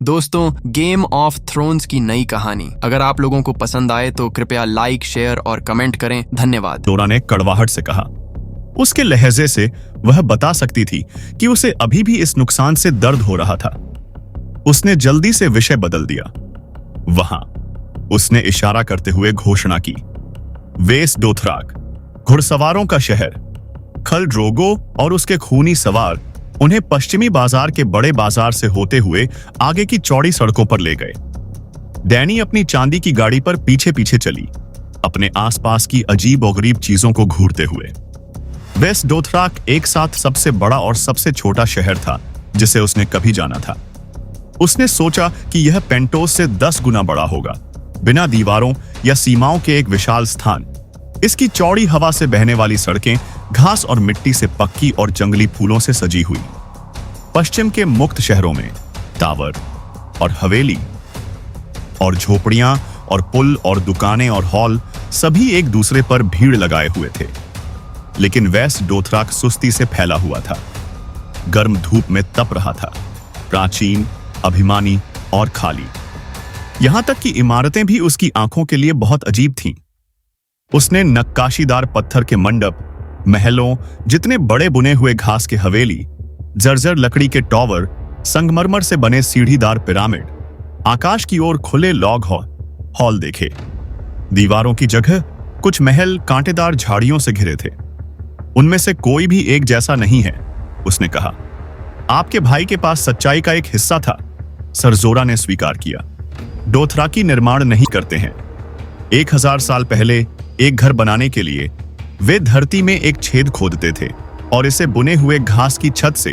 दोस्तों, game of thrones की नई कहानी अगर आप लोगों को पसंद आए तो कृपया लाइक, शेयर और कमेंट करें। धन्यवाद। डोरा ने कड़वाहट से कहा। उसके लहजे से वह बता सकती थी कि उसे अभी भी इस नुकसान से दर्द हो रहा था। उसने जल्दी से विषय बदल दिया। वहां उसने इशारा करते हुए घोषणा की, वेस डोथराक, घुड़सवारों का शहर। खल ड्रोगो और उसके खूनी सवार उन्हें पश्चिमी बाजार के बड़े बाजार से होते हुए आगे की चौड़ी सड़कों पर ले गए। डैनी अपनी चांदी की गाड़ी पर पीछे पीछे चली, अपने आसपास की अजीब और गरीब चीजों को घूरते हुए। वेस्ट डोथराक एक साथ सबसे बड़ा और सबसे छोटा शहर था जिसे उसने कभी जाना था। उसने सोचा कि यह पेंटोस से 10 गुना बड़ा होगा, बिना दीवारों या सीमाओं के एक विशाल स्थान। इसकी चौड़ी हवा से बहने वाली सड़कें घास और मिट्टी से पक्की और जंगली फूलों से सजी हुई। पश्चिम के मुक्त शहरों में टावर और हवेली और झोपड़ियां और पुल और दुकानें और हॉल सभी एक दूसरे पर भीड़ लगाए हुए थे। लेकिन वेस्ट डोथराक सुस्ती से फैला हुआ था, गर्म धूप में तप रहा था, प्राचीन, अभिमानी और खाली। यहां तक कि इमारतें भी उसकी आंखों के लिए बहुत अजीब थीं। उसने नक्काशीदार पत्थर के मंडप, महलों जितने बड़े बुने हुए घास के हवेली, जर्जर लकड़ी के टॉवर, संगमरमर से बने सीढ़ीदार पिरामिड, आकाश की ओर खुले लॉग हॉल देखे। दीवारों की जगह कुछ महल कांटेदार झाड़ियों से घिरे थे। उनमें से कोई भी एक जैसा नहीं है, उसने कहा। आपके भाई के पास सच्चाई का एक हिस्सा था, सरजोरा ने स्वीकार किया। डोथराकी निर्माण नहीं करते हैं। 1000 साल पहले एक घर बनाने के लिए वे धरती में एक छेद खोदते थे और इसे बुने हुए घास की छत से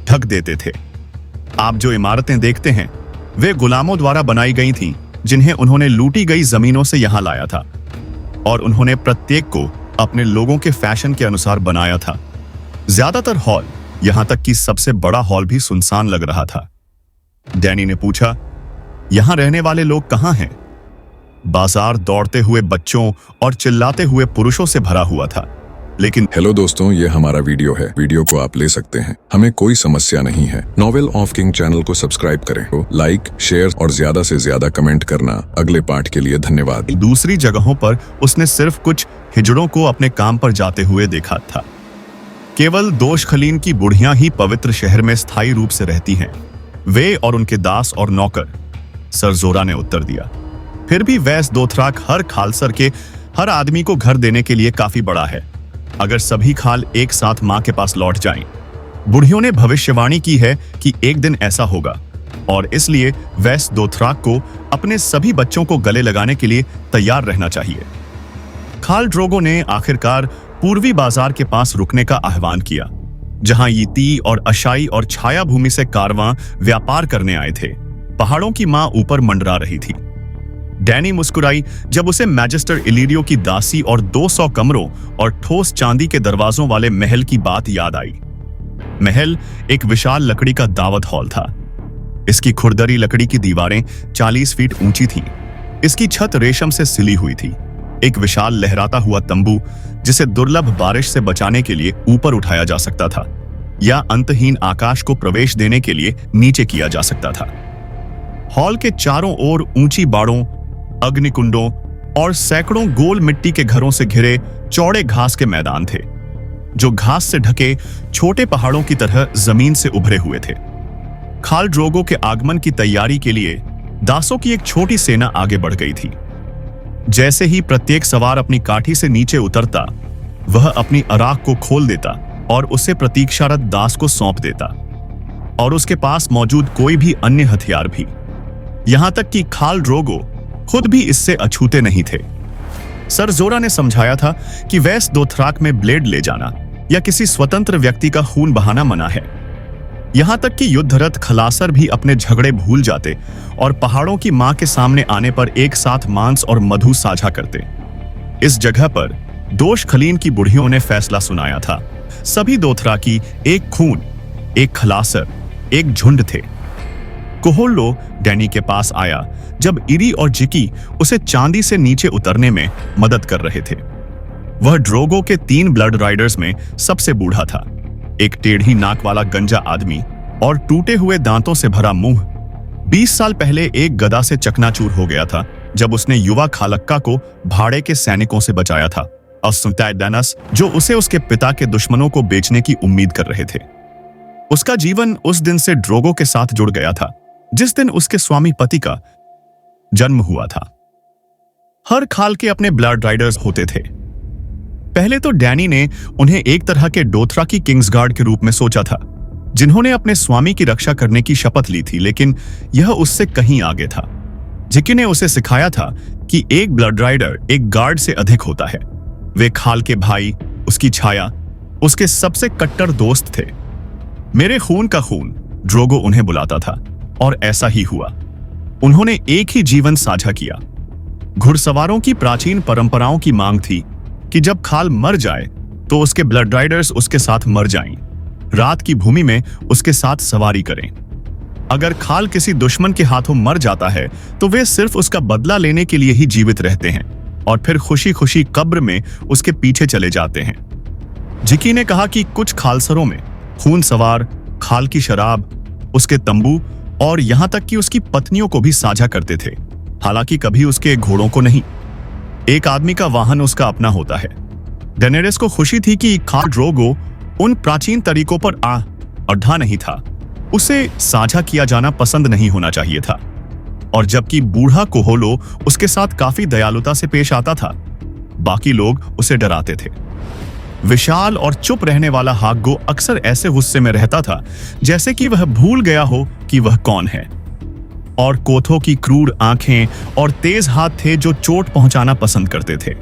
ढक देते थे। आप जो इमारतें देखते हैं वे गुलामों द्वारा बनाई गई थीं, जिन्हें उन्होंने लूटी गई जमीनों से यहां लाया था, और उन्होंने प्रत्येक को अपने लोगों के फैशन के अनुसार बनाया था। ज्यादातर हॉल, यहां तक कि सबसे बड़ा हॉल भी सुनसान लग रहा था। डैनी ने पूछा, यहां रहने वाले लोग कहां हैं? बाजार दौड़ते हुए बच्चों और चिल्लाते हुए पुरुषों से भरा हुआ था, लेकिन हेलो दोस्तों, ये हमारा वीडियो है। वीडियो को आप ले सकते हैं, हमें कोई समस्या नहीं है। नॉवेल ऑफ किंग चैनल को सब्सक्राइब करें, तो लाइक, शेयर और ज्यादा से ज्यादा कमेंट करना। अगले पार्ट के लिए धन्यवाद। दूसरी जगहों पर उसने सिर्फ कुछ हिजड़ों को अपने काम पर जाते हुए देखा था। केवल दोषखलीन की बुढ़ियां ही पवित्र शहर में स्थायी रूप से रहती हैं, वे और उनके दास और नौकर, सरजोरा ने उत्तर दिया। फिर भी वेस्ट डोथराक हर खालसर के हर आदमी को घर देने के लिए काफी बड़ा है, अगर सभी खाल एक साथ मां के पास लौट जाएं। बुढ़ियों ने भविष्यवाणी की है कि एक दिन ऐसा होगा, और इसलिए वेस्ट डोथराक को अपने सभी बच्चों को गले लगाने के लिए तैयार रहना चाहिए। खाल ड्रोगो ने आखिरकार पूर्वी बाजार के पास रुकने का आह्वान किया, जहां यीती और अशाई और छाया भूमि से कारवां व्यापार करने आए थे। पहाड़ों की मां ऊपर मंडरा रही थी। डैनी मुस्कुराई जब उसे मैजिस्टर इलिरियो की दासी और 200 कमरों और ठोस चांदी के दरवाजों वाले महल की बात याद आई। महल एक विशाल लकड़ी का दावत हॉल था। इसकी खुरदरी लकड़ी की दीवारें 40 फीट ऊंची थीं। इसकी छत रेशम से सिली हुई थी। एक विशाल लहराता हुआ तंबू, जिसे दुर्लभ बारिश से बचाने के लिए ऊपर उठाया जा सकता था या अंतहीन आकाश को प्रवेश देने के लिए नीचे किया जा सकता था। हॉल के चारों ओर ऊंची बाड़ों, अग्निकुंडों और सैकड़ों गोल मिट्टी के घरों से घिरे चौड़े घास के मैदान थे, जो घास से ढके छोटे पहाड़ों की तरह जमीन से उभरे हुए थे। खाल ड्रोगो के आगमन की तैयारी के लिए दासों की एक छोटी सेना आगे बढ़ गई थी। जैसे ही प्रत्येक सवार अपनी काठी से नीचे उतरता, वह अपनी अराक को खोल देता और उसे प्रतीक्षारत दास को सौंप देता, और उसके पास मौजूद कोई भी अन्य हथियार भी। यहां तक कि खाल ड्रोगो खुद भी इससे अछूते नहीं थे। सरजोरा ने समझाया था कि वेस्ट डोथराक में ब्लेड ले जाना या किसी स्वतंत्र व्यक्ति का खून बहाना मना है। यहां तक कि युद्धरत खलासर भी अपने झगड़े भूल जाते और पहाड़ों की मां के सामने आने पर एक साथ मांस और मधु साझा करते। इस जगह पर दोषखलीन की बुढ़ियों ने फैसला सुनाया था। सभी डोथराकी एक खून, एक खलासर, एक झुंड थे। कोहोल्लो डैनी के पास आया जब इरी और जिकी उसे चांदी से नीचे उतरने में मदद कर रहे थे। वह ड्रोगो के 3 ब्लड राइडर्स में सबसे बूढ़ा था। एक टेढ़ी नाक वाला गंजा आदमी, और टूटे हुए दांतों से भरा मुंह 20 साल पहले एक गदा से चकनाचूर हो गया था जब उसने युवा खालक्का को भाड़े के सैनिकों से बचाया था, असुतैदानस, जो उसे उसके पिता के दुश्मनों को बेचने की उम्मीद कर रहे थे। उसका जीवन उस दिन से ड्रोगो के साथ जुड़ गया था जिस दिन उसके स्वामी पति का जन्म हुआ था। हर खाल के अपने ब्लड राइडर्स होते थे। पहले तो डैनी ने उन्हें एक तरह के डोथरा की किंग्सगार्ड के रूप में सोचा था, जिन्होंने अपने स्वामी की रक्षा करने की शपथ ली थी, लेकिन यह उससे कहीं आगे था। जिकी ने उसे सिखाया था कि एक ब्लड राइडर एक गार्ड से अधिक होता है। वे खाल के भाई, उसकी छाया, उसके सबसे कट्टर दोस्त थे। मेरे खून का खून, ड्रोगो उन्हें बुलाता था, और ऐसा ही हुआ। उन्होंने एक ही जीवन साझा किया। घुड़सवारों की प्राचीन परंपराओं की मांग थी कि जब खाल मर जाए तो उसके ब्लड राइडर्स उसके साथ मर जाएं, रात की भूमि में उसके साथ सवारी करें। अगर खाल किसी दुश्मन के हाथों मर जाता है तो वे सिर्फ उसका बदला लेने के लिए ही जीवित रहते हैं और फिर खुशी खुशी कब्र में उसके पीछे चले जाते हैं। जिकी ने कहा कि कुछ खालसरों में खून सवार खाल की शराब, उसके तंबू और यहां तक कि उसकी पत्नियों को भी साझा करते थे, हालांकि कभी उसके घोड़ों को नहीं। एक आदमी का वाहन उसका अपना होता है। डेनेरिस को खुशी थी कि खाल ड्रोगो उन प्राचीन तरीकों पर अड़ा नहीं था। उसे साझा किया जाना पसंद नहीं होना चाहिए था, और जबकि बूढ़ा कोहोलो उसके साथ काफी दयालुता से पेश आता था, बाकी लोग उसे डराते थे। विशाल और चुप रहने वाला हाग्गो अक्सर ऐसे गुस्से में रहता था जैसे कि वह भूल गया हो कि वह कौन है, और कोथो की क्रूर आंखें और तेज हाथ थे जो चोट पहुंचाना पसंद करते थे।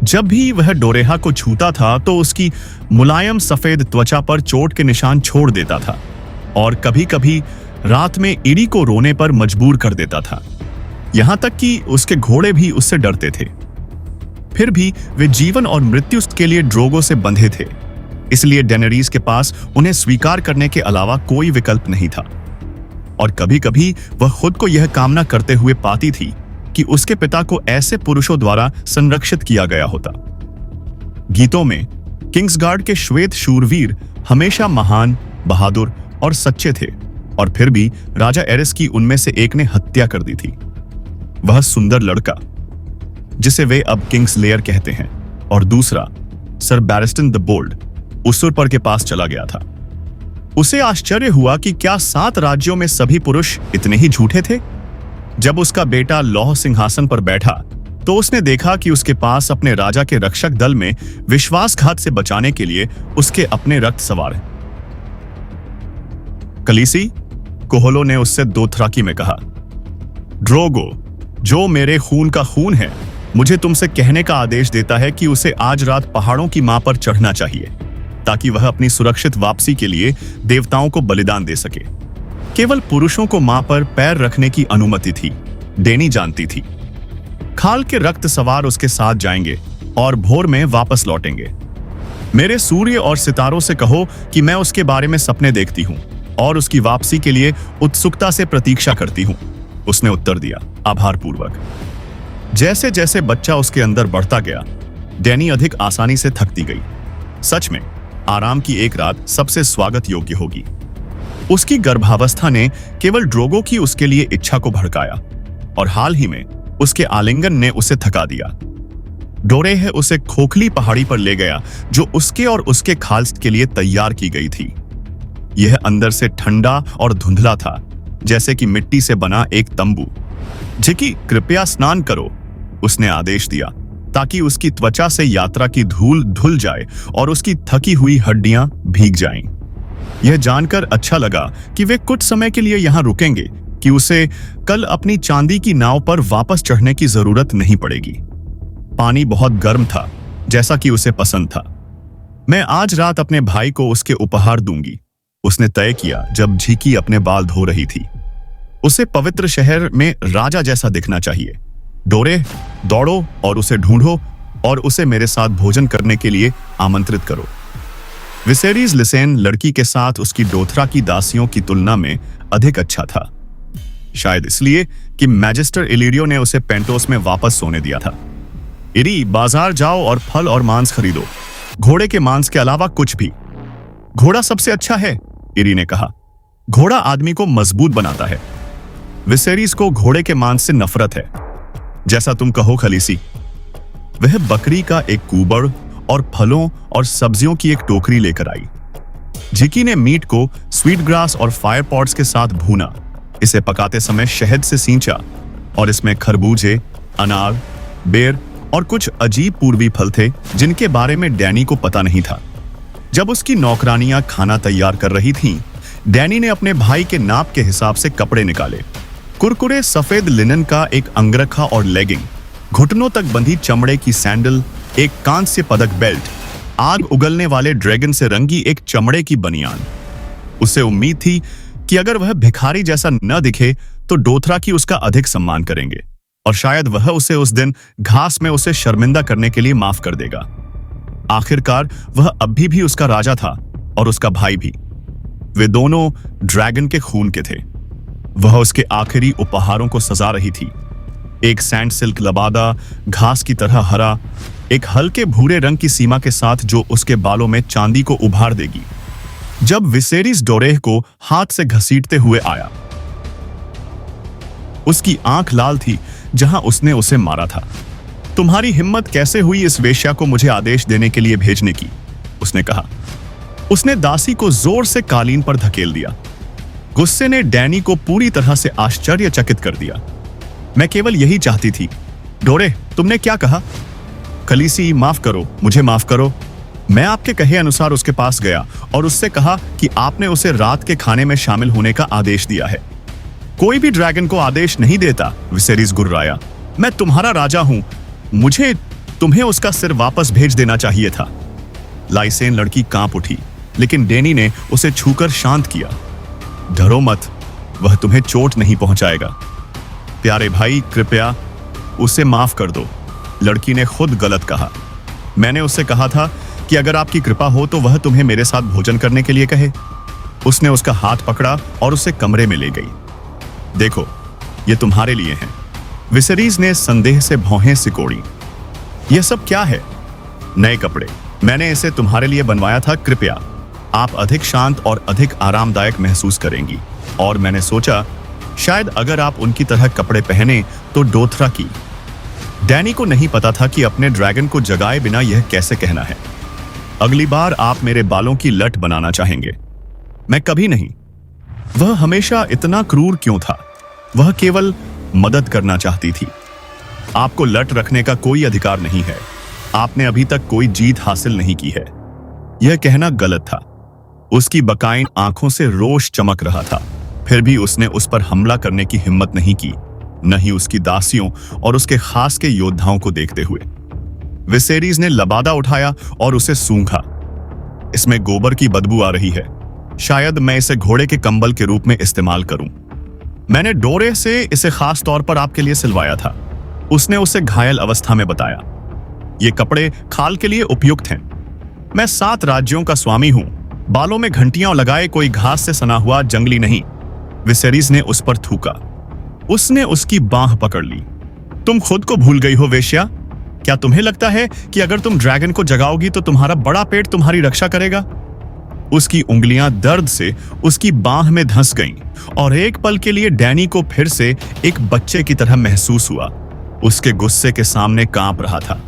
जब भी वह डोरेहा को छूता था तो उसकी मुलायम सफेद त्वचा पर चोट के निशान छोड़ देता था, और कभी-कभी रात में इरी को रोने पर मजबूर कर देता था। यहां तक कि उसके घोड़े भी उससे डरते थे। फिर भी वे जीवन और मृत्यु के लिए ड्रोगो से बंधे थे, इसलिए डेनेरीज के पास उन्हें स्वीकार करने के अलावा कोई विकल्प नहीं था। और कभी-कभी वह खुद को यह कामना करते हुए पाती थी कि उसके पिता को ऐसे पुरुषों द्वारा संरक्षित किया गया होता। गीतों में किंग्सगार्ड के श्वेत शूरवीर हमेशा महान, बहादुर और सच्चे थे, और फिर भी राजा एरिस की उनमें से एक ने हत्या कर दी थी। वह सुंदर लड़का, जिसे वे अब किंग्स लेयर कहते हैं, और दूसरा सर बैरिस्टन द बोल्ड, उसुरपर के पास चला गया था। उसे आश्चर्य हुआ कि क्या 7 राज्यों में सभी पुरुष इतने ही झूठे थे। जब उसका बेटा लौह सिंहासन पर बैठा तो उसने देखा कि उसके पास अपने राजा के रक्षक दल में विश्वासघात से बचाने के लिए उसके अपने रक्त सवार हैं। कलीसी, कोहोलो ने उससे दोथराकी में कहा, ड्रोगो, जो मेरे खून का खून है, मुझे तुमसे कहने का आदेश देता है कि उसे आज रात पहाड़ों की मां पर चढ़ना चाहिए, ताकि वह अपनी सुरक्षित वापसी के लिए देवताओं को बलिदान दे सके। केवल पुरुषों को मां पर पैर रखने की अनुमति थी, डेनी जानती थी। खाल के रक्त सवार उसके साथ जाएंगे और भोर में वापस लौटेंगे। मेरे सूर्य और सितारों से कहो कि मैं उसके बारे में सपने देखती हूं और उसकी वापसी के लिए उत्सुकता से प्रतीक्षा करती हूं, उसने उत्तर दिया, आभारपूर्वक। जैसे जैसे बच्चा उसके अंदर बढ़ता गया, डेनी अधिक आसानी से थकती गई। सच में आराम की एक रात सबसे स्वागत योग्य होगी। उसकी गर्भावस्था ने केवल ड्रोगो की उसके लिए इच्छा को भड़काया, और हाल ही में उसके आलिंगन ने उसे थका दिया। डोरेह उसे खोखली पहाड़ी पर ले गया जो उसके और उसके खाल्स के लिए तैयार की गई थी। यह अंदर से ठंडा और धुंधला था, जैसे कि मिट्टी से बना एक तंबू। जिकी, कृपया स्नान करो, उसने आदेश दिया, ताकि उसकी त्वचा से यात्रा की धूल धुल जाए और उसकी थकी हुई हड्डियां भीग जाएं। यह जानकर अच्छा लगा कि वे कुछ समय के लिए यहां रुकेंगे, कि उसे कल अपनी चांदी की नाव पर वापस चढ़ने की जरूरत नहीं पड़ेगी। पानी बहुत गर्म था, जैसा कि उसे पसंद था। मैं आज रात अपने भाई को उसके उपहार दूंगी, उसने तय किया जब झीकी अपने बाल धो रही थी। उसे पवित्र शहर में राजा जैसा दिखना चाहिए। डोरे, दौड़ो और उसे ढूंढो और उसे मेरे साथ भोजन करने के लिए आमंत्रित करो। विसेरीज लिसेन लड़की के साथ उसकी डोथरा की दासियों की तुलना में अधिक अच्छा था, शायद इसलिए कि मैजिस्टर इलिरियो ने उसे पेंटोस में वापस सोने दिया था। इरी, बाजार जाओ और फल और मांस खरीदो, घोड़े के मांस के अलावा कुछ भी। घोड़ा सबसे अच्छा है, इरी ने कहा। घोड़ा आदमी को मजबूत बनाता है। विसेरीज को घोड़े के मांस से नफरत है। जैसा तुम कहो खलीसी। वह बकरी का एक कुबड़ और फलों और सब्जियों की एक टोकरी लेकर आई। जिकी ने मीट को स्वीट ग्रास और फायर पॉट्स के साथ भूना। इसे पकाते समय शहद से सींचा और इसमें खरबूजे, अनार, बेर और कुछ अजीब पूर्वी फल थे जिनके बारे में डैनी को पता नहीं था। जब उसकी नौकरानियां खाना तैयार कर रही थीं, डैनी ने अपने भाई के नाप के हिसाब से कपड़े निकाले। कुरकुरे सफेद लिनन का एक अंगरखा और लेगिंग, घुटनों तक बंधी चमड़े की सैंडल, एक कांस्य पदक बेल्ट, आग उगलने वाले ड्रैगन से रंगी एक चमड़े की बनियान। उसे उम्मीद थी कि अगर वह भिखारी जैसा न दिखे तो डोथरा की उसका अधिक सम्मान करेंगे और शायद वह उसे उस दिन घास में उसे शर्मिंदा करने के लिए माफ कर देगा। आखिरकार वह अभी भी उसका राजा था और उसका भाई भी। वे दोनों ड्रैगन के खून के थे। वह उसके आखिरी उपहारों को सजा रही थी। एक सैंड सिल्क लबादा, घास की तरह हरा, एक हल्के भूरे रंग की सीमा के साथ जो उसके बालों में चांदी को उभार देगी। जब विसेरीज डोरेह को हाथ से घसीटते हुए आया, उसकी आंख लाल थी जहां उसने उसे मारा था। तुम्हारी हिम्मत कैसे हुई इस वेश्या को मुझे आदेश देने के लिए भेजने की? उसने कहा। उसने दासी को जोर से कालीन पर धकेल दिया। गुस्से ने डैनी को पूरी तरह से आश्चर्यचकित कर दिया। मैं केवल यही चाहती थी। डोरे, तुमने क्या कहा? खलीसी, माफ करो, मुझे माफ करो। मैं आपके कहे अनुसार उसके पास गया और उससे कहा कि आपने उसे रात के खाने में शामिल होने का आदेश दिया है। कोई भी ड्रैगन को आदेश नहीं देता, विसेरीज गुर्राया। मैं तुम्हारा राजा हूं। मुझे तुम्हें उसका सिर वापस भेज देना चाहिए था। लाइसेन लड़की कांप उठी, लेकिन डैनी ने उसे छूकर शांत किया। डरो मत, वह तुम्हें चोट नहीं पहुंचाएगा। प्यारे भाई, कृपया उसे माफ कर दो। लड़की ने खुद गलत कहा। मैंने उससे कहा था कि अगर आपकी कृपा हो तो वह तुम्हें मेरे साथ भोजन करने के लिए कहे। उसने उसका हाथ पकड़ा और उसे कमरे में ले गई। देखो, ये तुम्हारे लिए है। विसेरीज ने संदेह से भौहें सिकोड़ी। यह सब क्या है? नए कपड़े। मैंने इसे तुम्हारे लिए बनवाया था। कृपया, आप अधिक शांत और अधिक आरामदायक महसूस करेंगी। और मैंने सोचा शायद अगर आप उनकी तरह कपड़े पहने तो डोथरा की। डैनी को नहीं पता था कि अपने ड्रैगन को जगाए बिना यह कैसे कहना है। अगली बार आप मेरे बालों की लट बनाना चाहेंगे। मैं कभी नहीं। वह हमेशा इतना क्रूर क्यों था? वह केवल मदद करना चाहती थी। आपको लट रखने का कोई अधिकार नहीं है। आपने अभी तक कोई जीत हासिल नहीं की है। यह कहना गलत था। उसकी बकाइन आंखों से रोष चमक रहा था। फिर भी उसने उस पर हमला करने की हिम्मत नहीं की, न ही उसकी दासियों और उसके खास के योद्धाओं को देखते हुए। विसेरीज ने लबादा उठाया और उसे सूंघा। इसमें गोबर की बदबू आ रही है। शायद मैं इसे घोड़े के कंबल के रूप में इस्तेमाल करूं। मैंने डोरे से इसे खास तौर पर आपके लिए सिलवाया था। उसने उसे घायल अवस्था में बताया। ये कपड़े खाल के लिए उपयुक्त हैं। मैं 7 राज्यों का स्वामी हूं। बालों में घंटियां लगाए कोई घास से सना हुआ जंगली नहीं। विसेरीज ने उस पर थूका। उसने उसकी बांह पकड़ ली। तुम खुद को भूल गई हो वेश्या। क्या तुम्हें लगता है कि अगर तुम ड्रैगन को जगाओगी तो तुम्हारा बड़ा पेट तुम्हारी रक्षा करेगा? उसकी उंगलियां दर्द से उसकी बांह में धंस गईं और एक पल के लिए डैनी को फिर से एक बच्चे की तरह महसूस हुआ। उसके गुस्से के सामने कांप रहा था।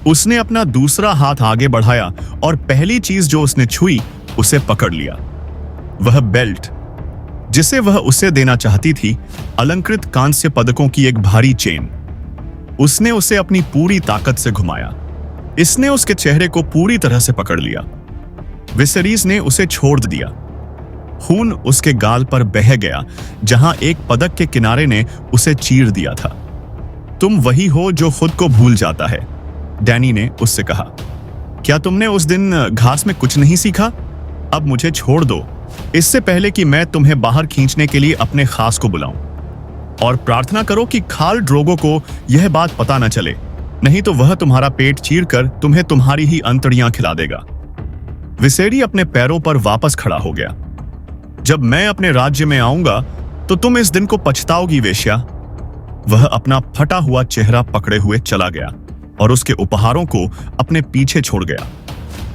उसने अपना दूसरा हाथ आगे बढ़ाया और पहली चीज जो उसने छुई उसे पकड़ लिया। वह बेल्ट, जिसे वह उसे देना चाहती थी, अलंकृत कांस्य पदकों की एक भारी चेन। उसने उसे अपनी पूरी ताकत से घुमाया। इसने उसके चेहरे को पूरी तरह से पकड़ लिया। विसेरीज ने उसे छोड़ दिया। खून उसके गाल पर बह गया जहां एक पदक के किनारे ने उसे चीर दिया था। तुम वही हो जो खुद को भूल जाता है, डैनी ने उससे कहा। क्या तुमने उस दिन घास में कुछ नहीं सीखा? अब मुझे छोड़ दो, इससे पहले कि मैं तुम्हें बाहर खींचने के लिए अपने खास को बुलाऊं। और प्रार्थना करो कि खाल ड्रोगो को यह बात पता न चले, नहीं तो वह तुम्हारा पेट चीरकर तुम्हें तुम्हारी ही अंतड़ियां खिला देगा। विसेरी अपने पैरों पर वापस खड़ा हो गया। जब मैं अपने राज्य में आऊंगा तो तुम इस दिन को पछताओगी वेश्या। वह अपना फटा हुआ चेहरा पकड़े हुए चला गया और उसके उपहारों को अपने पीछे छोड़ गया।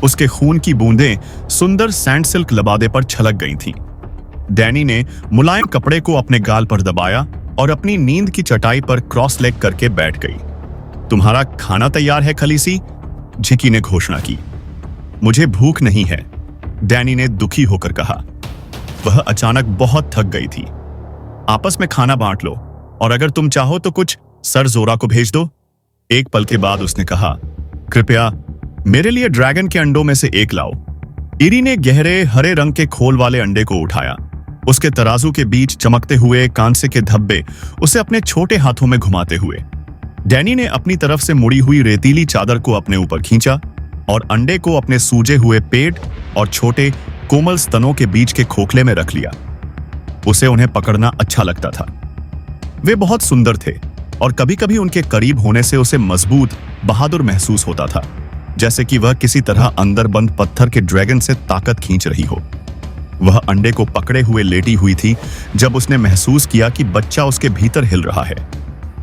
उसके खून की बूंदें सुंदर सैंड सिल्क लबादे पर छलक गई थीं। डैनी ने मुलायम कपड़े को अपने गाल पर दबाया और अपनी नींद की चटाई पर क्रॉस लेग करके बैठ गई। तुम्हारा खाना तैयार है खलीसी, झिकी ने घोषणा की। मुझे भूख नहीं है, डैनी ने दुखी होकर कहा। वह अचानक बहुत थक गई थी। आपस में खाना बांट लो और अगर तुम चाहो तो कुछ सर जोरा को भेज दो। एक पल के बाद उसने कहा, कृपया मेरे लिए ड्रैगन के अंडों में से एक लाओ। इरी ने गहरे हरे रंग के खोल वाले अंडे को उठाया। उसके तराजू के बीच चमकते हुए कांसे के धब्बे उसे अपने छोटे हाथों में घुमाते हुए डैनी ने अपनी तरफ से मुड़ी हुई रेतीली चादर को अपने ऊपर खींचा और अंडे को अपने सूजे हुए पेट और छोटे कोमल स्तनों के बीच के खोखले में रख लिया। उसे उन्हें पकड़ना अच्छा लगता था। वे बहुत सुंदर थे और कभी-कभी उनके करीब होने से उसे मजबूत, बहादुर महसूस होता था, जैसे कि वह किसी तरह अंदर बंद पत्थर के ड्रैगन से ताकत खींच रही हो। वह अंडे को पकड़े हुए लेटी हुई थी जब उसने महसूस किया कि बच्चा उसके भीतर हिल रहा है,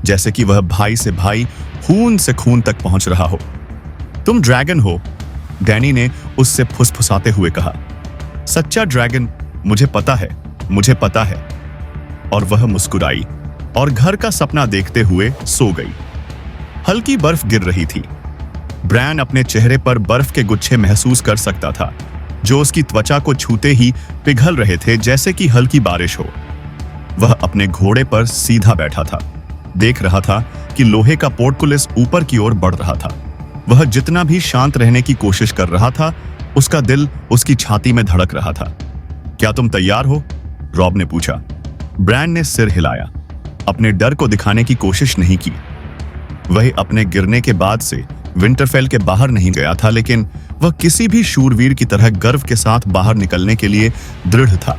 जैसे कि वह भाई से भाई, खून से खून तक पहुंच रहा हो। तुम ड्रैगन हो, डैनी ने उससे फुसफुसाते हुए कहा। सच्चा ड्रैगन, मुझे पता है, मुझे पता है। और वह मुस्कुराई और घर का सपना देखते हुए सो गई। हल्की बर्फ गिर रही थी। ब्रैन अपने चेहरे पर बर्फ के गुच्छे महसूस कर सकता था, जो उसकी त्वचा को छूते ही पिघल रहे थे, जैसे कि हल्की बारिश हो। वह अपने घोड़े पर सीधा बैठा था, देख रहा था कि लोहे का पोर्टकुलिस ऊपर की ओर बढ़ रहा था। वह जितना भी शांत रहने की कोशिश कर रहा था, उसका दिल उसकी छाती में धड़क रहा था। क्या तुम तैयार हो? रॉब ने पूछा। ब्रैन ने सिर हिलाया। अपने डर को दिखाने की कोशिश नहीं की। वह अपने गिरने के बाद से विंटरफेल के बाहर नहीं गया था, लेकिन वह किसी भी शूरवीर की तरह गर्व के साथ बाहर निकलने के लिए दृढ़ था।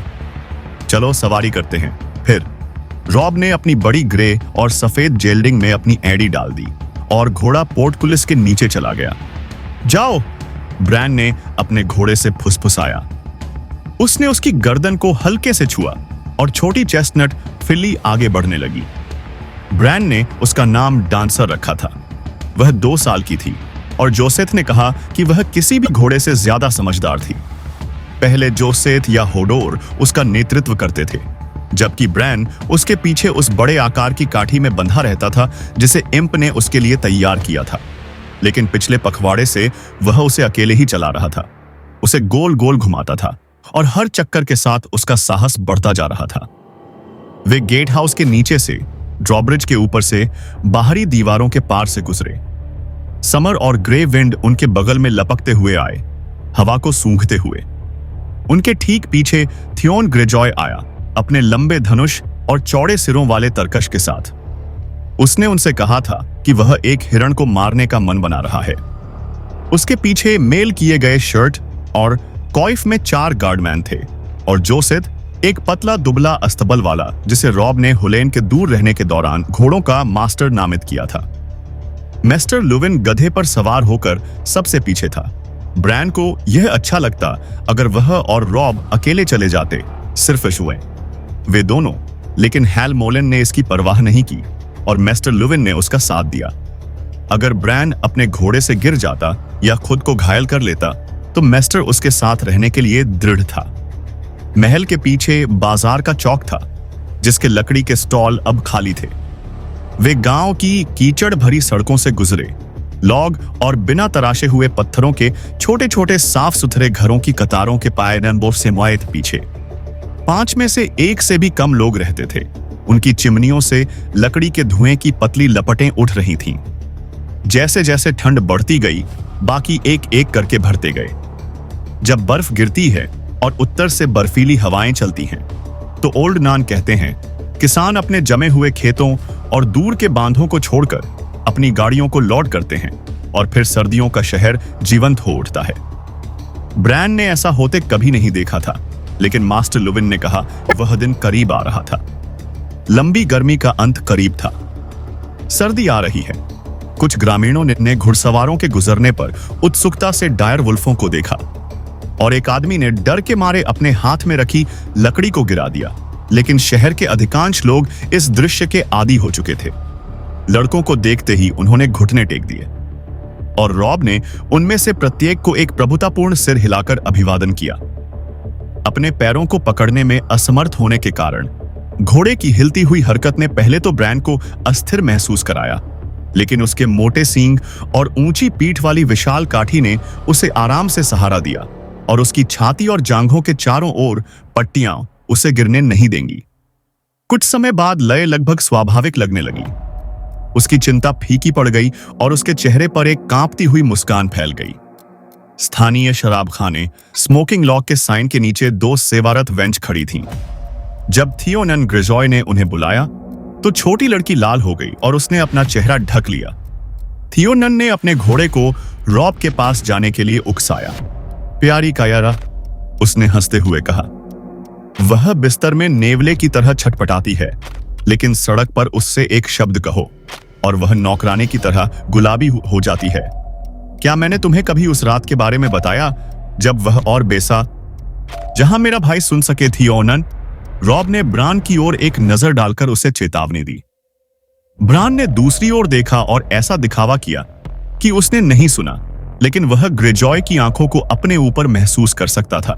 चलो सवारी करते हैं। फिर रॉब ने अपनी बड़ी ग्रे और सफेद जेल्डिंग में अपनी एड़ी डाल दी और घोड़ा पोर्टकुलिस के नीचे चला गया। जाओ, ब्रैन ने अपने घोड़े से फुसफुसाया। उसने उसकी गर्दन को हल्के से छुआ और छोटी चेस्टनट फिली आगे बढ़ने लगी। ब्रैन ने उसका नाम डांसर रखा था। वह 2 साल की थी और जोसेथ ने कहा कि वह किसी भी घोड़े से ज्यादा समझदार थी। पहले जोसेथ या होडोर उसका नेतृत्व करते थे, जबकि ब्रैन उसके पीछे उस बड़े आकार की काठी में बंधा रहता था जिसे इम्प ने उसके लिए तैयार किया था। लेकिन पिछले पखवाड़े से वह उसे अकेले ही चला रहा था। उसे गोल गोल घुमाता था और हर चक्कर के साथ उसका साहस बढ़ता जा रहा था। वे गेट हाउस के नीचे से ड्रॉब्रिज के ऊपर से बाहरी दीवारों के पार से गुजरे। समर और ग्रे विंड उनके बगल में लपकते हुए आए, हवा को सूंघते हुए। उनके ठीक पीछे थियोन ग्रेजॉय आया, अपने लंबे धनुष और चौड़े सिरों वाले तरकश के साथ। उसने उनसे कहा था कि वह एक हिरण को मारने का मन बना रहा है। उसके पीछे मेल किए गए शर्ट और कॉइफ में 4 गार्डमैन थे और जोसेथ एक पतला दुबला अस्तबल वाला, जिसे रॉब ने हुलेन के दूर रहने के दौरान घोड़ों का मास्टर नामित किया था। मेस्टर लुविन गधे पर सवार होकर सबसे पीछे था। ब्रैन को यह अच्छा लगता अगर वह और रॉब अकेले चले जाते, सिर्फ शुए वे दोनों, लेकिन हैल मोलन ने इसकी परवाह नहीं की और मेस्टर लुविन ने उसका साथ दिया। अगर ब्रैन अपने घोड़े से गिर जाता या खुद को घायल कर लेता तो मेस्टर उसके साथ रहने के लिए दृढ़ था। महल के पीछे बाजार का चौक था, जिसके लकड़ी के स्टॉल अब खाली थे। वे गांव की कीचड़ भरी सड़कों से गुजरे, लॉग और बिना तराशे हुए पत्थरों के छोटे छोटे साफ सुथरे घरों की कतारों के पायनबोर से मुआयत पीछे 5 में से 1 से भी कम लोग रहते थे। उनकी चिमनियों से लकड़ी के धुएं की पतली लपटें उठ रही थीं। जैसे जैसे ठंड बढ़ती गई, बाकी एक एक करके भरते गए। जब बर्फ गिरती है और उत्तर से बर्फीली हवाएं चलती हैं, तो ओल्ड नान कहते हैं, किसान अपने जमे हुए खेतों और दूर के बांधों को छोड़कर अपनी गाड़ियों को लौट करते हैं और फिर सर्दियों का शहर जीवंत हो उठता है। ब्रैन ने ऐसा होते कभी नहीं देखा था, लेकिन मास्टर लुविन ने कहा वह दिन करीब आ रहा था। लंबी गर्मी का अंत करीब था। सर्दी आ रही है। कुछ ग्रामीणों ने घुड़सवारों के गुजरने पर उत्सुकता से डायर वुल्फों को देखा और एक आदमी ने डर के मारे अपने हाथ में रखी लकड़ी को गिरा दिया। लेकिन शहर के अधिकांश लोग इस दृश्य के आदी हो चुके थे। लड़कों को देखते ही उन्होंने घुटने टेक दिए और रॉब ने उनमें से प्रत्येक को एक प्रभुतापूर्ण सिर हिलाकर अभिवादन किया। अपने पैरों को पकड़ने में असमर्थ होने के कारण घोड़े की हिलती हुई हरकत ने पहले तो ब्रैन को अस्थिर महसूस कराया, लेकिन उसके मोटे सींग और ऊंची पीठ वाली विशाल काठी ने उसे आराम से सहारा दिया और उसकी छाती और जांघों के चारों ओर पट्टियां उसे गिरने नहीं देंगी। कुछ समय बाद लय लगभग स्वाभाविक लगने लगी। उसकी चिंता फीकी पड़ गई और उसके चेहरे पर एक कांपती हुई मुस्कान फैल गई। स्थानीय शराबखाने स्मोकिंग लॉक के साइन के नीचे 2 सेवारत वेंच खड़ी थीं। जब थियोनन ग्रिजॉय ने उन्हें बुलाया तो छोटी लड़की लाल हो गई और उसने अपना चेहरा ढक लिया। थियोनन ने अपने घोड़े को रॉब के पास जाने के लिए उकसाया। प्यारी कायरा, उसने हंसते हुए कहा। वह बिस्तर में नेवले की तरह छटपटाती है, लेकिन सड़क पर उससे एक शब्द कहो और वह नौकरानी की तरह गुलाबी हो जाती है। क्या मैंने तुम्हें कभी उस रात के बारे में बताया जब वह और बेसा, जहां मेरा भाई सुन सके थियोनन? रॉब ने ब्रान की ओर एक नजर डालकर उसे चेतावनी दी। ब्रान ने दूसरी ओर देखा और ऐसा दिखावा किया कि उसने नहीं सुना, लेकिन वह ग्रेजॉय की आंखों को अपने ऊपर महसूस कर सकता था।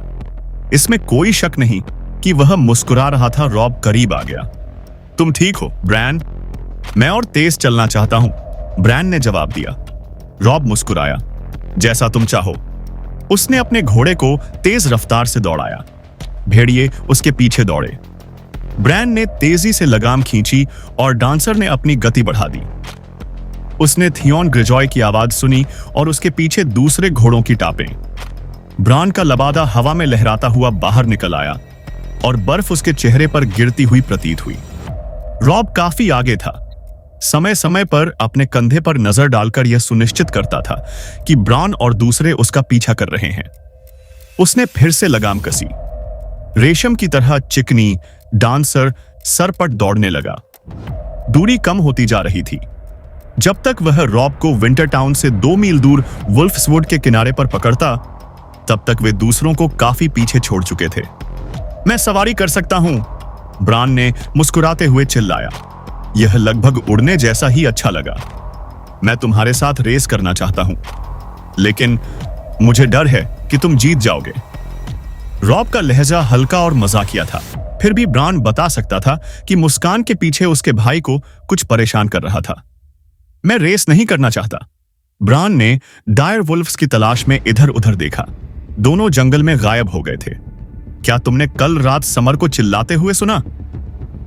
इसमें कोई शक नहीं कि वह मुस्कुरा रहा था। रॉब करीब आ गया। तुम ठीक हो ब्रैन? मैं और तेज चलना चाहता हूं, ब्रैन ने जवाब दिया। रॉब मुस्कुराया। जैसा तुम चाहो। उसने अपने घोड़े को तेज रफ्तार से दौड़ाया। भेड़िए उसके पीछे दौड़े। ब्रैन ने तेजी से लगाम खींची और डांसर ने अपनी गति बढ़ा दी। उसने थियोन ग्रिजॉय की आवाज सुनी और उसके पीछे दूसरे घोड़ों की टापें। ब्रान का लबादा हवा में लहराता हुआ बाहर निकल आया और बर्फ उसके चेहरे पर गिरती हुई प्रतीत हुई। रॉब काफी आगे था। समय समय पर अपने कंधे पर नजर डालकर यह सुनिश्चित करता था कि ब्रान और दूसरे उसका पीछा कर रहे हैं। उसने फिर से लगाम कसी। रेशम की तरह चिकनी डांसर सरपट दौड़ने लगा। दूरी कम होती जा रही थी। जब तक वह रॉब को विंटर टाउन से 2 मील दूर वुल्फ्सवुड के किनारे पर पकड़ता, तब तक वे दूसरों को काफी पीछे छोड़ चुके थे। मैं सवारी कर सकता हूं, ब्रान ने मुस्कुराते हुए चिल्लाया। यह लगभग उड़ने जैसा ही अच्छा लगा। मैं तुम्हारे साथ रेस करना चाहता हूं, लेकिन मुझे डर है कि तुम जीत जाओगे। रॉब का लहजा हल्का और मजाकिया था, फिर भी ब्रान बता सकता था कि मुस्कान के पीछे उसके भाई को कुछ परेशान कर रहा था। मैं रेस नहीं करना चाहता। ब्रान ने डायर वुल्फ्स की तलाश में इधर उधर देखा। दोनों जंगल में गायब हो गए थे। क्या तुमने कल रात समर को चिल्लाते हुए सुना?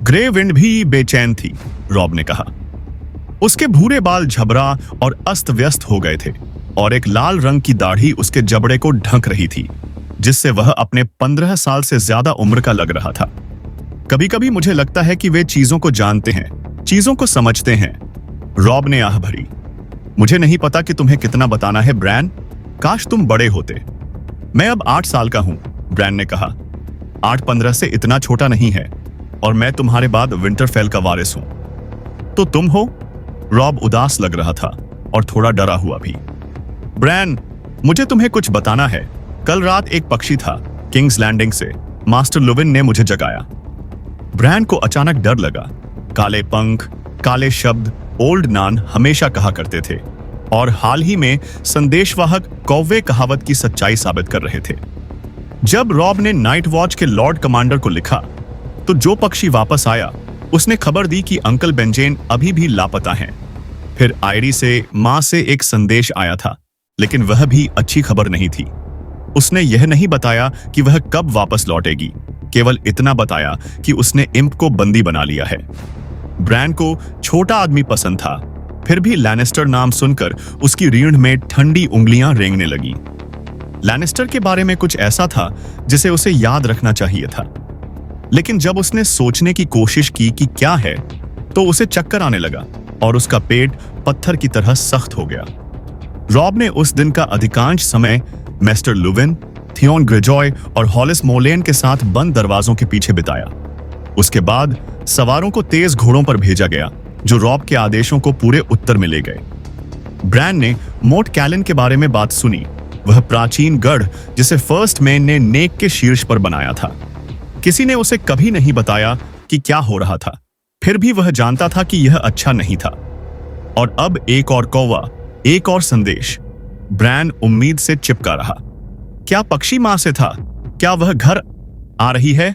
ग्रे विंड भी बेचैन थी, रॉब ने कहा। उसके भूरे बाल झबरा और अस्त व्यस्त हो गए थे और एक लाल रंग की दाढ़ी उसके जबड़े को ढक रही थी, जिससे वह अपने 15 साल से ज्यादा उम्र का लग रहा था। कभी कभी मुझे लगता है कि वे चीजों को जानते हैं, चीजों को समझते हैं, रॉब ने आह भरी। मुझे नहीं पता कि तुम्हें कितना बताना है ब्रैन, काश तुम बड़े होते। मैं अब 8 साल का हूं, ब्रैन ने कहा। 8-15 से इतना छोटा नहीं है और मैं तुम्हारे बाद विंटरफेल का वारिस हूं। तो तुम हो? रॉब उदास लग रहा था और थोड़ा डरा हुआ भी। ब्रैन, मुझे तुम्हें कुछ बताना है। कल रात एक पक्षी था किंग्स लैंडिंग से। मास्टर लुविन ने मुझे जगाया। ब्रैन को अचानक डर लगा। काले पंख, काले शब्द ओल्ड नान हमेशा कहा करते थे और हाल ही में संदेशवाहक कौवे कहावत की सच्चाई साबित कर रहे थे। जब रॉब ने नाइट वॉच के लॉर्ड कमांडर को लिखा तो जो पक्षी वापस आया उसने खबर दी कि अंकल बेंजेन अभी भी लापता हैं। फिर आयरी से मां से एक संदेश आया था, लेकिन वह भी अच्छी खबर नहीं थी। उसने यह नहीं बताया कि वह कब वापस लौटेगी, केवल इतना बताया कि उसने इम्प को बंदी बना लिया है। ब्रैन को छोटा आदमी पसंद था, फिर भी लैनिस्टर नाम सुनकर उसकी रीढ़ में ठंडी उंगलियां रेंगने लगी। लैनिस्टर के बारे में कुछ ऐसा था जिसे उसे याद रखना चाहिए था, लेकिन जब उसने सोचने की कोशिश की कि क्या है, तो उसे चक्कर आने लगा और उसका पेट पत्थर की तरह सख्त हो गया। रॉब ने उस दिन का अधिकांश समय मिस्टर लुविन, थियोन ग्रिजॉय और हॉलिस मोलेन के साथ बंद दरवाजों के पीछे बिताया। उसके बाद सवारों को तेज घोड़ों पर भेजा गया जो रॉब के आदेशों को पूरे उत्तर में ले गए। ब्रैन ने मोट कैलन के बारे में बात सुनी, वह प्राचीन गढ़ जिसे फर्स्ट मैन ने नेक के शीर्ष पर बनाया था। किसी ने उसे कभी नहीं बताया कि क्या हो रहा था, फिर भी वह जानता था कि यह अच्छा नहीं था। और अब एक और कौवा, एक और संदेश। ब्रैन उम्मीद से चिपका रहा। क्या पक्षी मां से था? क्या वह घर आ रही है।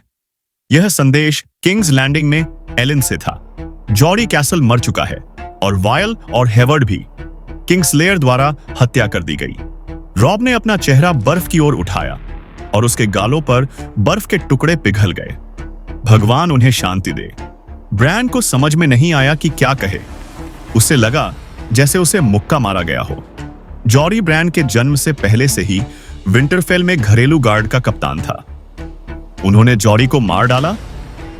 यह संदेश किंग्स लैंडिंग में एलन से था। जॉरी कैसल मर चुका है और वायल और हेवर्ड भी किंग्सलेयर द्वारा हत्या कर दी गई। रॉब ने अपना चेहरा बर्फ की ओर उठाया और उसके गालों पर बर्फ के टुकड़े पिघल गए। भगवान उन्हें शांति दे। ब्रैन को समझ में नहीं आया कि क्या कहे। उसे लगा जैसे उसे मुक्का मारा गया हो। जॉरी ब्रैन के जन्म से पहले से ही विंटरफेल में घरेलू गार्ड का कप्तान था। उन्होंने जॉरी को मार डाला।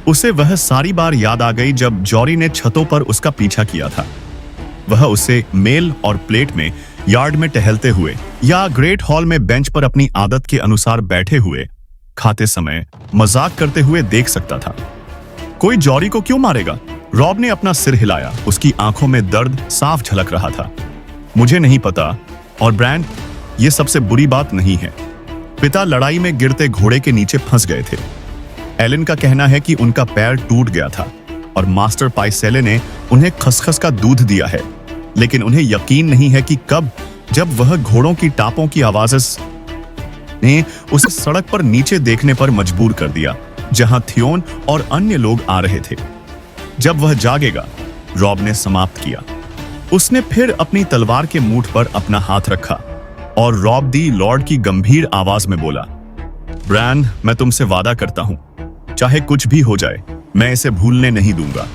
उसे वह सारी बार याद आ गई जब जॉरी ने छतों पर उसका पीछा किया था। वह उसे मेल और प्लेट में यार्ड में टहलते हुए या ग्रेट हॉल में बेंच पर अपनी आदत के अनुसार बैठे हुए खाते समय मजाक करते हुए देख सकता था। कोई जॉरी को क्यों मारेगा? रॉब ने अपना सिर हिलाया। उसकी आंखों में दर्द साफ झलक रहा था। मुझे नहीं पता। और ब्रैन, यह सबसे बुरी बात नहीं है। पिता लड़ाई में गिरते घोड़े के नीचे फंस गए थे। एलन का कहना है कि उनका पैर टूट गया था और मास्टर पाइसेले ने उन्हें खसखस का दूध दिया है, लेकिन उन्हें यकीन नहीं है कि कब, जब वह घोड़ों की टापों की आवाज़ ने उसे सड़क पर नीचे देखने पर मजबूर कर दिया, जहां थियोन और अन्य लोग आ रहे थे। जब वह जागेगा, रॉब ने समाप्त किया। उसने फिर अपनी तलवार के मूठ पर अपना हाथ रखा और रॉब दी लॉर्ड की गंभीर आवाज में बोला, ब्रैन, मैं तुमसे वादा करता हूं, चाहे कुछ भी हो जाए, मैं इसे भूलने नहीं दूंगा।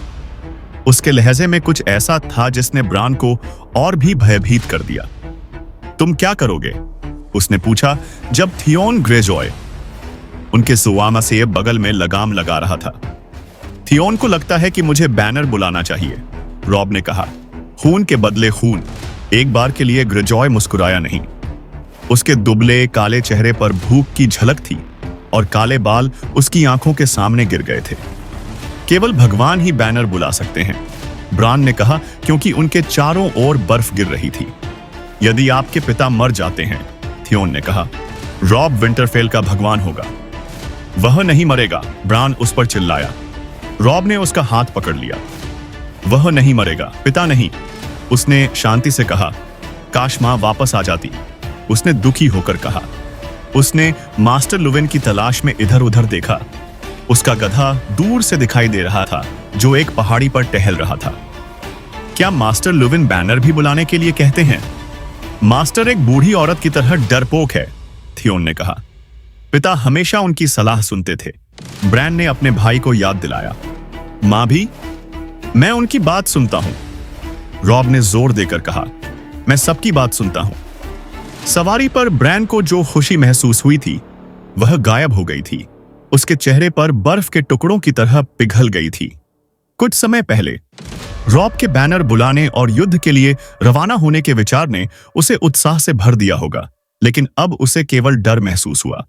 उसके लहजे में कुछ ऐसा था जिसने ब्रान को और भी भयभीत कर दिया। तुम क्या करोगे? उसने पूछा जब थियोन ग्रेजॉय उनके सुवामा से बगल में लगाम लगा रहा था। थियोन को लगता है कि मुझे बैनर बुलाना चाहिए, रॉब ने कहा। खून के बदले खून। एक बार के लिए ग्रेजॉय मुस्कुराया नहीं। उसके दुबले काले चेहरे पर भूख की झलक थी और काले बाल उसकी आंखों के सामने गिर गए थे। केवल भगवान ही बैनर बुला सकते हैं, ब्रान ने कहा, क्योंकि उनके चारों ओर बर्फ गिर रही थी। यदि आपके पिता मर जाते हैं, थियोन ने कहा, रॉब विंटरफेल का भगवान होगा। वह नहीं मरेगा, ब्रान उस पर चिल्लाया। रॉब ने उसका हाथ पकड़ लिया। वह नहीं मरेगा, पिता नहीं। उसने शांति से कहा, काश मां वापस आ जाती। उसने दुखी होकर कहा। उसने मास्टर लुविन की तलाश में इधर उधर देखा। उसका गधा दूर से दिखाई दे रहा था, जो एक पहाड़ी पर टहल रहा था। क्या मास्टर लुविन बैनर भी बुलाने के लिए कहते हैं? मास्टर एक बूढ़ी औरत की तरह डरपोक है, थियोन ने कहा। पिता हमेशा उनकी सलाह सुनते थे, ब्रैन ने अपने भाई को याद दिलाया। मां भी? मैं उनकी बात सुनता हूं, रॉब ने जोर देकर कहा। मैं सबकी बात सुनता हूं। सवारी पर ब्रैन को जो खुशी महसूस हुई थी, वह गायब हो गई थी। उसके चेहरे पर बर्फ के टुकड़ों की तरह पिघल गई थी। कुछ समय पहले रॉब के बैनर बुलाने और युद्ध के लिए रवाना होने के विचार ने उसे उत्साह से भर दिया होगा, लेकिन अब उसे केवल डर महसूस हुआ।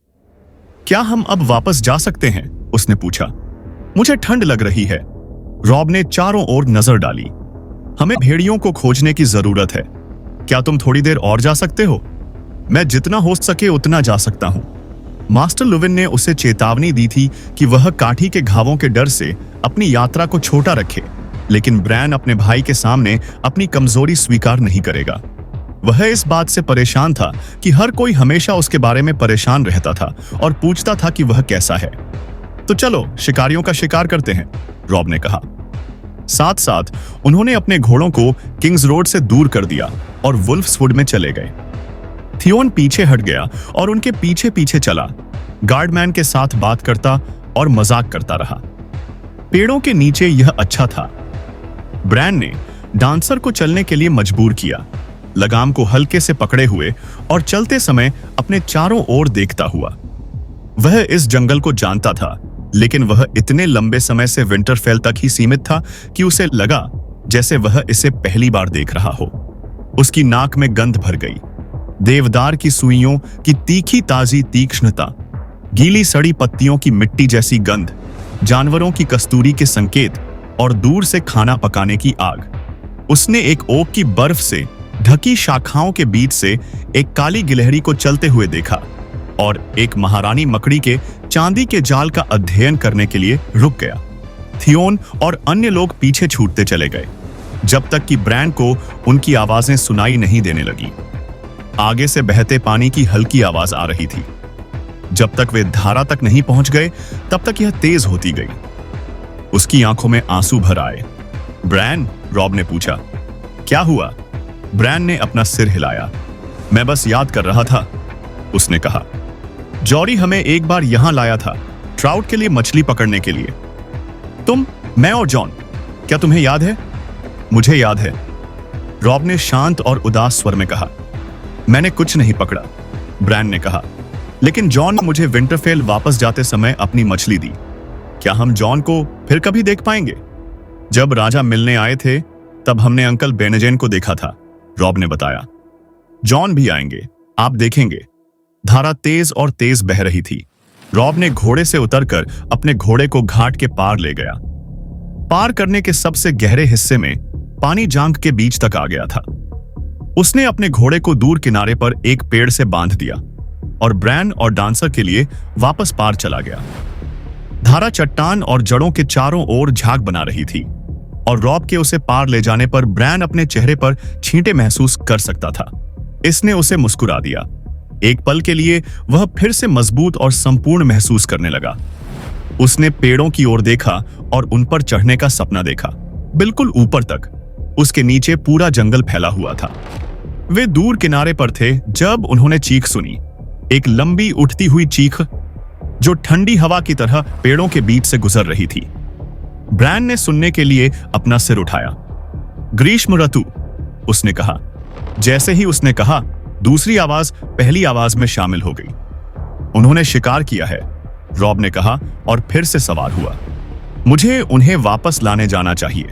क्या हम अब वापस जा सकते हैं? उसने पूछा। मुझे ठंड लग रही है। रॉब ने चारों ओर नजर डाली। हमें भेड़ियों को खोजने की जरूरत है। क्या तुम थोड़ी देर और जा सकते हो? मैं जितना हो सके उतना जा सकता हूं। मास्टर लुविन ने उसे चेतावनी दी थी कि वह काठी के घावों के डर से अपनी यात्रा को छोटा रखे, लेकिन ब्रैन अपने भाई के सामने अपनी कमजोरी स्वीकार नहीं करेगा। वह इस बात से परेशान था कि हर कोई हमेशा उसके बारे में परेशान रहता था और पूछता था कि वह कैसा है। तो चलो शिकारियों का शिकार करते हैं, रॉब ने कहा। साथ साथ उन्होंने अपने घोड़ों को किंग्स रोड से दूर कर दिया और वुल्फ्सवुड में चले गए। थियोन पीछे हट गया और उनके पीछे पीछे चला, गार्डमैन के साथ बात करता और मजाक करता रहा। पेड़ों के नीचे यह अच्छा था। ब्रैन ने डांसर को चलने के लिए मजबूर किया, लगाम को हल्के से पकड़े हुए और चलते समय अपने चारों ओर देखता हुआ। वह इस जंगल को जानता था, लेकिन वह इतने लंबे समय से विंटरफेल तक ही सीमित था कि उसे लगा जैसे वह इसे पहली बार देख रहा हो। उसकी नाक में गंध भर गई। देवदार की सुइयों की तीखी ताजी तीक्ष्णता, गीली सड़ी पत्तियों की मिट्टी जैसी गंध, जानवरों की कस्तूरी के संकेत और दूर से खाना पकाने की आग। उसने एक ओक की बर्फ से ढकी शाखाओं के बीच से एक काली गिलहरी को चलते हुए देखा और एक महारानी मकड़ी के चांदी के जाल का अध्ययन करने के लिए रुक गया। थियोन और अन्य लोग पीछे छूटते चले गए, जब तक कि ब्रैन को उनकी आवाजें सुनाई नहीं देने लगी। आगे से बहते पानी की हल्की आवाज आ रही थी। जब तक वे धारा तक नहीं पहुंच गए तब तक यह तेज होती गई। उसकी आंखों में आंसू भर आए। ब्रैन, रॉब ने पूछा, क्या हुआ? ब्रैन ने अपना सिर हिलाया। मैं बस याद कर रहा था, उसने कहा। जॉरी हमें एक बार यहां लाया था, ट्राउट के लिए मछली पकड़ने के लिए। तुम, मैं और जॉन, क्या तुम्हें याद है? मुझे याद है, रॉब ने शांत और उदास स्वर में कहा। मैंने कुछ नहीं पकड़ा, ब्रैन ने कहा, लेकिन जॉन ने मुझे विंटरफेल वापस जाते समय अपनी मछली दी। क्या हम जॉन को फिर कभी देख पाएंगे? जब राजा मिलने आए थे तब हमने अंकल बेनेजेन को देखा था, रॉब ने बताया। जॉन भी आएंगे, आप देखेंगे। धारा तेज और तेज बह रही थी। रॉब ने घोड़े से उतरकर अपने घोड़े को घाट के पार ले गया। पार करने के सबसे गहरे हिस्से में पानी जांघ के बीच तक आ गया था। उसने अपने घोड़े को दूर किनारे पर एक पेड़ से बांध दिया और ब्रैन और डांसर के लिए वापस पार चला गया। धारा चट्टान और जड़ों के चारों ओर झाग बना रही थी और रॉब के उसे पार ले जाने पर ब्रैन अपने चेहरे पर छींटे महसूस कर सकता था। इसने उसे मुस्कुरा दिया। एक पल के लिए वह फिर से मजबूत और संपूर्ण महसूस करने लगा। उसने पेड़ों की ओर देखा और उन पर चढ़ने का सपना देखा, बिल्कुल ऊपर तक। उसके नीचे पूरा जंगल फैला हुआ था। वे दूर किनारे पर थे जब उन्होंने चीख सुनी, एक लंबी उठती हुई चीख जो ठंडी हवा की तरह पेड़ों के बीच से गुजर रही थी। ब्रैन ने सुनने के लिए अपना सिर उठाया। ग्रीष्म ऋतु, उसने कहा। जैसे ही उसने कहा, दूसरी आवाज पहली आवाज में शामिल हो गई। उन्होंने शिकार किया है, रॉब ने कहा और फिर से सवार हुआ। मुझे उन्हें वापस लाने जाना चाहिए।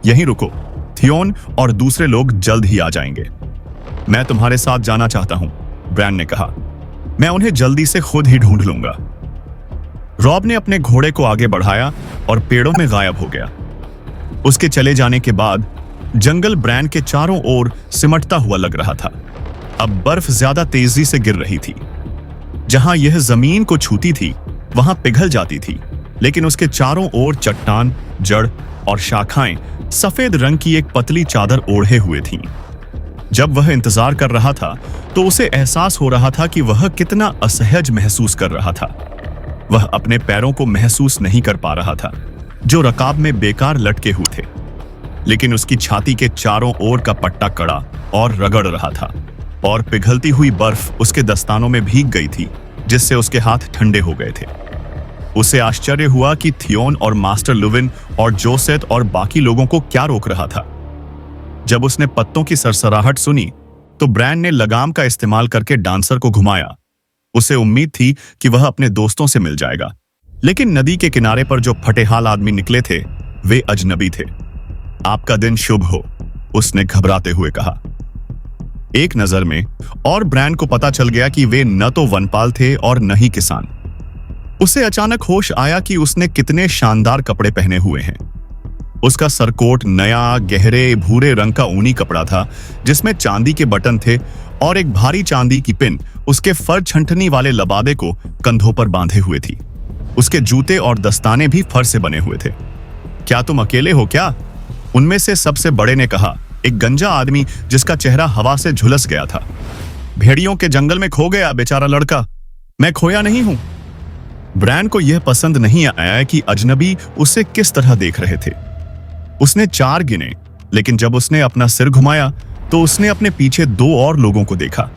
यहीं रुको, थियोन और दूसरे लोग जल्द ही आ जाएंगे। मैं तुम्हारे साथ जाना चाहता हूं, ब्रैन ने कहा। मैं उन्हें जल्दी से खुद ही ढूंढ लूंगा। रॉब ने अपने घोड़े को आगे बढ़ाया और पेड़ों में गायब हो गया। उसके चले जाने के बाद जंगल ब्रैन के चारों ओर सिमटता हुआ लग रहा था। अब बर्फ ज्यादा तेजी से गिर रही थी। जहां यह जमीन को छूती थी वहां पिघल जाती थी, लेकिन उसके चारों ओर चट्टान, जड़ और शाखाएं सफेद रंग की एक पतली चादर ओढ़े हुए थीं। जब वह इंतजार कर रहा था तो उसे एहसास हो रहा था कि वह कितना असहज महसूस कर रहा था। वह अपने पैरों को महसूस नहीं कर पा रहा था, जो रकाब में बेकार लटके हुए थे, लेकिन उसकी छाती के चारों ओर का पट्टा कड़ा और रगड़ रहा था और पिघलती हुई बर्फ उसके दस्तानों में भीग गई थी, जिससे उसके हाथ ठंडे हो गए थे। उसे आश्चर्य हुआ कि थियोन और मास्टर लुविन और जोसेथ और बाकी लोगों को क्या रोक रहा था। जब उसने पत्तों की सरसराहट सुनी तो ब्रैन ने लगाम का इस्तेमाल करके डांसर को घुमाया। उसे उम्मीद थी कि वह अपने दोस्तों से मिल जाएगा, लेकिन नदी के किनारे पर जो फटेहाल आदमी निकले थे वे अजनबी थे। आपका दिन शुभ हो, उसने घबराते हुए कहा। एक नजर में और ब्रैन को पता चल गया कि वे न तो वनपाल थे और न ही किसान। उसे अचानक होश आया कि उसने कितने शानदार कपड़े पहने हुए हैं। उसका सरकोट नया गहरे भूरे रंग का ऊनी कपड़ा था, जिसमें चांदी के बटन थे और एक भारी चांदी की पिन उसके फर छंटनी वाले लबादे को कंधों पर बांधे हुए थी। उसके जूते और दस्ताने भी फर से बने हुए थे। क्या तुम अकेले हो क्या? उनमें से सबसे बड़े ने कहा, एक गंजा आदमी जिसका चेहरा हवा से झुलस गया था। भेड़ियों के जंगल में खो गया बेचारा लड़का। मैं खोया नहीं हूं। ब्रैन को यह पसंद नहीं आया कि अजनबी उसे किस तरह देख रहे थे। उसने 4 गिने, लेकिन जब उसने अपना सिर घुमाया तो उसने अपने पीछे 2 और लोगों को देखा।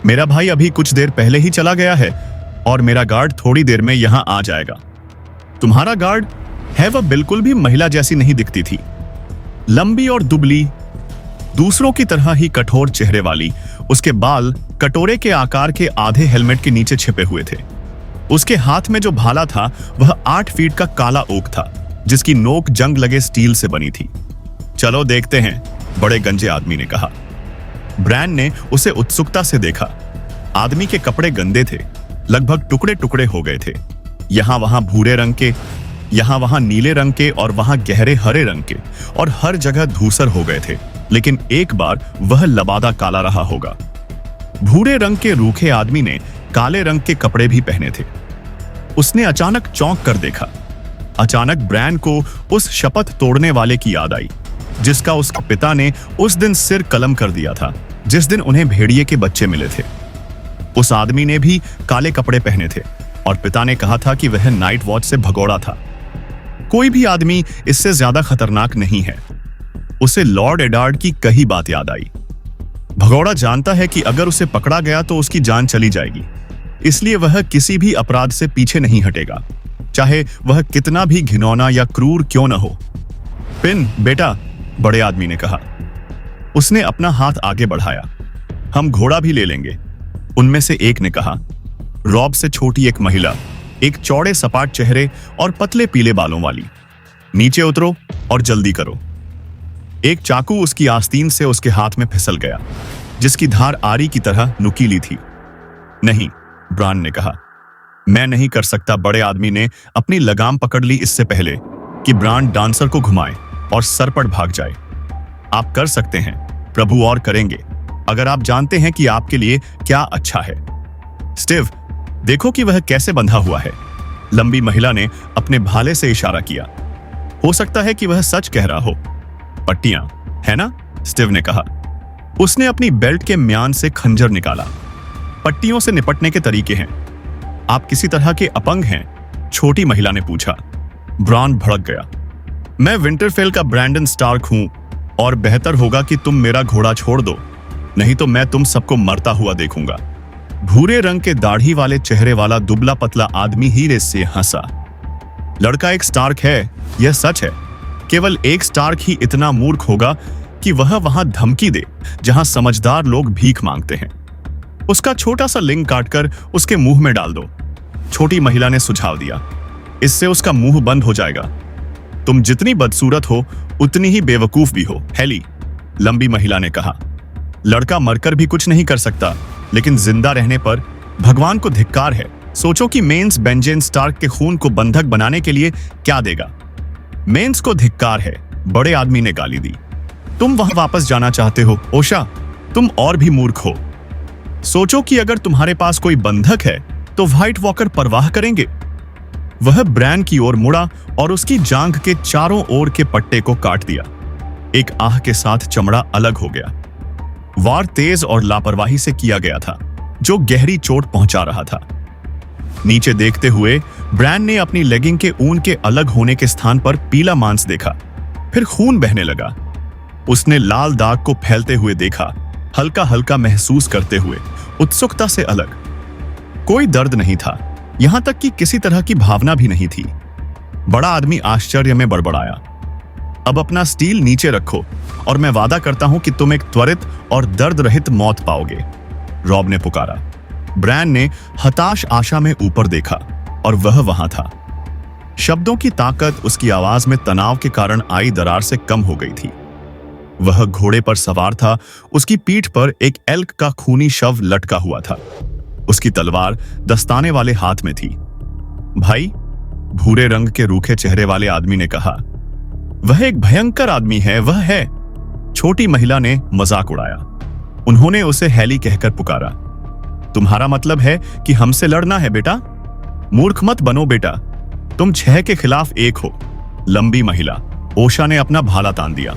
मेरा भाई अभी कुछ देर पहले ही चला गया है और मेरा गार्ड थोड़ी देर में यहां आ जाएगा। तुम्हारा गार्ड है? वह बिल्कुल भी महिला जैसी नहीं दिखती थी। लंबी और दुबली, दूसरों की तरह ही कठोर चेहरे वाली। उसके बाल कटोरे के आकार के आधे हेलमेट के नीचे छिपे हुए थे। उसके हाथ में जो भाला था वह 8 फीट का काला ओक था, जिसकी नोक जंग लगे स्टील से बनी थी। चलो देखते हैं, बड़े गंजे आदमी ने कहा। ब्रैन ने उसे उत्सुकता से देखा। आदमी के कपड़े गंदे थे, लगभग टुकड़े टुकड़े हो गए थे। यहां वहां भूरे रंग के, यहां वहां नीले रंग के और वहां गहरे हरे रंग के, और हर जगह धूसर हो गए थे। लेकिन एक बार वह लबादा काला रहा होगा। भूरे रंग के रूखे आदमी ने काले रंग के कपड़े भी पहने थे। उसने अचानक चौंक कर देखा। अचानक ब्रैन को उस शपथ तोड़ने वाले की याद आई, जिसका उसके पिता ने उस दिन सिर कलम कर दिया था, जिस दिन उन्हें भेड़िए के बच्चे मिले थे। उस आदमी ने भी काले कपड़े पहने थे और पिता ने कहा था कि वह नाइट वॉच से भगोड़ा था। कोई भी आदमी इससे ज्यादा खतरनाक नहीं है। उसे लॉर्ड एडार्ड की कही बात याद आई। भगोड़ा जानता है कि अगर उसे पकड़ा गया तो उसकी जान चली जाएगी, इसलिए वह किसी भी अपराध से पीछे नहीं हटेगा, चाहे वह कितना भी घिनौना या क्रूर क्यों न हो। पिन बेटा, बड़े आदमी ने कहा। उसने अपना हाथ आगे बढ़ाया। हम घोड़ा भी ले लेंगे, उनमें से एक ने कहा। रॉब से छोटी एक महिला, एक चौड़े सपाट चेहरे और पतले पीले बालों वाली। नीचे उतरो और जल्दी करो। एक चाकू उसकी आस्तीन से उसके हाथ में फिसल गया, जिसकी धार आरी की तरह नुकीली थी। नहीं, ब्रान ने कहा। मैं नहीं कर सकता। बड़े आदमी ने अपनी लगाम पकड़ ली इससे पहले कि ब्रांड डांसर को घुमाए और सरपट भाग जाए। आप कर सकते हैं, प्रभु, और करेंगे, अगर आप जानते हैं कि आपके लिए क्या अच्छा है। स्टीव, देखो कि वह कैसे बंधा हुआ है। लंबी महिला ने अपने भाले से इशारा किया। हो सकता है कि वह सच कह रहा हो। पट्टियां, है ना? स्टीव ने कहा। उसने अपनी बेल्ट के म्यान से खंजर निकाला। पट्टियों से निपटने के तरीके हैं। आप किसी तरह के अपंग हैं? छोटी महिला ने पूछा। ब्राउन भड़क गया। मैं विंटरफेल का ब्रैंडन स्टार्क हूं और बेहतर होगा कि तुम मेरा घोड़ा छोड़ दो, नहीं तो मैं तुम सबको मरता हुआ देखूंगा। भूरे रंग के दाढ़ी वाले चेहरे वाला दुबला पतला आदमी हीरे से हंसा। लड़का एक स्टार्क है, यह सच है। केवल एक स्टार्क ही इतना मूर्ख होगा कि वह वहां धमकी दे जहां समझदार लोग भीख मांगते हैं। उसका छोटा सा लिंग काटकर उसके मुंह में डाल दो, छोटी महिला ने सुझाव दिया। इससे उसका मुंह बंद हो जाएगा। तुम जितनी बदसूरत हो उतनी ही बेवकूफ भी हो, हेली, लंबी महिला ने कहा। लड़का मरकर भी कुछ नहीं कर सकता, लेकिन जिंदा रहने पर भगवान को धिक्कार है। सोचो कि मेंस बेंजेन स्टार्क के खून को बंधक बनाने के लिए क्या देगा। मेंस को धिक्कार है, बड़े आदमी ने गाली दी। तुम वहां वापस जाना चाहते हो, ओशा? तुम और भी मूर्ख हो। सोचो कि अगर तुम्हारे पास कोई बंधक है तो व्हाइट वॉकर परवाह करेंगे। वह ब्रैन की ओर मुड़ा और उसकी जांघ के चारों ओर के पट्टे को काट दिया। एक आह के साथ चमड़ा अलग हो गया। वार तेज और लापरवाही से किया गया था, जो गहरी चोट पहुंचा रहा था। नीचे देखते हुए ब्रैन ने अपनी लेगिंग के ऊन के अलग होने के स्थान पर पीला मांस देखा। फिर खून बहने लगा। उसने लाल दाग को फैलते हुए देखा, हल्का हल्का महसूस करते हुए, उत्सुकता से अलग। कोई दर्द नहीं था, यहां तक कि किसी तरह की भावना भी नहीं थी। बड़ा आदमी आश्चर्य में बड़बड़ाया। अब अपना स्टील नीचे रखो और मैं वादा करता हूं कि तुम एक त्वरित और दर्द रहित मौत पाओगे, रॉब ने पुकारा। ब्रैन ने हताश आशा में ऊपर देखा और वह वहां था। शब्दों की ताकत उसकी आवाज में तनाव के कारण आई दरार से कम हो गई थी। वह घोड़े पर सवार था। उसकी पीठ पर एक एल्क का खूनी शव लटका हुआ था। उसकी तलवार दस्ताने वाले हाथ में थी। भाई, भूरे रंग के रूखे चेहरे वाले आदमी ने कहा। वह एक भयंकर आदमी है, वह है। छोटी महिला ने मजाक उड़ाया। उन्होंने उसे हेली कहकर पुकारा। तुम्हारा मतलब है कि हमसे लड़ना है बेटा? मूर्ख मत बनो बेटा, तुम 6 के खिलाफ 1 हो। लंबी महिला, ओशा ने अपना भाला तान दिया।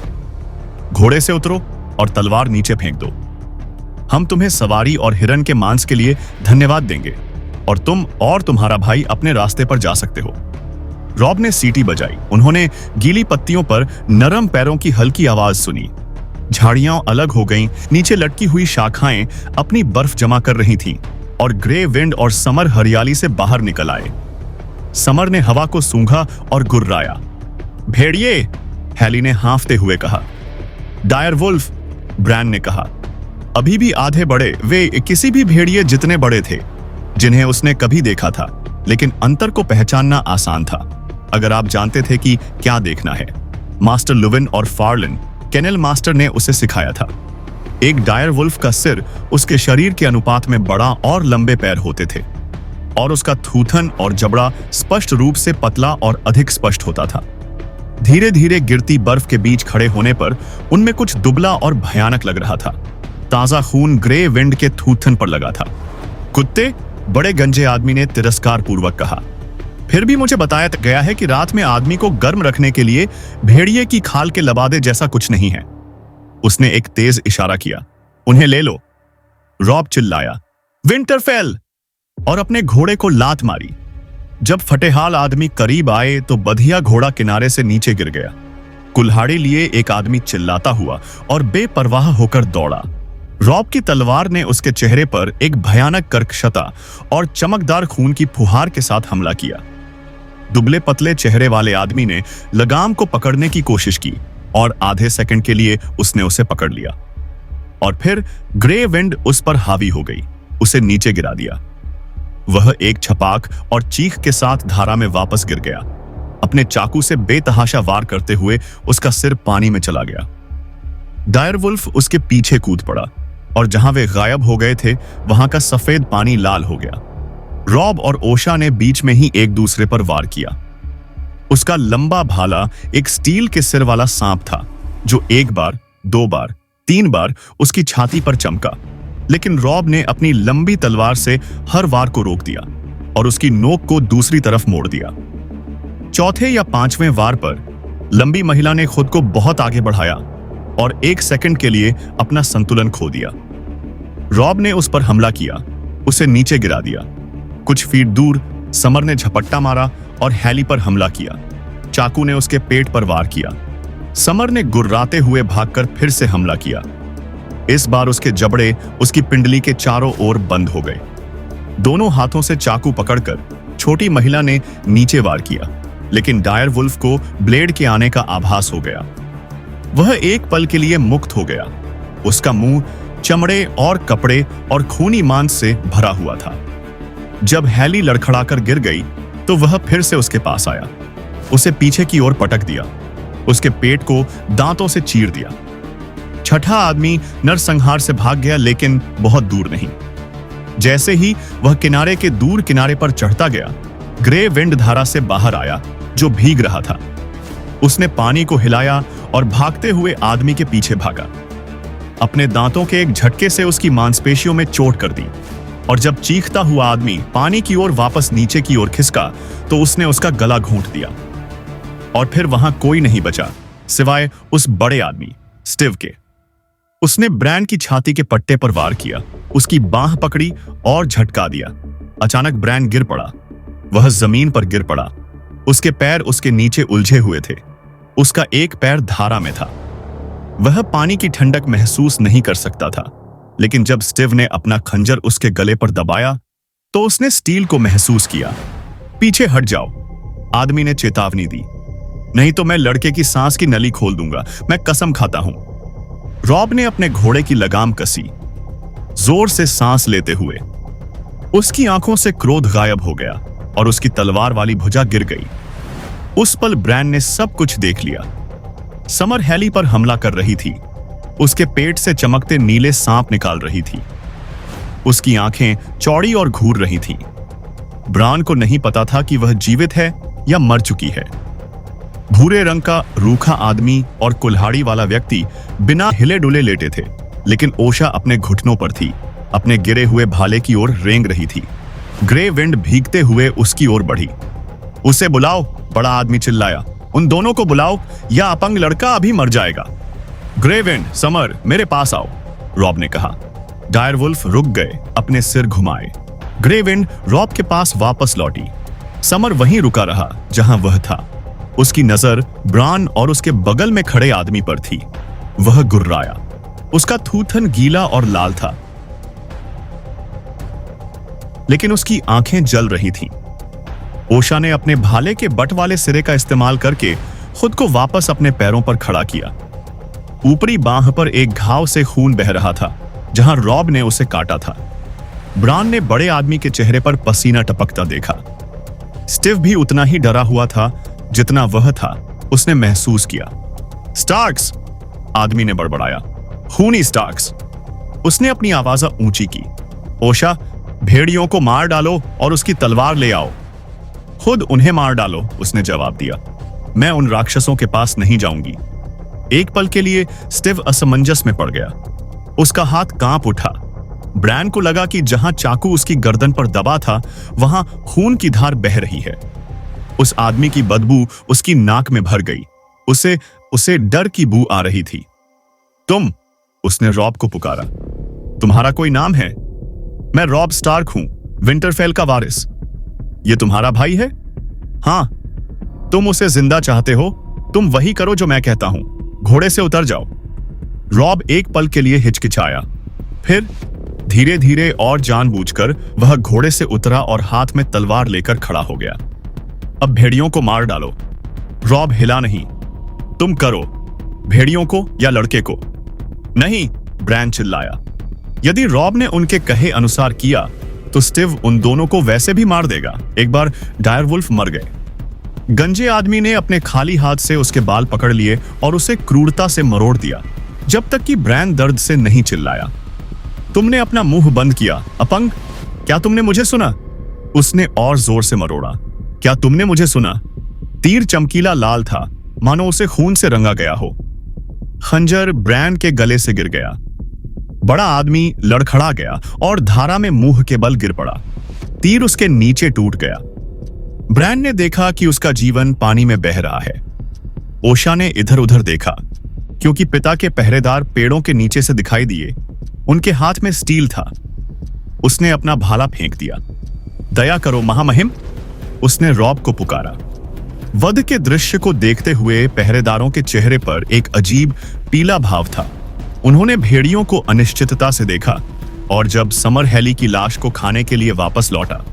घोड़े से उतरो और तलवार नीचे फेंक दो। हम तुम्हें सवारी और हिरन के मांस के लिए धन्यवाद देंगे और तुम और तुम्हारा भाई अपने रास्ते पर जा सकते हो। रॉब ने सीटी बजाई। उन्होंने गीली पत्तियों पर नरम पैरों की हल्की आवाज सुनी। झाड़ियां अलग हो गईं, नीचे लटकी हुई शाखाएं अपनी बर्फ जमा कर रही थीं और ग्रे विंड और समर हरियाली से बाहर निकल आए। समर ने हवा को सूंघा और गुर्राया। भेड़िए, हेली ने हाँफते हुए कहा। डायर वुल्फ, ब्रैन ने कहा। अभी भी आधे बड़े, वे किसी भी भेड़िए जितने बड़े थे जिन्हें उसने कभी देखा था, लेकिन अंतर को पहचानना आसान था अगर आप जानते थे कि क्या देखना है। मास्टर लुविन और फार्लिन, केनेल मास्टर ने उसे सिखाया था। एक डायर वुल्फ का सिर उसके शरीर के अनुपात में बड़ा और लंबे पैर होते थे और उसका थूथन और जबड़ा स्पष्ट रूप से पतला और अधिक स्पष्ट होता था। धीरे धीरे गिरती बर्फ के बीच खड़े होने पर उनमें कुछ दुबला और भयानक लग रहा था। ताजा खून ग्रे विंड के थूथन पर लगा था। कुत्ते, बड़े गंजे आदमी ने तिरस्कार पूर्वक कहा। फिर भी मुझे बताया गया है कि रात में आदमी को गर्म रखने के लिए भेड़िए की खाल के लबादे जैसा कुछ नहीं है। उसने एक तेज इशारा किया। उन्हें ले लो, रॉब चिल्लाया। विंटरफेल, और अपने घोड़े को लात मारी। जब फटेहाल आदमी करीब आए तो बधिया घोड़ा किनारे से नीचे गिर गया। कुल्हाड़ी लिए एक आदमी चिल्लाता हुआ और बेपरवाह होकर दौड़ा। रॉब की तलवार ने उसके चेहरे पर एक भयानक कर्कशता और चमकदार खून की फुहार के साथ हमला किया। दुबले पतले चेहरे वाले आदमी ने लगाम को पकड़ने की कोशिश की और आधे सेकंड के लिए उसने उसे पकड़ लिया, और फिर ग्रे विंड उस पर हावी हो गई, उसे नीचे गिरा दिया। वह एक छपाक और चीख के साथ धारा में वापस गिर गया। अपने चाकू से बेतहाशा वार करते हुए उसका सिर पानी में चला गया। डायरवुल्फ उसके पीछे कूद पड़ा और जहां वे गायब हो गए थे वहां का सफेद पानी लाल हो गया। रॉब और ओशा ने बीच में ही एक दूसरे पर वार किया। उसका लंबा भाला एक स्टील के सिर वाला सांप था जो एक बार, दो बार, तीन बार उसकी छाती पर चमका, लेकिन रॉब ने अपनी लंबी तलवार से हर वार को रोक दिया और उसकी नोक को दूसरी तरफ मोड़ दिया। चौथे या पांचवें वार पर लंबी महिला ने खुद को बहुत आगे बढ़ाया और एक सेकंड के लिए अपना संतुलन खो दिया। रॉब ने उस पर हमला किया, उसे नीचे गिरा दिया। कुछ फीट दूर समर ने झपट्टा मारा और हैली पर हमला किया। चाकू ने उसके पेट पर वार किया। समर ने गुर्राते हुए भागकर फिर से हमला किया। इस बार उसके जबड़े उसकी पिंडली के चारों ओर बंद हो गए। दोनों हाथों से चाकू पकड़कर छोटी महिला ने नीचे वार किया, लेकिन डायर वुल्फ को ब्लेड के आने का आभास हो गया। वह एक पल के लिए मुक्त हो गया। उसका मुंह चमड़े और कपड़े और खूनी मांस से भरा हुआ था। जब हैली लड़खड़ाकर गिर गई तो वह फिर से उसके पास आया, उसे पीछे की ओर पटक दिया, उसके पेट को दांतों से चीर दिया। छठा आदमी नरसंहार से भाग गया, लेकिन बहुत दूर नहीं। जैसे ही वह किनारे के दूर किनारे पर चढ़ता गया, ग्रे विंड धारा से बाहर आया जो भीग रहा था। उसने पानी को हिलाया और भागते हुए आदमी के पीछे भागा। अपने दांतों के एक झटके से उसकी मांसपेशियों में चोट कर दी, और जब चीखता हुआ आदमी पानी की ओर वापस नीचे की ओर खिसका तो उसने उसका गला घोंट दिया। और फिर वहां कोई नहीं बचा सिवाय उस बड़े आदमी स्टिव के। उसने ब्रैन की छाती के पट्टे पर वार किया, उसकी बांह पकड़ी और झटका दिया। अचानक ब्रैन गिर पड़ा। वह जमीन पर गिर पड़ा। उसके पैर उसके नीचे उलझे हुए थे। उसका एक पैर धारा में था। वह पानी की ठंडक महसूस नहीं कर सकता था, लेकिन जब स्टिव ने अपना खंजर उसके गले पर दबाया तो उसने स्टील को महसूस किया। पीछे हट जाओ, आदमी ने चेतावनी दी, नहीं तो मैं लड़के की सांस की नली खोल दूंगा, मैं कसम खाता हूं। रॉब ने अपने घोड़े की लगाम कसी, जोर से सांस लेते हुए। उसकी आंखों से क्रोध गायब हो गया और उसकी तलवार वाली भुजा गिर गई। उस पल ब्रैन ने सब कुछ देख लिया। समर हैली पर हमला कर रही थी, उसके पेट से चमकते नीले सांप निकाल रही थी। उसकी आंखें चौड़ी और घूर रही थीं। ब्रान को नहीं पता था कि वह जीवित है या मर चुकी है। भूरे रंग का रूखा आदमी और कुल्हाड़ी वाला व्यक्ति बिना हिले डुले लेटे थे, लेकिन ओशा अपने घुटनों पर थी, अपने गिरे हुए भाले की ओर रेंग रही थी। ग्रे विंड भीगते हुए उसकी ओर बढ़ी। उसे बुलाओ, बड़ा आदमी चिल्लाया, उन दोनों को बुलाओ या अपंग लड़का अभी मर जाएगा। ग्रे विंड, समर, मेरे पास आओ, रॉब ने कहा। डायरवुल्फ रुक गए, अपने सिर घुमाए। ग्रे विंड रॉब के पास वापस लौटी। समर वहीं रुका रहा जहां वह था। उसकी नजर ब्रान और उसके बगल में खड़े आदमी पर थी। वह गुर्राया। उसका थूथन गीला और लाल था, लेकिन उसकी आंखें जल रही थीं। ओशा ने अपने भाले के बट वाले सिरे का इस्तेमाल करके खुद को वापस अपने पैरों पर खड़ा किया। ऊपरी बांह पर एक घाव से खून बह रहा था जहां रॉब ने उसे काटा था। ब्रान ने बड़े आदमी के चेहरे पर पसीना टपकता देखा। स्टिव भी उतना ही डरा हुआ था जितना वह था। उसने महसूस किया। स्टार्क्स, आदमी ने बड़बड़ाया, खूनी स्टार्क्स। उसने अपनी आवाज ऊंची की। ओशा, भेड़ियों को मार डालो और उसकी तलवार ले आओ। खुद उन्हें मार डालो, उसने जवाब दिया। मैं उन राक्षसों के पास नहीं जाऊंगी। एक पल के लिए स्टिव असमंजस में पड़ गया। उसका हाथ कांप उठा। ब्रैन को लगा कि जहां चाकू उसकी गर्दन पर दबा था वहां खून की धार बह रही है। उस आदमी की बदबू उसकी नाक में भर गई। उसे डर की बू आ रही थी। तुम, उसने रॉब को पुकारा। तुम्हारा कोई नाम है? मैं रॉब स्टार्क हूं, विंटरफेल का वारिस। ये तुम्हारा भाई है? हाँ। तुम उसे जिंदा चाहते हो? तुम वही करो जो मैं कहता हूं। घोड़े से उतर जाओ। रॉब एक पल के लिए हिचकिचाया, फिर धीरे धीरे और जानबूझकर वह घोड़े से उतरा और हाथ में तलवार लेकर खड़ा हो गया। अब भेड़ियों को मार डालो। रॉब हिला नहीं। तुम करो। भेड़ियों को या लड़के को? नहीं, ब्रैन चिल्लाया। यदि रॉब ने उनके कहे अनुसार किया तो स्टीव उन दोनों को वैसे भी मार देगा। एक बार डायरवुल्फ मर गए। गंजे आदमी ने अपने खाली हाथ से उसके बाल पकड़ लिए और उसे क्रूरता से मरोड़ दिया, जब तक कि ब्रैन दर्द से नहीं चिल्लाया। तुमने अपना मुंह बंद किया, अपंग। क्या तुमने मुझे सुना? उसने और जोर से मरोड़ा। क्या तुमने मुझे सुना? तीर चमकीला लाल था, मानो उसे खून से रंगा गया हो। खंजर ब्रैन के गले से गिर गया। बड़ा आदमी लड़खड़ा गया और धारा में मुंह के बल गिर पड़ा। तीर उसके नीचे टूट गया। ब्रैन ने देखा कि उसका जीवन पानी में बह रहा है। ओशा ने इधर उधर देखा, क्योंकि पिता के पहरेदार पेड़ों के नीचे से दिखाई दिए। उनके हाथ में स्टील था। उसने अपना भाला फेंक दिया। दया करो महामहिम, उसने रॉब को पुकारा। वध के दृश्य को देखते हुए पहरेदारों के चेहरे पर एक अजीब पीला भाव था। उन्होंने भेड़ियों को अनिश्चितता से देखा, और जब समर हेली की लाश को खाने के लिए वापस लौटा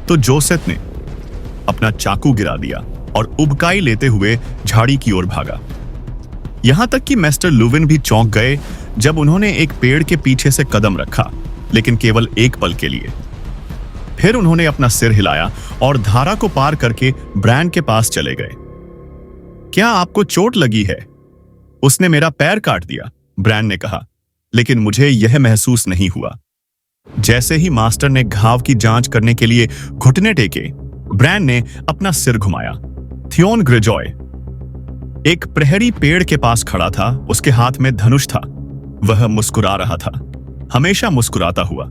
तो जोसेफ ने अपना चाकू गिरा दिया और उबकाई लेते हुए झाड़ी की ओर भागा। यहां तक कि मिस्टर लुविन भी चौंक गए जब उन्होंने एक पेड़ के पीछे से कदम रखा, लेकिन केवल एक पल के लिए। फिर उन्होंने अपना सिर हिलाया और धारा को पार करके ब्रैन के पास चले गए। क्या आपको चोट लगी है? उसने मेरा पैर काट दिया, ब्रैन ने कहा, लेकिन मुझे यह महसूस नहीं हुआ। जैसे ही मास्टर ने घाव की जांच करने के लिए घुटने टेके, ब्रैन ने अपना सिर घुमाया। थियोन ग्रेजॉय एक प्रहरी पेड़ के पास खड़ा था। उसके हाथ में धनुष था। वह मुस्कुरा रहा था, हमेशा मुस्कुराता हुआ।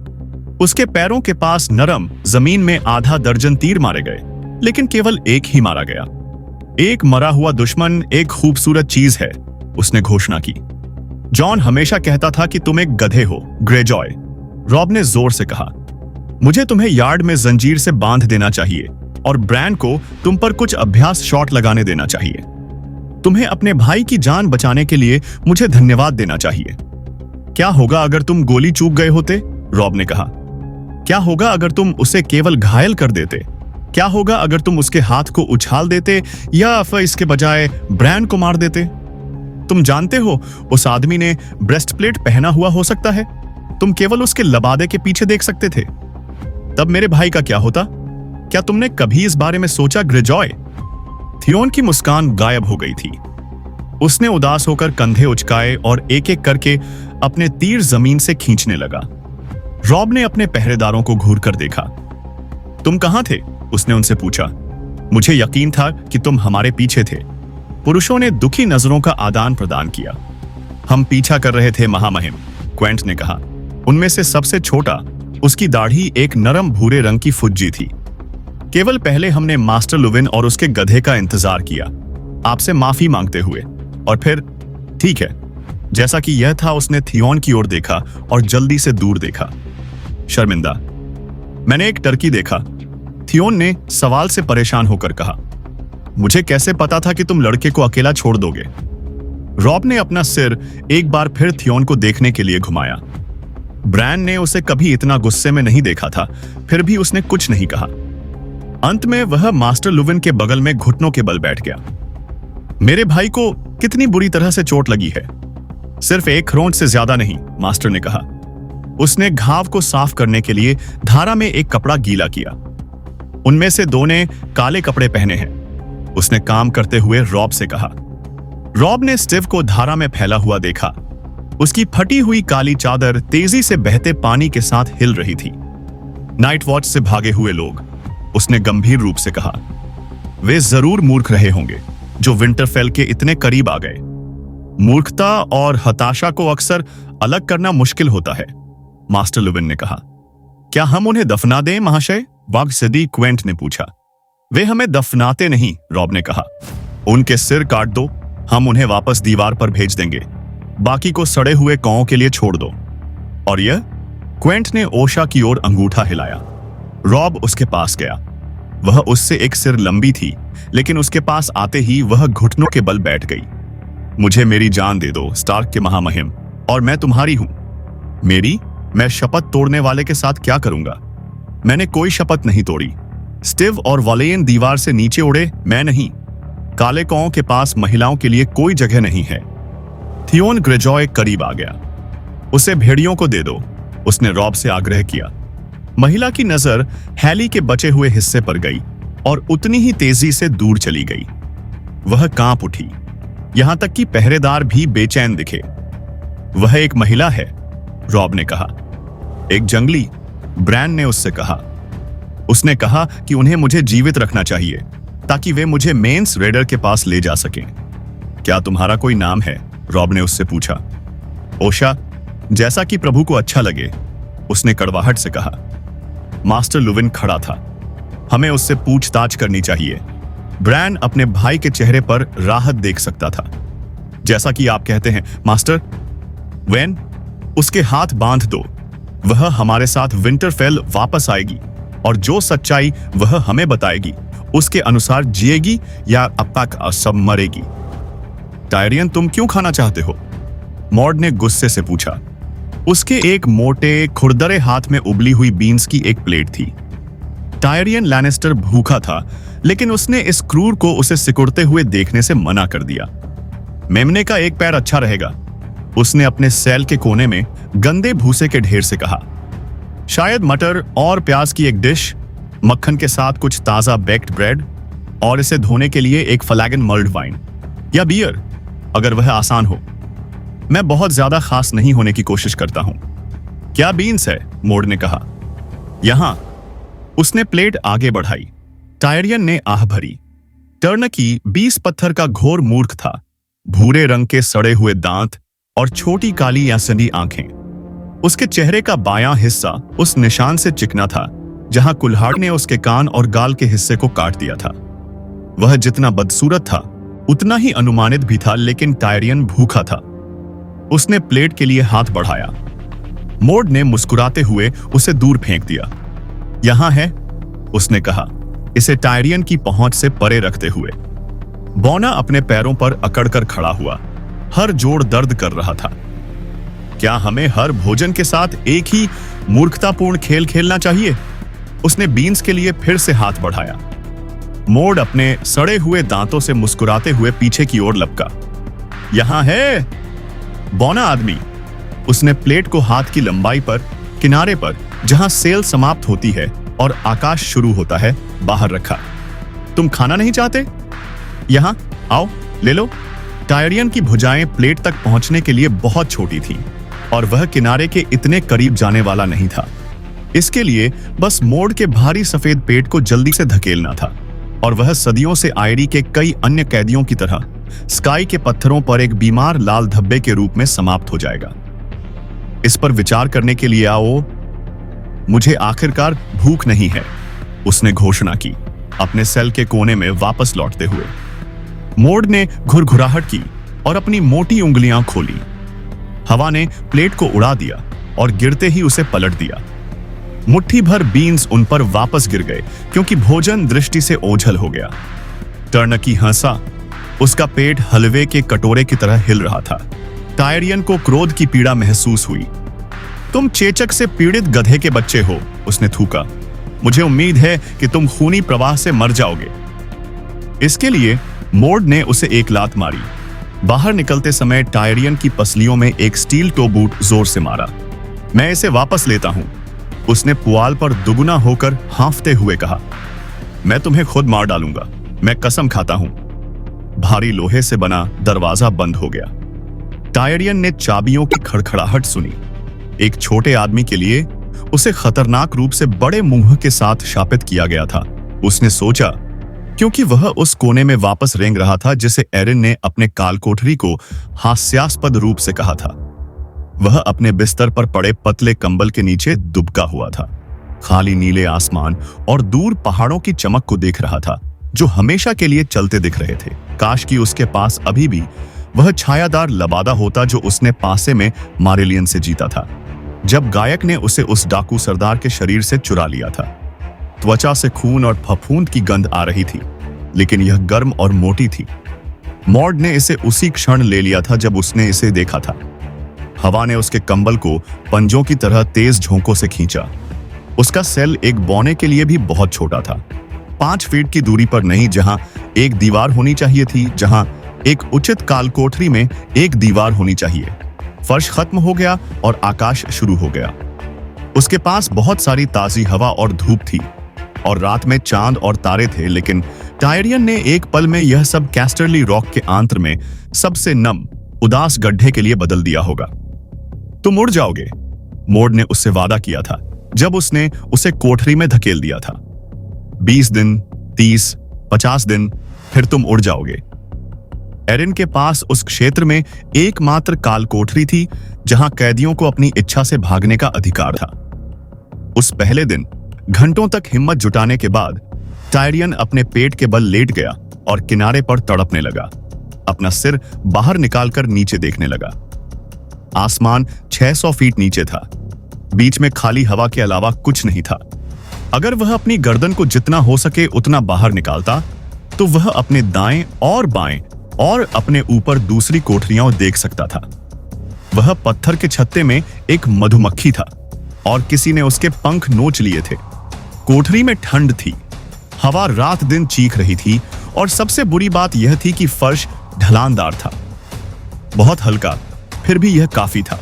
उसके पैरों के पास नरम जमीन में आधा दर्जन तीर मारे गए, लेकिन केवल एक ही मारा गया। एक मरा हुआ दुश्मन एक खूबसूरत चीज है, उसने घोषणा की। जॉन हमेशा कहता था कि तुम एक गधे हो, ग्रेजॉय, रॉब ने जोर से कहा। मुझे तुम्हें यार्ड में जंजीर से बांध देना चाहिए और ब्रैन को तुम पर कुछ अभ्यास शॉट लगाने देना चाहिए। तुम्हें अपने भाई की जान बचाने के लिए मुझे धन्यवाद देना चाहिए। क्या होगा अगर तुम गोली चूक गए होते? रॉब ने कहा। क्या होगा अगर तुम उसे केवल घायल कर देते? क्या होगा अगर तुम उसके हाथ को उछाल देते या फिर इसके बजाय ब्रैन को मार देते? तुम जानते हो, उस आदमी ने ब्रेस्टप्लेट पहना हुआ हो सकता है। तुम केवल उसके लबादे के पीछे देख सकते थे। तब मेरे भाई का क्या होता? क्या तुमने कभी इस बारे में सोचा, ग्रेजॉय? थियोन की मुस्कान गायब हो गई थी। उसने उदास होकर कंधे उचकाए और एक एक करके अपने तीर जमीन से खींचने लगा। रॉब ने अपने पहरेदारों को घूर कर देखा। तुम कहां थे? उसने उनसे पूछा। मुझे यकीन था कि तुम हमारे पीछे थे। पुरुषों ने दुखी नजरों का आदान प्रदान किया। हम पीछा कर रहे थे महामहिम, क्वेंट ने कहा। उनमें से सबसे छोटा, उसकी दाढ़ी एक नरम भूरे रंग की फुज्जी थी। केवल पहले हमने मास्टर लुविन और उसके गधे का इंतजार किया, आपसे माफी मांगते हुए, और फिर ठीक है। जैसा कि यह था, उसने थियोन की ओर देखा और जल्दी से दूर देखा। शर्मिंदा। मैंने एक टर्की देखा, थियोन ने सवाल से परेशान होकर कहा। मुझे कैसे पता था कि तुम लड़के को अकेला छोड़ दोगे? रॉब ने अपना सिर एक बार फिर थियोन को देखने के लिए घुमाया। ब्रैन ने उसे कभी इतना गुस्से में नहीं देखा था, फिर भी उसने कुछ नहीं कहा। अंत में वह मास्टर लुविन के बगल में घुटनों के बल बैठ गया। मेरे भाई को कितनी बुरी तरह से चोट लगी है? सिर्फ एक खरोंच से ज्यादा नहीं, मास्टर ने कहा। उसने घाव को साफ करने के लिए धारा में एक कपड़ा गीला किया। उनमें से दो ने काले कपड़े पहने हैं, उसने काम करते हुए रॉब से कहा। रॉब ने स्टीव को धारा में फैला हुआ देखा। उसकी फटी हुई काली चादर तेजी से बहते पानी के साथ हिल रही थी। नाइट वॉच से भागे हुए लोग, उसने गंभीर रूप से कहा। वे जरूर मूर्ख रहे होंगे जो विंटरफेल के इतने करीब आ गए। मूर्खता और हताशा को अक्सर अलग करना मुश्किल होता है, मास्टर लुविन ने कहा। क्या हम उन्हें दफना दें, महाशय? वागसदी क्वेंट ने पूछा। वे हमें दफनाते नहीं, रॉब ने कहा। उनके सिर काट दो, हम उन्हें वापस दीवार पर भेज देंगे। बाकी को सड़े हुए कौओं के लिए छोड़ दो। और यह क्वेंट ने ओशा की ओर अंगूठा हिलाया। रॉब उसके पास गया। वह उससे एक सिर लंबी थी, लेकिन उसके पास आते ही वह घुटनों के बल बैठ गई। मुझे मेरी जान दे दो, स्टार्क के महामहिम, और मैं तुम्हारी हूं। मेरी? मैं शपथ तोड़ने वाले के साथ क्या करूंगा? मैंने कोई शपथ नहीं तोड़ी। स्टिव और वॉलेन दीवार से नीचे उड़े, मैं नहीं। काले कौओं के पास महिलाओं के लिए कोई जगह नहीं है। थियोन ग्रेजॉय करीब आ गया। उसे भेड़ियों को दे दो, उसने रॉब से आग्रह किया। महिला की नजर हैली के बचे हुए हिस्से पर गई और उतनी ही तेजी से दूर चली गई। वह कांप उठी, यहां तक कि पहरेदार भी बेचैन दिखे। वह एक महिला है, रॉब ने कहा। एक जंगली, ब्रैन ने उससे कहा। उसने कहा कि उन्हें मुझे जीवित रखना चाहिए ताकि वे मुझे मेंस रेडर के पास ले जा सकें। क्या तुम्हारा कोई नाम है? रॉब ने उससे पूछा। ओशा, जैसा कि प्रभु को अच्छा लगे, उसने कड़वाहट से कहा। मास्टर लुविन खड़ा था। हमें उससे पूछताछ करनी चाहिए। ब्रैन अपने भाई के चेहरे पर राहत देख सकता था। जैसा कि आप कहते हैं, मास्टर। वेन, उसके हाथ बांध दो। वह हमारे साथ विंटरफेल वापस आएगी और जो सच्चाई वह हमें बताएगी उसके अनुसार जिएगी या अब तक सब मरेगी। टायरियन, तुम क्यों खाना चाहते हो? मॉड ने गुस्से से पूछा। उसके एक मोटे खुरदरे हाथ में उबली हुई बीन्स की एक प्लेट थी। टायरियन लैनिस्टर भूखा था, लेकिन उसने इस क्रूर को उसे सिकुड़ते हुए देखने से मना कर दिया। मेमने का एक पैर अच्छा रहेगा, उसने अपने सेल के कोने में गंदे भूसे के ढेर से कहा। शायद मटर और प्याज की एक डिश, मक्खन के साथ कुछ ताजा बेक्ड ब्रेड, और इसे धोने के लिए एक फ्लैगन मल्ड वाइन या बियर, अगर वह आसान हो। मैं बहुत ज्यादा खास नहीं होने की कोशिश करता हूं। क्या बीन्स है? मोड ने कहा। यहां। उसने प्लेट आगे बढ़ाई। टायरियन ने आह भरी। टर्नकी 20 पत्थर का घोर मूर्ख था। भूरे रंग के सड़े हुए दांत और छोटी काली या सनी आंखें। उसके चेहरे का बायां हिस्सा उस निशान से चिकना था जहां कुल्हाड़ ने उसके कान और गाल के हिस्से को काट दिया था। वह जितना बदसूरत था उतना ही अनुमानित भी था, लेकिन टायरियन भूखा था। उसने प्लेट के लिए हाथ बढ़ाया। मोड ने मुस्कुराते हुए उसे दूर फेंक दिया। यहां है, उसने कहा, इसे टायरियन की पहुंच से परे रखते हुए। बौना अपने पैरों पर अकड़कर खड़ा हुआ। हर जोड़ दर्द कर रहा था। क्या हमें हर भोजन के साथ एक ही मूर्खतापूर्ण खेल खेलना चाहिए? उसने बीन्स के लिए फिर से हाथ बढ़ाया। मोड अपने सड़े हुए दांतों से मुस्कुराते हुए पीछे की ओर लपका। यहां है, बौना आदमी। उसने प्लेट को हाथ की लंबाई पर, किनारे पर, जहां सेल समाप्त होती है और आकाश शुरू होता है, बाहर रखा। तुम खाना नहीं चाहते? यहां आओ, ले लो। टायरियन की भुजाएं प्लेट तक पहुंचने के लिए बहुत छोटी थीं और वह किनारे के इतने करीब जाने वाला नहीं था। इसके लिए बस मोड के भारी सफेद पेट को जल्दी से धकेलना था और वह सदियों से आयरी के कई अन्य कैदियों की तरह स्काई के पत्थरों पर एक बीमार लाल धब्बे के रूप में समाप्त हो जाएगा। इस पर विचार करने के लिए आओ। मुझे आखिरकार भूख नहीं है, उसने घोषणा की, अपने सेल के कोने में वापस लौटते हुए। मोड ने घुरघुराहट की और अपनी मोटी उंगलियां खोली। हवा ने प्लेट को उड़ा दिया और गिरते ही उसे पलट दिया। मुट्ठी भर बीन्स उन पर वापस गिर गए क्योंकि भोजन दृष्टि से ओझल हो गया। टर्नकी हंसा। उसका पेट हलवे के कटोरे की तरह हिल रहा था। टायरियन को क्रोध की पीड़ा महसूस हुई। तुम चेचक से पीड़ित गधे के बच्चे हो, उसने थूका। मुझे उम्मीद है कि तुम खूनी प्रवाह से मर जाओगे। इसके लिए मोड ने उसे एक लात मारी। बाहर निकलते समय टायरियन की पसलियों में एक स्टील टो बूट जोर से मारा। मैं इसे वापस लेता हूं, उसने पुआल पर दुगुना होकर हांफते हुए कहा। मैं तुम्हें खुद मार डालूंगा, मैं कसम खाता हूं। भारी लोहे से बना दरवाजा बंद हो गया। टायरियन ने चाबियों की खड़खड़ाहट सुनी। एक छोटे आदमी के लिए उसे खतरनाक रूप से बड़े मुंह के साथ शापित किया गया था, उसने सोचा, क्योंकि वह उस कोने में वापस रेंग रहा था जिसे एरिन ने अपने कालकोठरी को हास्यास्पद रूप से कहा था। वह अपने बिस्तर पर पड़े पतले कंबल के नीचे दुबका हुआ था, खाली नीले आसमान और दूर पहाड़ों की चमक को देख रहा था जो हमेशा के लिए चलते दिख रहे थे। काश कि उसके पास अभी भी वह छायादार लबादा होता जो उसने पासे में मारिलियन से जीता था। जब गायक ने उसे उस डाकू सरदार के शरीर से चुरा लिया था। त्वचा से खून और फफूंद की गंध आ रही थी, लेकिन यह गर्म और मोटी थी। मॉड ने इसे उसी क्षण ले लिया था जब उसने इसे देखा था। हवा ने उसके कंबल को पंजों की तरह तेज झोंकों से खींचा। उसका सेल एक बौने के लिए भी बहुत छोटा था। 5 फीट की दूरी पर नहीं, जहां एक दीवार होनी चाहिए थी, जहां एक उचित कालकोठरी में एक दीवार होनी चाहिए। फर्श खत्म हो गया और आकाश शुरू हो गया। उसके पास बहुत सारी ताजी हवा और धूप थी और रात में चांद और तारे थे, लेकिन टायरियन ने एक पल में यह सब कैस्टरली रॉक के आंत्र में सबसे नम, उदास गड्ढे के लिए बदल दिया होगा। तुम उड़ जाओगे, मॉड ने उससे वादा किया था जब उसने उसे कोठरी में धकेल दिया था। 20 दिन, 30, 50 दिन, फिर तुम उड़ जाओगे। एरिन के पास उस क्षेत्र में एकमात्र काल कोठरी थी जहां कैदियों को अपनी इच्छा से भागने का अधिकार था। उस पहले दिन घंटों तक हिम्मत जुटाने के बाद टायरियन अपने पेट के बल लेट गया और किनारे पर तड़पने लगा। अपना सिर बाहर निकालकर नीचे देखने लगा। आसमान 600 फीट नीचे था। बीच में खाली हवा के अलावा कुछ नहीं था। अगर वह अपनी गर्दन को जितना हो सके उतना बाहर निकालता तो वह अपने दाएं और बाएं और अपने ऊपर दूसरी कोठरियां देख सकता था। वह पत्थर के छत्ते में एक मधुमक्खी था और किसी ने उसके पंख नोच लिए थे। कोठरी में ठंड थी। हवा रात दिन चीख रही थी और सबसे बुरी बात यह थी कि फर्श ढलानदार था। बहुत हल्का, फिर भी यह काफी था।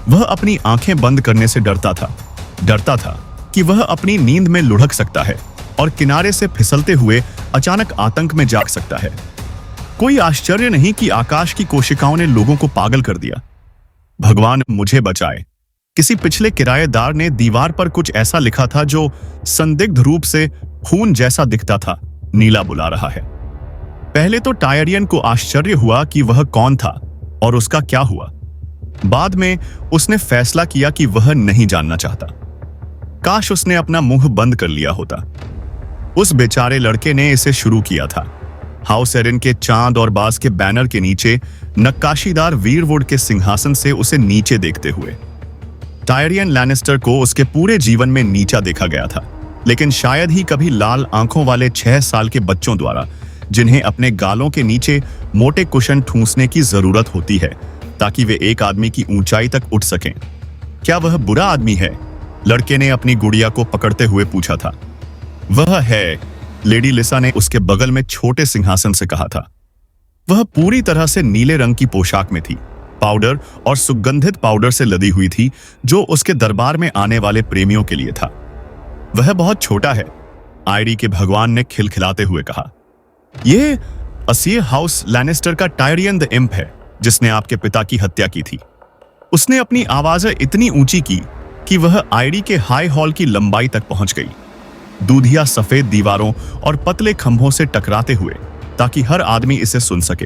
वह अपनी आंखें बंद करने से डरता था कि वह अपनी नींद में लुढ़क सकता है और किनारे से फिसलते हुए अचानक आतंक में जाग सकता है। कोई आश्चर्य नहीं कि आकाश की कोशिकाओं ने लोगों को पागल कर दिया। भगवान मुझे बचाए। किसी पिछले किराएदार ने दीवार पर कुछ ऐसा लिखा था जो संदिग्ध रूप से खून जैसा दिखता था। नीला बुला रहा है। पहले तो टायरियन को आश्चर्य हुआ कि वह कौन था और उसका क्या हुआ। बाद में उसने फैसला किया कि वह नहीं जानना चाहता। काश उसने अपना मुंह बंद कर लिया होता। उस बेचारे लड़के ने इसे शुरू किया था। हाउस एरिन के चांद और बाज के बैनर के नीचे नक्काशीदार वीरवुड के सिंहासन से उसे नीचे देखते हुए। टायरियन लैनिस्टर को उसके पूरे जीवन में नीचा देखा गया था, लेकिन शायद ही कभी लाल आंखों वाले 6 साल के बच्चों द्वारा, जिन्हें अपने गालों के नीचे मोटे कुशन ठूंसने की जरूरत होती है ताकि वे एक आदमी की ऊंचाई तक उठ सकें। क्या वह बुरा आदमी है? लड़के ने अपनी गुड़िया को पकड़ते हुए पूछा था। वह है, लेडी लिसा ने उसके बगल में छोटे सिंहासन से कहा था। वह पूरी तरह से नीले रंग की पोशाक में थी, पाउडर और सुगंधित पाउडर से लदी हुई थी, जो उसके दरबार में आने वाले प्रेमियों के लिए था। वह बहुत छोटा है, आयरी के भगवान ने खिलखिलाते हुए कहा। यह असीय हाउस लैनिस्टर का टायरियन द इम्प है, जिसने आपके पिता की हत्या की थी। उसने अपनी आवाज़ें इतनी ऊंची की कि वह आयरी के हाई हॉल की लंबाई तक पहुंच गई, दूधिया सफेद दीवारों और पतले खंभों से टकराते हुए, ताकि हर आदमी इसे सुन सके।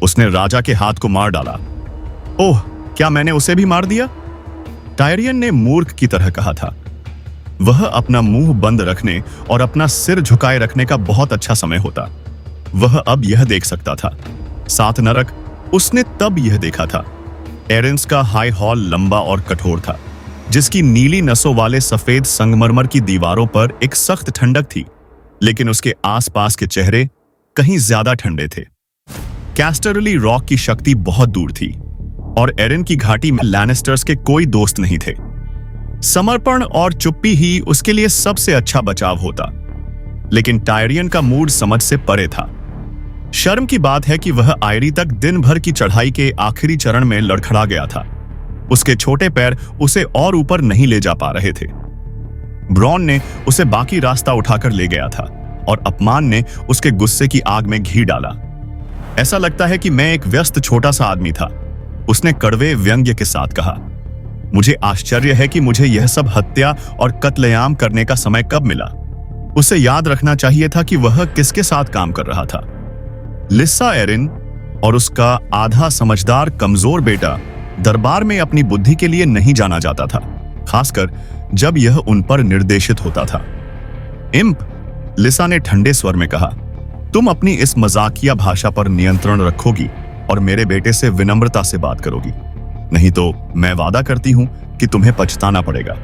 उसने राजा के हाथ को मार डाला। ओह, क्या मैंने उसे भी मार दिया? टायरियन ने मूर्ख की तरह कहा था। वह अपना मुंह बंद रखने और अपना सिर झुकाए रखने का बहुत अच्छा समय होता। वह अब यह देख सकता था। 7 नरक उसने तब यह देखा था। एरिन्स का हाई हॉल लंबा और कठोर था, जिसकी नीली नसों वाले सफेद संगमरमर की दीवारों पर एक सख्त ठंडक थी, लेकिन उसके आसपास के चेहरे कहीं ज्यादा ठंडे थे। कैस्टरली रॉक की शक्ति बहुत दूर थी और एरिन की घाटी में लैनिस्टर्स के कोई दोस्त नहीं थे। समर्पण और चुप्पी ही उसके लिए सबसे अच्छा बचाव होता, लेकिन टायरियन का मूड समझ से परे था। शर्म की बात है कि वह आयरी तक दिन भर की चढ़ाई के आखिरी चरण में लड़खड़ा गया था। उसके छोटे पैर उसे और ऊपर नहीं ले जा पा रहे थे। ब्रॉन ने उसे बाकी रास्ता उठाकर ले गया था और अपमान ने उसके गुस्से की आग में घी डाला। ऐसा लगता है कि मैं एक व्यस्त छोटा सा आदमी था, उसने कड़वे व्यंग्य के साथ कहा। मुझे आश्चर्य है कि मुझे यह सब हत्या और कत्लेआम करने का समय कब मिला। उसे याद रखना चाहिए था कि वह किसके साथ काम कर रहा था। लिसा एरिन और उसका आधा समझदार कमजोर बेटा दरबार में अपनी बुद्धि के लिए नहीं जाना जाता था, खासकर जब यह उन पर निर्देशित होता था। इम्प, लिसा ने ठंडे स्वर में कहा, तुम अपनी इस मजाकिया भाषा पर नियंत्रण रखोगी और मेरे बेटे से विनम्रता से बात करोगी। नहीं तो मैं वादा करती हूं कि तुम्हें पछताना पड़ेगा।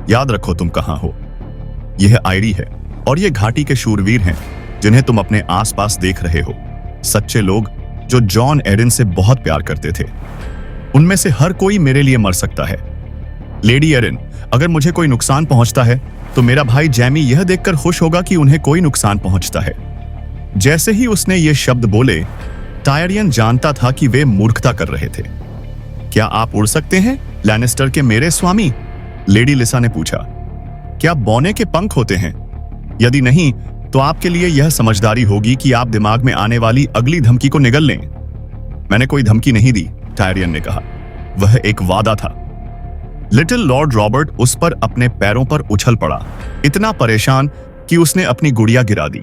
याद रखो तुम कहां हो। यह आयरी है और ये घाटी के शूरवीर हैं जिन्हें तुम अपने आसपास देख रहे हो। सच्चे लोग जो जॉन एरिन से बहुत प्यार करते थे। उनमें से हर कोई मेरे लिए मर सकता है। लेडी एरिन, अगर मुझे कोई नुकसान पहुंचता है तो मेरा भाई जैमी यह देखकर खुश होगा कि उन्हें कोई नुकसान पहुंचता है। जैसे ही उसने ये शब्द बोले, टायरियन जानता था कि वे मूर्खता कर रहे थे। क्या आप उड़ सकते हैं, लैनिस्टर के मेरे स्वामी? लेडी लिसा ने पूछा। क्या बौने के पंख होते हैं? यदि नहीं, तो आपके लिए यह समझदारी होगी कि आप दिमाग में आने वाली अगली धमकी को निगल लें। मैंने कोई धमकी नहीं दी, टायरियन ने कहा। वह एक वादा था। लिटिल लॉर्ड रॉबर्ट उस पर अपने पैरों पर उछल पड़ा, इतना परेशान कि उसने अपनी गुड़िया गिरा दी।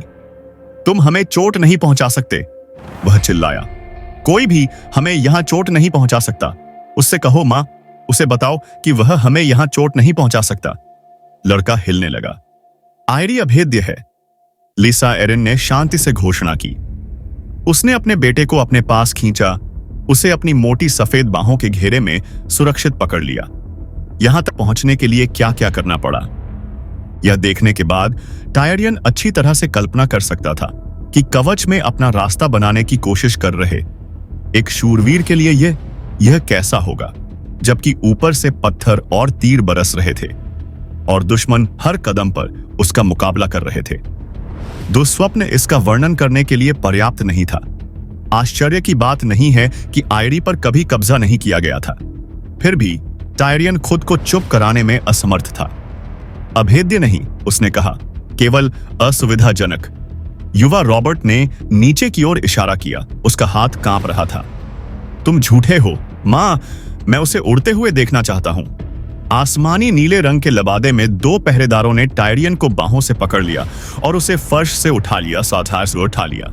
तुम हमें चोट नहीं पहुंचा सकते, वह चिल्लाया। कोई भी हमें यहां चोट नहीं पहुंचा सकता। उससे कहो मां, उसे बताओ कि वह हमें यहां चोट नहीं पहुंचा सकता। लड़का हिलने लगा। आयरी अभेद्य है, लिसा एरिन ने शांति से घोषणा की। उसने अपने बेटे को अपने पास खींचा, उसे अपनी मोटी सफेद बाहों के घेरे में सुरक्षित पकड़ लिया। यहां तक पहुंचने के लिए क्या क्या करना पड़ा, यह देखने के बाद टायरियन अच्छी तरह से कल्पना कर सकता था कि कवच में अपना रास्ता बनाने की कोशिश कर रहे एक शूरवीर के लिए यह कैसा होगा, जबकि ऊपर से पत्थर और तीर बरस रहे थे और दुश्मन हर कदम पर उसका मुकाबला कर रहे थे। दुस्वप्न इसका वर्णन करने के लिए पर्याप्त नहीं था। आश्चर्य की बात नहीं है कि आयरी पर कभी कब्जा नहीं किया गया था। फिर भी टायरियन खुद को चुप कराने में असमर्थ था। अभेद्य नहीं, उसने कहा, केवल असुविधाजनक। युवा रॉबर्ट ने नीचे की ओर इशारा किया, उसका हाथ कांप रहा था। तुम झूठे हो मां, मैं उसे उड़ते हुए देखना चाहता हूं। आसमानी नीले रंग के लबादे में दो पहरेदारों ने टायरियन को बाहों से पकड़ लिया और उसे फर्श से उठा लिया, साधार से उठा लिया।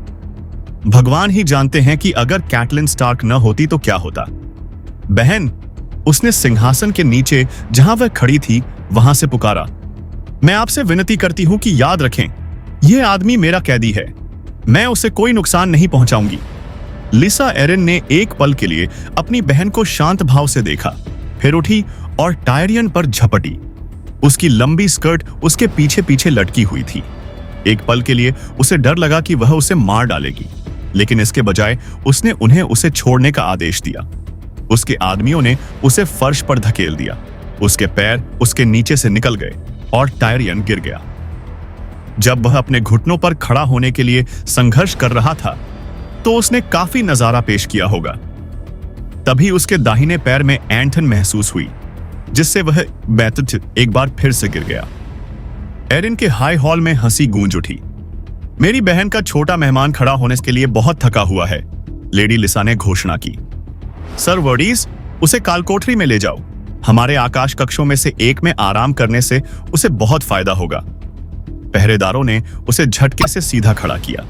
भगवान ही जानते हैं कि अगर कैटलिन स्टार्क न होती तो क्या होता। बहन, उसने सिंहासन के नीचे जहां वह खड़ी थी वहां से पुकारा, मैं आपसे विनती करती हूं कि याद रखें, यह आदमी मेरा कैदी है। मैं उसे कोई नुकसान नहीं पहुंचाऊंगी। लिसा एरिन ने एक पल के लिए अपनी बहन को शांत भाव से देखा, फिर उठी और टायरियन पर झपटी। उसकी लंबी स्कर्ट उसके पीछे पीछे लटकी हुई थी। एक पल के लिए उसे डर लगा कि वह उसे मार डालेगी, लेकिन इसके बजाय उसने उन्हें उसे छोड़ने का आदेश दिया। उसके आदमियों ने उसे फर्श पर धकेल दिया। उसके पैर उसके नीचे से निकल गए और टायरियन गिर गया। जब वह अपने घुटनों पर खड़ा होने के लिए संघर्ष कर रहा था तो उसने काफी नजारा पेश किया होगा। तभी उसके दाहिने पैर में ऐंठन महसूस हुई, जिससे वह बैठते एक बार फिर से गिर गया। एरिन के हाई हॉल में हंसी गूंज उठी। मेरी बहन का छोटा मेहमान खड़ा होने के लिए बहुत थका हुआ है, लेडी लिसा ने घोषणा की। सर वर्डीज, उसे कालकोठरी में ले जाओ। हमारे आकाश कक्षों में से एक में आराम करने से उसे बहुत फायदा होगा। पहरेदारों ने उसे झटके से सीधा खड़ा किया।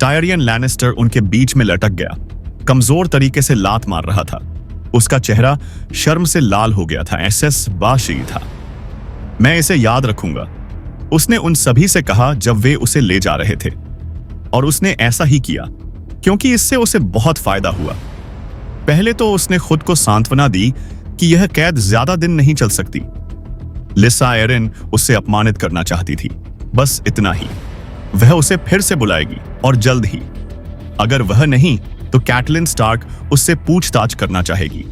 टायरियन लैनिस्टर उनके बीच में लटक गया, कमजोर तरीके से लात मार रहा था। उसका चेहरा शर्म से लाल हो गया था, एसएस बाशी था। मैं इसे याद रखूंगा, उसने उन सभी से कहा जब वे उसे ले जा रहे थे। और उसने ऐसा ही किया क्योंकि इससे उसे बहुत फायदा हुआ। पहले तो उसने खुद को सांत्वना दी कि यह कैद ज्यादा दिन नहीं चल सकती। लिसा एरिन उससे अपमानित करना चाहती थी, बस इतना ही। वह उसे फिर से बुलाएगी और जल्द ही। अगर वह नहीं तो कैटलिन स्टार्क उससे पूछताछ करना चाहेगी।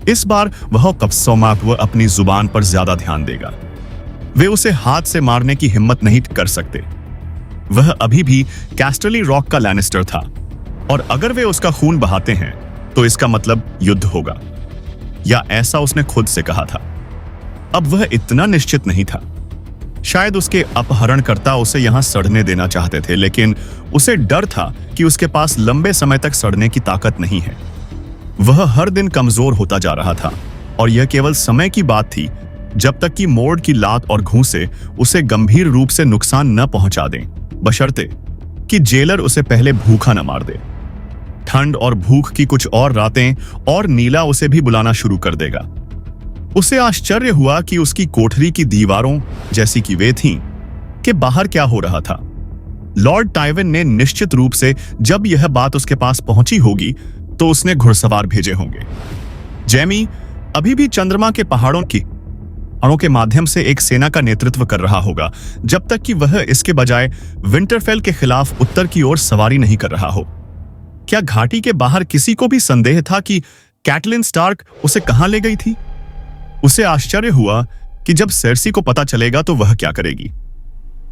इस बार वह कप्सोमाक अपनी जुबान पर ज्यादा ध्यान देगा। वे उसे हाथ से मारने की हिम्मत नहीं कर सकते। वह अभी भी कैस्टरली रॉक का लैनिस्टर था, और अगर वे उसका खून बहाते हैं तो इसका मतलब युद्ध होगा, या ऐसा उसने खुद से कहा था। अब वह इतना निश्चित नहीं था। शायद उसके अपहरणकर्ता उसे यहां सड़ने देना चाहते थे, लेकिन उसे डर था कि उसके पास लंबे समय तक सड़ने की ताकत नहीं है। वह हर दिन कमजोर होता जा रहा था, और यह केवल समय की बात थी जब तक कि मोर्ड की लात और घूंसे उसे गंभीर रूप से नुकसान न पहुंचा दें, बशर्ते कि जेलर उसे पहले भूखा न मार दे। ठंड और भूख की कुछ और रातें और नीला उसे भी बुलाना शुरू कर देगा। उसे आश्चर्य हुआ कि उसकी कोठरी की दीवारों, जैसी कि वे थीं, के बाहर क्या हो रहा था। लॉर्ड टाइवन ने निश्चित रूप से जब यह बात उसके पास पहुंची होगी तो उसने घुड़सवार भेजे होंगे। जैमी अभी भी चंद्रमा के पहाड़ों के माध्यम से एक सेना का नेतृत्व कर रहा होगा जब तक कि वह इसके बजाय विंटरफेल के खिलाफ उत्तर की ओर सवारी नहीं कर रहा हो। क्या घाटी के बाहर किसी को भी संदेह था कि कैटलिन स्टार्क उसे कहां ले गई थी? उसे आश्चर्य हुआ कि जब सेर्सी को पता चलेगा तो वह क्या करेगी।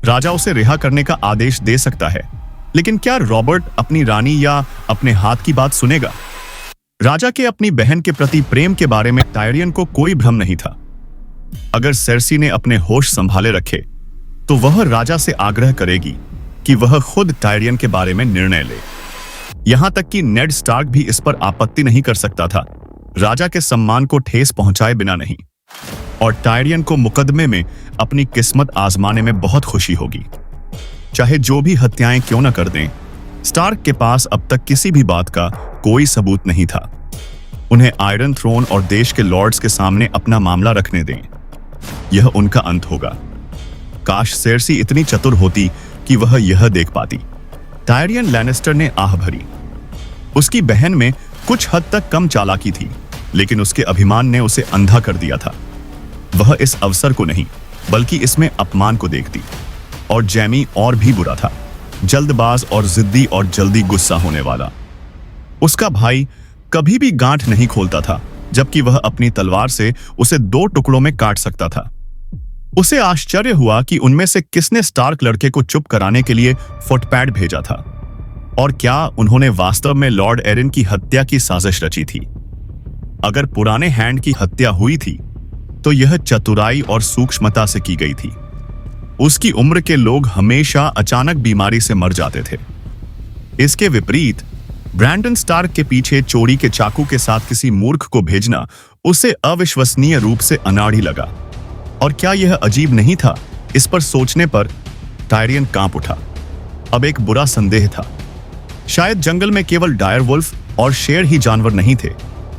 राजा उसे रिहा करने का आदेश दे सकता है, लेकिन क्या रॉबर्ट अपनी रानी या अपने हाथ की बात सुनेगा? राजा के अपनी बहन के प्रति प्रेम के बारे में टायरियन को कोई भ्रम नहीं था। अगर सेर्सी ने अपने होश संभाले रखे तो वह राजा से आग्रह करेगी कि वह खुद टायरियन के बारे में निर्णय ले। यहां तक कि नेड स्टार्क भी इस पर आपत्ति नहीं कर सकता था, राजा के सम्मान को ठेस पहुंचाए बिना नहीं। और टायरियन को मुकदमे में अपनी किस्मत आजमाने में बहुत खुशी होगी। चाहे जो भी हत्याएं क्यों न कर दें, स्टार्क के पास अब तक किसी भी बात का कोई सबूत नहीं था। उन्हें आयरन थ्रोन और देश के लॉर्ड्स के सामने अपना मामला रखने दें, यह उनका अंत होगा। काश सेर्सी इतनी चतुर होती कि वह यह देख पाती। टायरियन लैनिस्टर ने आह भरी। उसकी बहन में कुछ हद तक कम चालाकी थी, लेकिन उसके अभिमान ने उसे अंधा कर दिया था। वह इस अवसर को नहीं बल्कि इसमें अपमान को देखती। और जैमी और भी बुरा था, जल्दबाज और जिद्दी और जल्दी गुस्सा होने वाला। उसका भाई कभी भी गांठ नहीं खोलता था, जबकि वह अपनी तलवार से उसे 2 टुकड़ों में काट सकता था। उसे आश्चर्य हुआ कि उनमें से किसने स्टार्क लड़के को चुप कराने के लिए फुटपैड भेजा था, और क्या उन्होंने वास्तव में लॉर्ड एरिन की हत्या की साजिश रची थी। अगर पुराने हैंड की हत्या हुई थी तो यह चतुराई और सूक्ष्मता से की गई थी। उसकी उम्र के लोग हमेशा अचानक बीमारी से मर जाते थे। इसके विपरीत ब्रैंडन स्टार्क के पीछे चोरी के चाकू के साथ किसी मूर्ख को भेजना उसे अविश्वसनीय रूप से अनाड़ी लगा। और क्या यह अजीब नहीं था? इस पर सोचने पर टायरियन कांप उठा। अब एक बुरा संदेह था। शायद जंगल में केवल डायर वुल्फ और शेर ही जानवर नहीं थे,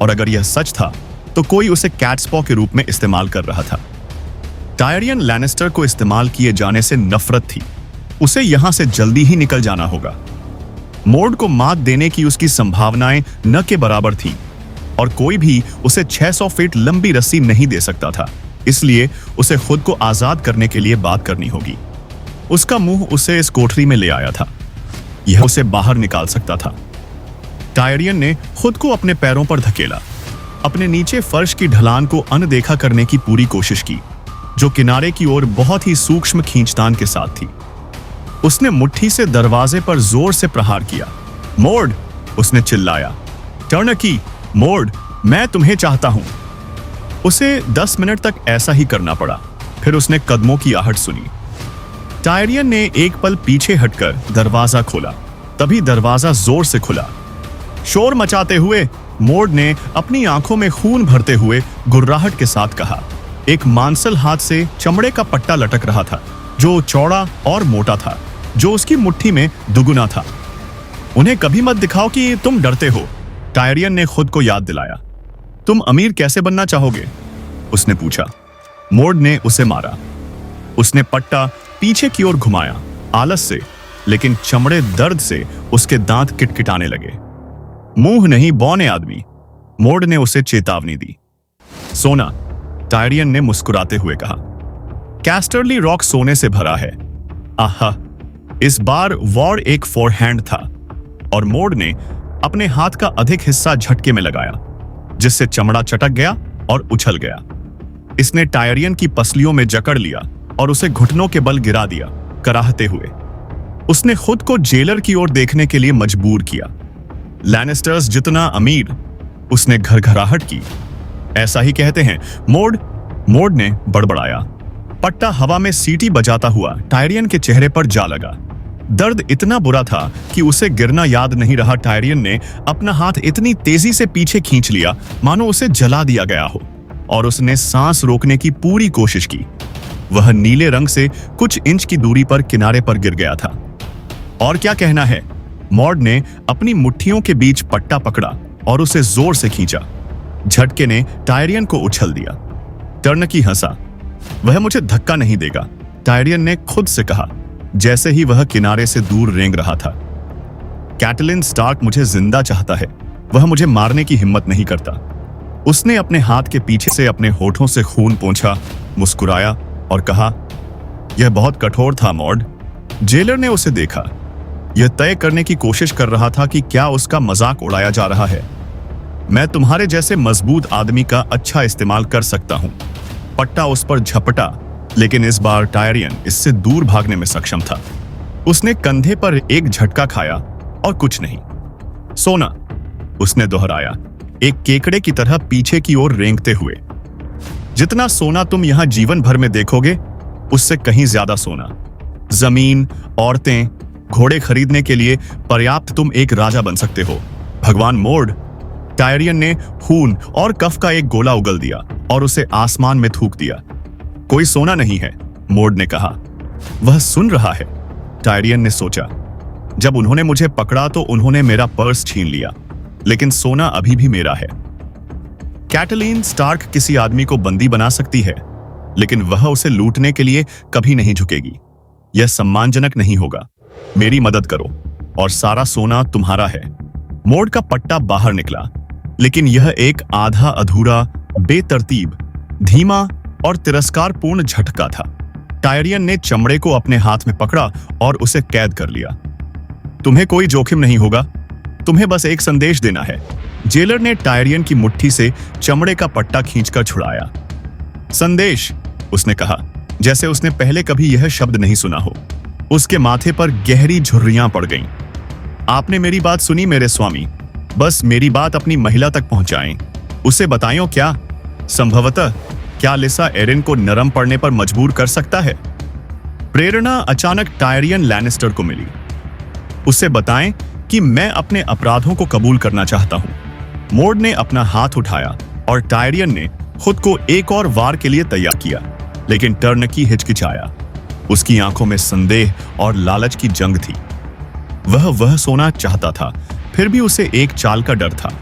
और अगर यह सच था तो कोई उसे कैट्सपॉ के रूप में इस्तेमाल कर रहा था। टायरियन लैनिस्टर को इस्तेमाल किए जाने से नफरत थी। उसे यहां से जल्दी ही निकल जाना होगा। मोर्ड को मात देने की उसकी संभावनाएं न के बराबर थीं, और कोई भी उसे 600 फीट लंबी रस्सी नहीं दे सकता था। इसलिए उसे खुद को आजाद करने के लिए बात करनी होगी। उसका मुंह उसे इस कोठरी में ले आया था, यह उसे बाहर निकाल सकता था। टायरियन ने खुद को अपने पैरों पर धकेला, अपने नीचे फर्श की ढलान को अनदेखा करने की पूरी कोशिश की, जो किनारे की ओर बहुत ही सूक्ष्म खींचतान के साथ थी। उसने मुट्ठी से दरवाजे पर जोर से प्रहार किया। मोर्ड, उसने चिल्लाया। टर्नकी, मोर्ड, मैं तुम्हें चाहता हूं। उसे 10 मिनट तक ऐसा ही करना पड़ा। फिर उसने कदमों की आहट सुनी। टायरियन ने एक पल पीछे हटकर दरवाजा खोला। तभी दरवाजा जोर से खुला। शोर मचाते हुए मोर्ड ने अपनी आंखों में खून भरते हुए गुर्राहट के साथ कहा। एक मांसल हाथ से चमड़े का पट्टा लटक रहा था, जो चौड़ा और मोटा था, जो उसकी मुट्ठी में दुगुना था। उन्हें कभी मत दिखाओ कि तुम डरते हो, टायरियन ने खुद को याद दिलाया। तुम अमीर कैसे बनना चाहोगे? उसने पूछा। मोर्ड ने उसे मारा। उसने पट्टा पीछे की ओर घुमाया, आलस से, लेकिन चमड़े दर्द से उसके दांत किटकिटाने लगे। मुंह नहीं बौने आदमी, मोर्ड ने उसे चेतावनी दी। सोना, टायरियन ने मुस्कुराते हुए कहा। कैस्टरली रॉक सोने से भरा है। आहा, इस बार वॉर एक फोरहैंड था, और मोर्ड ने अपने हाथ का अधिक हिस्सा झटके में लगाया, जिससे चमड़ा चटक गया और उछल गया। इसने टायरियन की पसलियों में जकड़ लिया और उसे घुटनों के बल गिरा दिया, कराहते हुए। उसने खुद को जेलर की ओर देखने के लिए मजबूर किया। लैनिस्टर्स जितना अमीर, उसने घरघराहट की। ऐसा ही कहते हैं, मोर्ड ने बड़बड़ाया। पट्टा हवा में सीटी बजाता हुआ टायरियन के चेहरे पर जा लगा। दर्द इतना बुरा था कि उसे गिरना याद नहीं रहा। टायरियन ने अपना हाथ इतनी तेजी से पीछे खींच लिया मानो उसे जला दिया गया हो, और उसने सांस रोकने की पूरी कोशिश की। वह नीले रंग से कुछ इंच की दूरी पर किनारे पर गिर गया था। और क्या कहना है? मोर्ड ने अपनी मुट्ठियों के बीच पट्टा पकड़ा और उसे जोर से खींचा। झटके ने टायरियन को उछल दिया। टर्नकी हंसा। वह मुझे धक्का नहीं देगा, टायरियन ने खुद से कहा, जैसे ही वह किनारे से दूर रेंग रहा था। कैटलिन स्टार्क मुझे जिंदा चाहता है, वह मुझे मारने की हिम्मत नहीं करता। उसने अपने हाथ के पीछे से अपने होठों से खून पोंछा, मुस्कुराया और कहा, यह बहुत कठोर था मॉड। जेलर ने उसे देखा। यह तय करने की कोशिश कर रहा था कि क्या उसका मजाक उड़ाया जा रहा है। मैं तुम्हारे जैसे मजबूत आदमी का अच्छा इस्तेमाल कर सकता हूं। पट्टा उस पर झपटा, लेकिन इस बार टायरियन इससे दूर भागने में सक्षम था। उसने कंधे पर एक झटका खाया और कुछ नहीं। सोना, उसने दोहराया, एक केकड़े की तरह पीछे की ओर रेंगते हुए। जितना सोना तुम यहां जीवन भर में देखोगे, उससे कहीं ज्यादा सोना। जमीन, औरतें, घोड़े खरीदने के लिए पर्याप्त तुम एक राजा बन सकते हो। भगवान मोड। टायरियन ने खून और कफ का एक गोला उगल दिया और उसे आसमान में थूक दिया। कोई सोना नहीं है, मोड ने कहा। वह सुन रहा है, टायरियन ने सोचा। जब उन्होंने मुझे पकड़ा तो उन्होंने मेरा पर्स छीन लिया, लेकिन सोना अभी भी मेरा है। कैटलीन स्टार्क किसी आदमी को बंदी बना सकती है, लेकिन वह उसे लूटने के लिए कभी नहीं झुकेगी। यह सम्मानजनक नहीं होगा। मेरी मदद करो और सारा सोना तुम्हारा है। मोड का पट्टा बाहर निकला, लेकिन यह एक आधा अधूरा, बेतरतीब, धीमा और तिरस्कारपूर्ण झटका था। टायरियन ने चमड़े को अपने हाथ में पकड़ा और उसे कैद कर लिया। तुम्हें कोई जोखिम नहीं होगा, तुम्हें बस एक संदेश देना है। जेलर ने टायरियन की मुट्ठी से चमड़े का पट्टा खींचकर छुड़ाया। संदेश, उसने कहा, जैसे उसने पहले कभी यह शब्द नहीं सुना हो। उसके माथे पर गहरी झुर्रियां पड़ गईं। आपने मेरी बात सुनी मेरे स्वामी, बस मेरी बात अपनी महिला तक पहुंचाएं। उसे बताएं क्या संभवतः क्या लिसा एरिन को नरम पड़ने पर मजबूर कर सकता है। प्रेरणा अचानक टायरियन लैनिस्टर को मिली। उसे बताएं कि मैं अपने अपराधों को कबूल करना चाहता हूं। मोड ने अपना हाथ उठाया और टायरियन ने खुद को एक और वार के लिए तैयार किया, लेकिन टर्नकी हिचकिचाया। उसकी आंखों में संदेह और लालच की जंग थी। वह सोना चाहता था, फिर भी उसे एक चाल का डर था।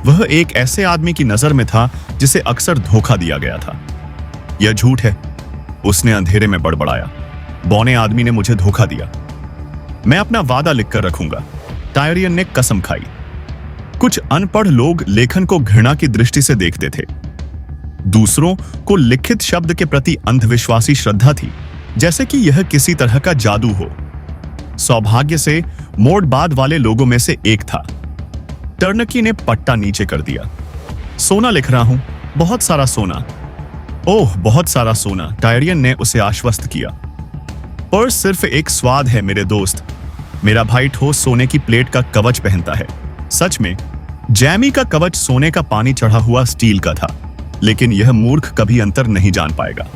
वह एक ऐसे आदमी की नजर में था जिसे अक्सर धोखा दिया गया था। यह झूठ है, उसने अंधेरे में बड़बड़ाया। बौने आदमी ने मुझे धोखा दिया। मैं अपना वादा लिखकर रखूंगा, टायरियन ने कसम खाई। कुछ अनपढ़ लोग लेखन को घृणा की दृष्टि से देखते थे। दूसरों को लिखित शब्द के प्रति अंधविश्वासी श्रद्धा थी, जैसे कि यह किसी तरह का जादू हो। सौभाग्य से मोड बाद वाले लोगों में से एक था। टर्नकी ने पट्टा नीचे कर दिया। सोना लिख रहा हूं, बहुत सारा सोना। ओह, बहुत सारा सोना, टायरियन ने उसे आश्वस्त किया। पर्स सिर्फ एक स्वाद है मेरे दोस्त। मेरा भाई ठोस सोने की प्लेट का कवच पहनता है। सच में, जैमी का कवच सोने का पानी चढ़ा हुआ स्टील का था, लेकिन यह मूर्ख कभी अंतर नहीं जान पाएगा।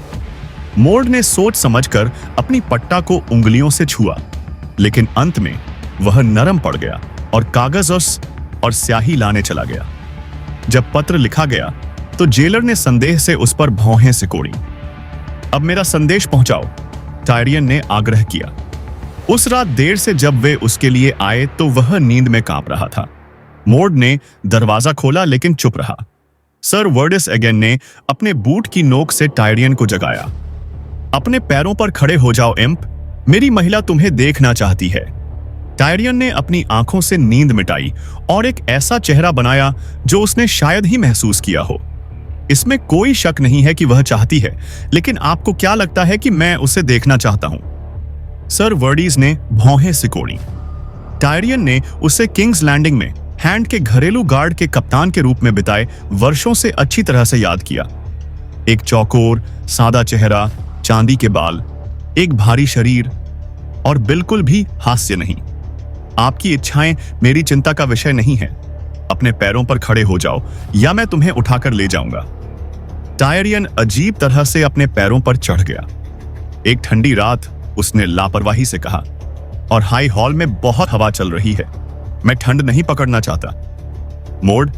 मोड ने सोच समझकर अपनी पट्टा को उंगलियों से छुआ, लेकिन अंत में वह नरम पड़ गया और कागज और स्याही लाने चला गया। जब पत्र लिखा गया तो जेलर ने संदेह से उस पर भौहें सिकोड़ी। अब मेरा संदेश पहुंचाओ, टायरियन ने आग्रह किया। उस रात देर से जब वे उसके लिए आए तो वह नींद में कांप रहा था। मोड ने दरवाजा खोला, लेकिन चुप रहा। सर वर्डिस अगेन ने अपने बूट की नोक से टायरियन को जगाया। अपने पैरों पर खड़े हो जाओ इम्प, मेरी महिला तुम्हें देखना चाहती है। टायरियन ने अपनी आंखों से नींद मिटाई और एक ऐसा चेहरा बनाया जो उसने शायद ही महसूस किया हो। इसमें कोई शक नहीं है कि वह चाहती है, लेकिन आपको क्या लगता है कि मैं उसे देखना चाहता हूं? सर वर्डीज ने भौहें सिकोड़ी। टायरियन ने उसे किंग्स लैंडिंग में हैंड के घरेलू गार्ड के कप्तान के रूप में बिताए वर्षों से अच्छी तरह से याद किया। एक चौकोर, सादा चेहरा, चांदी के बाल, एक भारी शरीर और बिल्कुल भी हास्य नहीं। आपकी इच्छाएं मेरी चिंता का विषय नहीं है। अपने पैरों पर खड़े हो जाओ या मैं तुम्हें उठाकर ले जाऊंगा। टायरियन अजीब तरह से अपने पैरों पर चढ़ गया। एक ठंडी रात, उसने लापरवाही से कहा, और हाई हॉल में बहुत हवा चल रही है। मैं ठंड नहीं पकड़ना चाहता। मोड,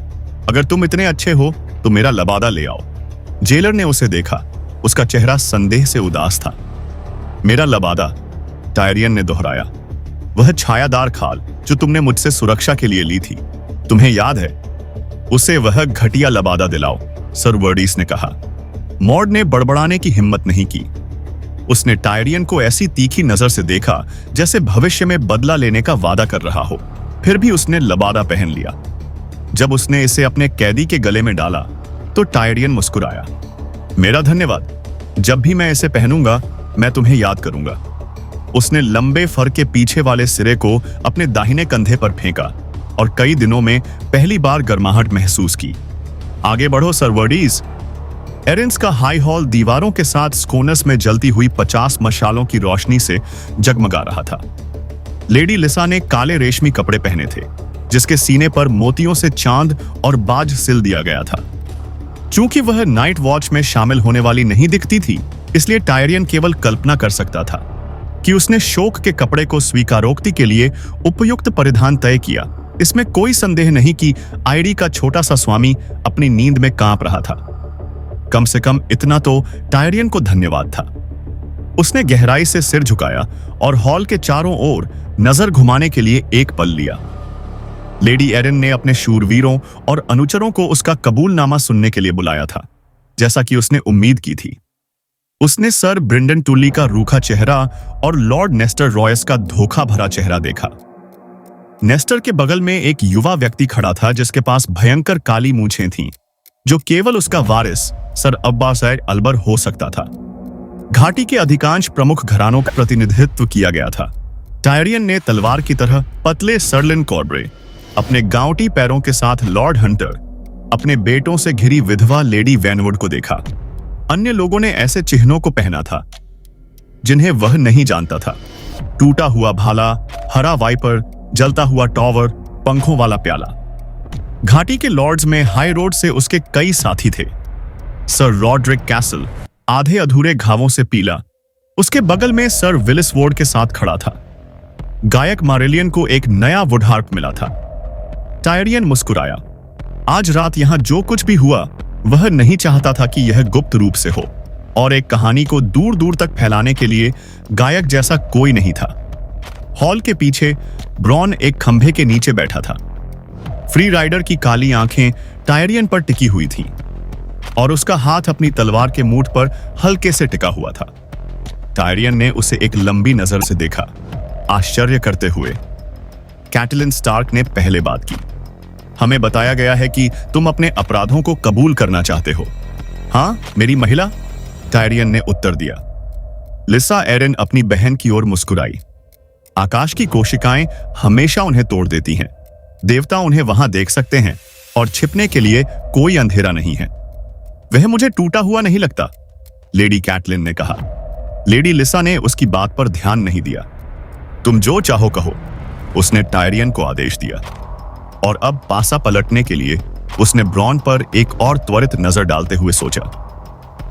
अगर तुम इतने अच्छे हो तो मेरा लबादा ले आओ। जेलर ने उसे देखा। उसका चेहरा संदेह से उदास था। मेरा लबादा, टायरियन ने दोहराया। वह छायादार खाल जो तुमने मुझसे सुरक्षा के लिए ली थी, तुम्हें याद है? उसे वह घटिया लबादा दिलाओ, सर वर्डीस ने कहा। मॉड ने बड़बड़ाने की हिम्मत नहीं की। उसने टायरियन को ऐसी तीखी नजर से देखा जैसे भविष्य में बदला लेने का वादा कर रहा हो। फिर भी उसने लबादा पहन लिया। जब उसने इसे अपने कैदी के गले में डाला तो टायरियन मुस्कुराया। मेरा धन्यवाद, जब भी मैं इसे पहनूंगा मैं तुम्हें याद करूंगा। उसने लंबे फर के पीछे वाले सिरे को अपने दाहिने कंधे पर फेंका और कई दिनों में पहली बार गर्माहट महसूस की। आगे बढ़ो सरवर्डीज। एरिन्स का हाई हॉल दीवारों के साथ स्कोनस में जलती हुई 50 मशालों की रोशनी से जगमगा रहा था। लेडी लिसा ने काले रेशमी कपड़े पहने थे, जिसके सीने पर मोतियों से चांद और बाज सिल दिया गया था। चूंकि वह नाइट वॉच में शामिल होने वाली नहीं दिखती थी, इसलिए टायरियन केवल कल्पना कर सकता था कि उसने शोक के कपड़े को स्वीकारोक्ति के लिए उपयुक्त परिधान तय किया। इसमें कोई संदेह नहीं कि आईडी का छोटा सा स्वामी अपनी नींद में कांप रहा था। कम से कम इतना तो टायरियन को धन्यवाद था। उसने गहराई से सिर झुकाया और हॉल के चारों ओर नजर घुमाने के लिए एक पल लिया। लेडी एरिन ने अपने शूरवीरों और अनुचरों को उसका कबूलनामा सुनने के लिए बुलाया था, जैसा कि उसने उम्मीद की थी। उसने सर ब्रिंडन टुली का रूखा चेहरा और लॉर्ड नेस्टर रॉयस का धोखा भरा चेहरा देखा। नेस्टर के बगल में एक युवा व्यक्ति खड़ा था जिसके पास भयंकर काली मूंछें थीं, जो केवल उसका वारिस सर अब्बासाइड अल्बर हो सकता था। घाटी के अधिकांश प्रमुख घरानों का प्रतिनिधित्व किया गया था। टायरियन ने तलवार की तरह पतले सर्लिन कॉर्ब्रे, अपने गांवटी पैरों के साथ लॉर्ड हंटर, अपने बेटों से घिरी विधवा लेडी वैनवुड को देखा। अन्य लोगों ने ऐसे चिन्हों को पहना था जिन्हें वह नहीं जानता था। टूटा हुआ भाला, हरा वाइपर, जलता हुआ टॉवर, पंखों वाला प्याला। घाटी के लॉर्ड्स में हाई रोड से उसके कई साथी थे। सर रॉड्रिक कैसल, आधे अधूरे घावों से पीला, उसके बगल में सर विलिस वोर्ड के साथ खड़ा था। गायक मारेलियन को एक नया वुडहार्प मिला था। टायरियन मुस्कुराया। आज रात यहां जो कुछ भी हुआ, वह नहीं चाहता था कि यह गुप्त रूप से हो, और एक कहानी को दूर दूर तक फैलाने के लिए गायक जैसा कोई नहीं था। हॉल के पीछे ब्रॉन एक खंभे के नीचे बैठा था। फ्री राइडर की काली आंखें टायरियन पर टिकी हुई थीं, और उसका हाथ अपनी तलवार के मूठ पर हल्के से टिका हुआ था। टायरियन ने उसे एक लंबी नजर से देखा, आश्चर्य करते हुए। कैटलिन स्टार्क ने पहले बात की। हमें बताया गया है कि तुम अपने अपराधों को कबूल करना चाहते हो। हाँ, मेरी महिला, टायरियन ने उत्तर दिया। लिसा एरिन अपनी बहन की ओर मुस्कुराई। आकाश की कोशिकाएं हमेशा उन्हें तोड़ देती हैं। देवता उन्हें वहां देख सकते हैं, और छिपने के लिए कोई अंधेरा नहीं है। वह मुझे टूटा हुआ नहीं लगता, लेडी कैटलिन ने कहा। लेडी लिसा ने उसकी बात पर ध्यान नहीं दिया। तुम जो चाहो कहो, उसने टायरियन को आदेश दिया, और अब पासा पलटने के लिए उसने ब्रॉन पर एक और त्वरित नजर डालते हुए सोचा,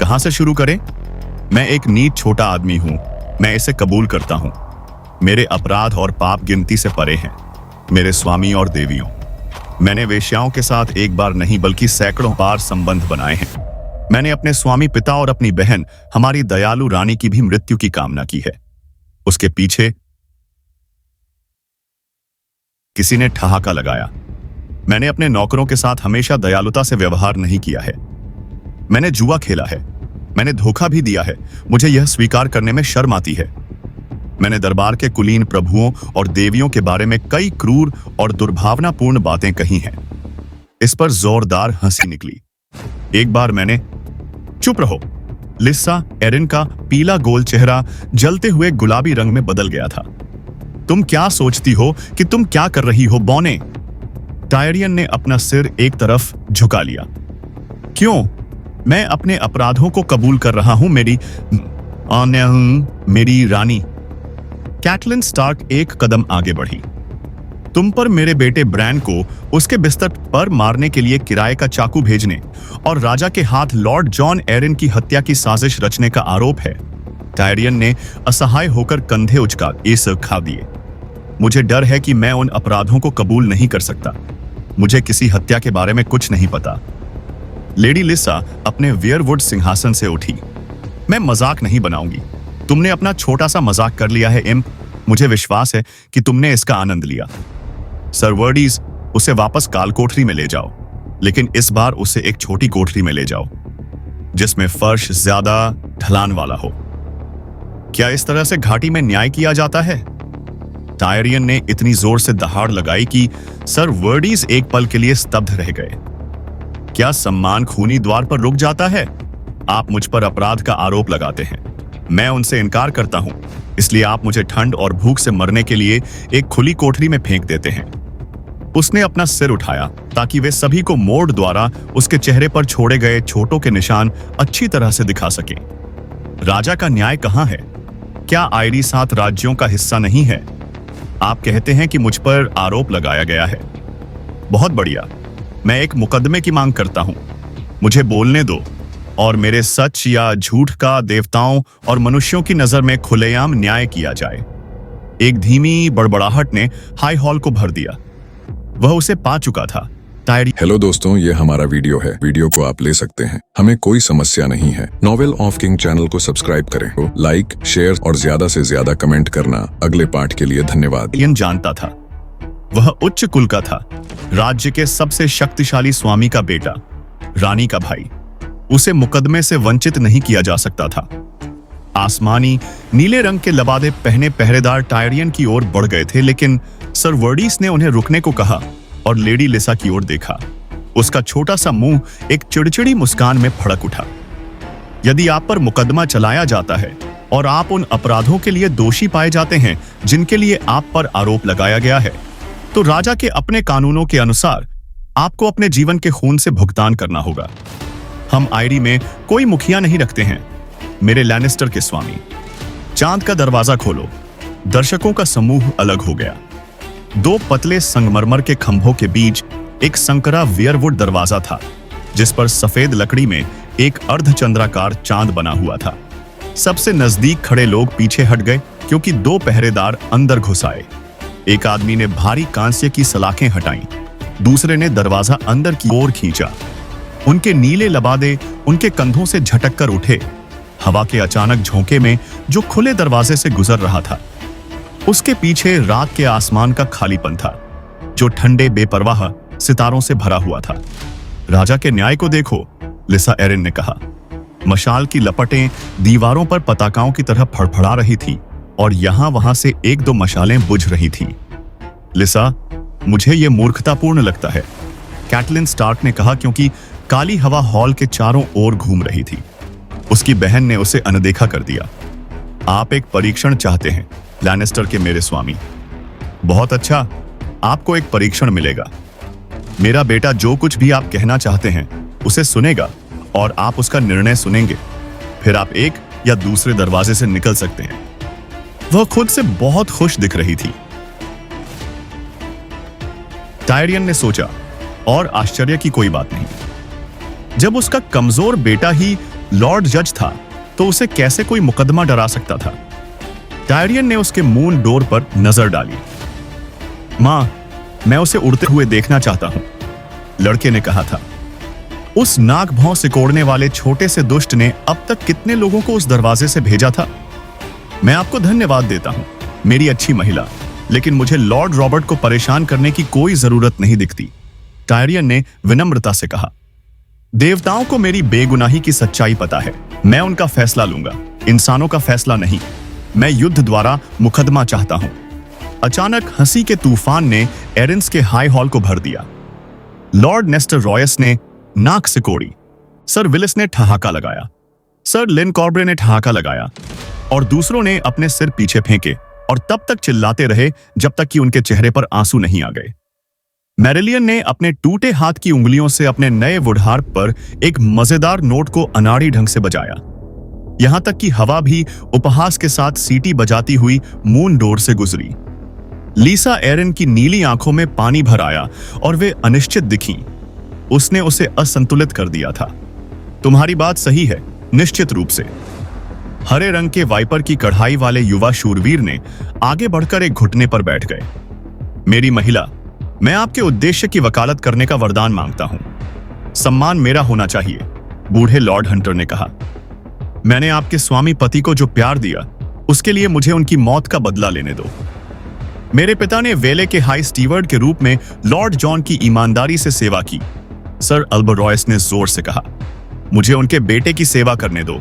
कहां से शुरू करें? मैं एक नीच छोटा आदमी हूं, मैं इसे कबूल करता हूं। मेरे अपराध और पाप गिनती से परे हैं, मेरे स्वामी और देवियों। मैंने वेश्याओं के साथ एक बार नहीं बल्कि सैकड़ों बार संबंध बनाए हैं। मैंने अपने स्वामी पिता और अपनी बहन, हमारी दयालु रानी की भी मृत्यु की कामना की है। उसके पीछे किसी ने ठहाका लगाया। मैंने अपने नौकरों के साथ हमेशा दयालुता से व्यवहार नहीं किया है। मैंने जुआ खेला है, मैंने धोखा भी दिया है। मुझे यह स्वीकार करने में शर्म आती है। मैंने दरबार के कुलीन प्रभुओं और देवियों के बारे में कई क्रूर और दुर्भावनापूर्ण बातें कही हैं। इस पर जोरदार हंसी निकली। एक बार मैंने चुप रहो। लिसा एरिन का पीला गोल चेहरा जलते हुए गुलाबी रंग में बदल गया था। तुम क्या सोचती हो कि तुम क्या कर रही हो, बौने? टायरियन ने अपना सिर एक तरफ झुका लिया। क्यों? मैं अपने अपराधों को कबूल कर रहा हूं, मेरी रानी। कैटलिन स्टार्क एक कदम आगे बढ़ी। तुम पर मेरे बेटे ब्रैन को उसके बिस्तर पर मारने के लिए किराए का चाकू भेजने और राजा के हाथ लॉर्ड जॉन एरिन की हत्या की साजिश रचने का आरोप है। टायरियन ने असहाय होकर कंधे उचका इस खा दिए। मुझे डर है कि मैं उन अपराधों को कबूल नहीं कर सकता। मुझे किसी हत्या के बारे में कुछ नहीं पता। लेडी लिसा अपने वेयरवुड सिंहासन से उठी। मैं मजाक नहीं बनाऊंगी। तुमने अपना छोटा सा मजाक कर लिया है, इम्प। मुझे विश्वास है कि तुमने इसका आनंद लिया। सरवर्डीज, उसे वापस काल कोठरी में ले जाओ, लेकिन इस बार उसे एक छोटी कोठरी में ले जाओ जिसमें फर्श ज्यादा ढलान वाला हो। क्या इस तरह से घाटी में न्याय किया जाता है? टायरियन ने इतनी जोर से दहाड़ लगाई कि सर वर्डीज एक पल के लिए स्तब्ध रह गए। क्या सम्मान खूनी द्वार पर रुक जाता है? आप मुझ पर अपराध का आरोप लगाते हैं, मैं उनसे इनकार करता हूं, इसलिए आप मुझे ठंड और भूख से मरने के लिए एक खुली कोठरी में फेंक देते हैं। उसने अपना सिर उठाया ताकि वे सभी को मोड़ द्वारा उसके चेहरे पर छोड़े गए चोटों के निशान अच्छी तरह से दिखा सके। राजा का न्याय कहां है? क्या आयरी 7 राज्यों का हिस्सा नहीं है? आप कहते हैं कि मुझ पर आरोप लगाया गया है। बहुत बढ़िया, मैं एक मुकदमे की मांग करता हूं। मुझे बोलने दो और मेरे सच या झूठ का देवताओं और मनुष्यों की नजर में खुलेआम न्याय किया जाए। एक धीमी बड़बड़ाहट ने हाई हॉल को भर दिया। वह उसे पा चुका था। टायरी हेलो दोस्तों, ये हमारा वीडियो है। वीडियो को आप ले सकते हैं, हमें कोई समस्या नहीं है। नॉवेल ऑफ किंग चैनल को सब्सक्राइब करें। लाइक, शेयर और ज्यादा से ज्यादा कमेंट करना। अगले पार्ट के लिए धन्यवाद। टायरियन जानता था, वह उच्च कुल का था, राज्य के सबसे शक्तिशाली स्वामी का बेटा, रानी का भाई। उसे मुकदमे से वंचित नहीं किया जा सकता था। आसमानी नीले रंग के लबादे पहने पहरेदार टायरियन की ओर बढ़ गए थे, लेकिन सर वर्डीस ने उन्हें रुकने को कहा और लेडी लिसा की ओर देखा। उसका छोटा सा मुंह एक चिड़चिड़ी मुस्कान में फड़क उठा। यदि आप पर मुकदमा चलाया जाता है और आप उन अपराधों के लिए दोषी पाए जाते हैं जिनके लिए आप पर आरोप लगाया गया है, तो राजा के अपने कानूनों के अनुसार आपको अपने जीवन के खून से भुगतान करना होगा। हम आयरी में कोई मुखिया नहीं रखते हैं, मेरे लैनिस्टर के स्वामी। चांद का दरवाजा खोलो। दर्शकों का समूह अलग हो गया। 2 पतले संगमरमर के खंभों के बीच एक संकरा वियरवुड दरवाजा था, जिस पर सफेद लकड़ी में एक अर्धचंद्राकार चांद बना हुआ था। सबसे नजदीक खड़े लोग पीछे हट गए क्योंकि 2 पहरेदार अंदर घुस आए। एक आदमी ने भारी कांस्य की सलाखें हटाईं, दूसरे ने दरवाजा अंदर की ओर खींचा। उनके नीले लबादे उनके कंधों से झटक कर उठे, हवा के अचानक झोंके में जो खुले दरवाजे से गुजर रहा था। उसके पीछे रात के आसमान का खालीपन था, जो ठंडे बेपरवाह सितारों से भरा हुआ था। राजा के न्याय को देखो, लिसा एरिन ने कहा। मशाल की लपटें दीवारों पर पताकाओं की तरह फड़फड़ा रही थी और यहां वहां से 1-2 मशालें बुझ रही थीं। लिसा, मुझे यह मूर्खतापूर्ण लगता है, कैटलिन स्टार्क ने कहा, क्योंकि काली हवा हॉल के चारों ओर घूम रही थी। उसकी बहन ने उसे अनदेखा कर दिया। आप एक परीक्षण चाहते हैं, लैनिस्टर के मेरे स्वामी। बहुत अच्छा, आपको एक परीक्षण मिलेगा। मेरा बेटा जो कुछ भी आप कहना चाहते हैं उसे सुनेगा और आप उसका निर्णय सुनेंगे। फिर आप एक या दूसरे दरवाजे से निकल सकते हैं। वह खुद से बहुत खुश दिख रही थी। टायरियन ने सोचा, और आश्चर्य की कोई बात नहीं। जब उसका कमजोर बेटा ही लॉर्ड जज था, तो उसे कैसे कोई मुकदमा डरा सकता था? टायरियन ने उसके मून डोर पर नजर डाली। मां, मैं उसे उड़ते हुए देखना चाहता हूं, लड़के ने कहा था। उस नाक भौं सिकोड़ने वाले छोटे से दुष्ट ने अब तक कितने लोगों को उस दरवाजे से भेजा था? मैं आपको धन्यवाद देता हूं, मेरी अच्छी महिला, लेकिन मुझे लॉर्ड रॉबर्ट को परेशान करने की कोई जरूरत नहीं दिखती, टायरियन ने विनम्रता से कहा। देवताओं को मेरी बेगुनाही की सच्चाई पता है, मैं उनका फैसला लूंगा, इंसानों का फैसला नहीं। मैं युद्ध द्वारा मुकदमा चाहता हूं। अचानक हंसी के तूफान ने एरिन्स के हाई हॉल को भर दिया। लॉर्ड नेस्टर रॉयस ने नाक सिकोड़ी, सर विलिस ने ठहाका लगाया, सर लिन कॉर्ब्रे ने ठहाका लगाया और दूसरों ने अपने सिर पीछे फेंके और तब तक चिल्लाते रहे जब तक कि उनके चेहरे पर आंसू नहीं आ गए। मैरिलियन ने अपने टूटे हाथ की उंगलियों से अपने नए वुडहार्प पर एक मजेदार नोट को अनाड़ी ढंग से बजाया, यहां तक कि हवा भी उपहास के साथ सीटी बजाती हुई मून डोर से गुजरी। लीसा एरिन की नीली आंखों में पानी भर आया और वे अनिश्चित दिखीं। उसने उसे असंतुलित कर दिया था। तुम्हारी बात सही है, निश्चित रूप से। हरे रंग के वाइपर की कढ़ाई वाले युवा शूरवीर ने आगे बढ़कर एक घुटने पर बैठ गए। मेरी महिला, मैं आपके उद्देश्य की वकालत करने का वरदान मांगता हूं। सम्मान मेरा होना चाहिए, बूढ़े लॉर्ड हंटर ने कहा। मैंने आपके स्वामी पति को जो प्यार दिया, उसके लिए मुझे उनकी मौत का बदला लेने दो। मेरे पिता ने वेले के हाई स्टीवर्ड के रूप में लॉर्ड जॉन की ईमानदारी से सेवा की, सर अल्बर रॉयस ने जोर से कहा। मुझे उनके बेटे की सेवा करने दो।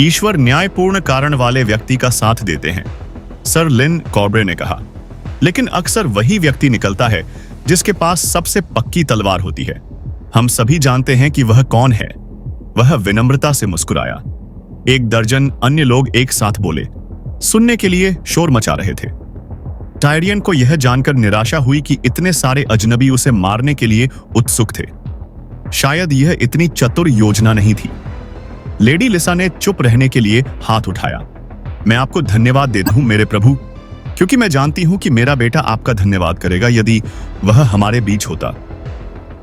ईश्वर न्यायपूर्ण कारण वाले व्यक्ति का साथ देते हैं, सर लिन कॉर्ब्रे ने कहा। लेकिन अक्सर वही व्यक्ति निकलता है जिसके पास सबसे पक्की तलवार होती है। हम सभी जानते हैं कि वह कौन है। वह विनम्रता से मुस्कुराया। 1 दर्जन अन्य लोग एक साथ बोले, सुनने के लिए शोर मचा रहे थे। टायरियन को यह जानकर निराशा हुई कि इतने सारे अजनबी उसे मारने के लिए उत्सुक थे। शायद यह इतनी चतुर योजना नहीं थी। लेडी लिसा ने चुप रहने के लिए हाथ उठाया। मैं आपको धन्यवाद देता हूं मेरे प्रभु, क्योंकि मैं जानती हूं कि मेरा बेटा आपका धन्यवाद करेगा यदि वह हमारे बीच होता।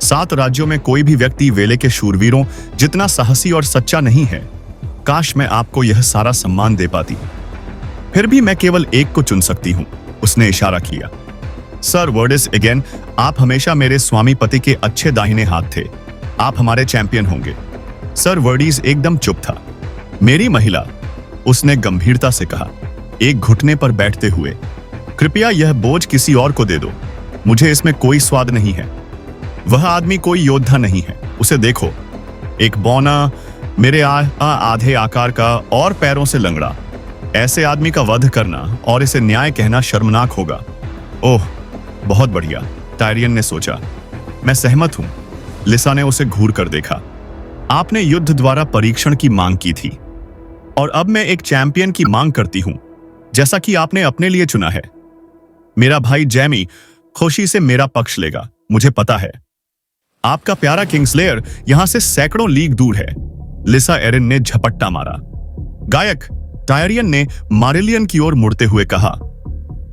7 राज्यों में कोई भी व्यक्ति वेले के शूरवीरों जितना साहसी और सच्चा नहीं है। काश मैं आपको यह सारा सम्मान दे पाती। फिर भी मैं केवल एक को चुन सकती हूं, उसने इशारा किया। सर वर्डिस अगेन, आप हमेशा मेरे स्वामी पति के अच्छे दाहिने हाथ थे। आप हमारे चैंपियन होंगे। सर वर्डिस एकदम चुप था। मेरी महिला, उसने गंभीरता से कहा, एक घुटने पर बैठते हुए, कृपया यह बोझ किसी और को दे दो। मुझे इसमें कोई स्वाद नहीं है। वह आदमी कोई योद्धा नहीं है। उसे देखो, एक बौना, मेरे आधे आकार का और पैरों से लंगड़ा। ऐसे आदमी का वध करना और इसे न्याय कहना शर्मनाक होगा। ओह, बहुत बढ़िया, टायरियन ने सोचा। मैं सहमत हूं। लिसा ने उसे घूर कर देखा। आपने युद्ध द्वारा परीक्षण की मांग की थी और अब मैं एक चैंपियन की मांग करती हूं, जैसा कि आपने अपने लिए चुना है। मेरा भाई जैमी खुशी से मेरा पक्ष लेगा, मुझे पता है। आपका प्यारा किंग्सलेयर यहां से सैकड़ों लीग दूर है। लिसा एरिन ने झपट्टा मारा। गायक, टायरियन ने मारिलियन की ओर मुड़ते हुए कहा,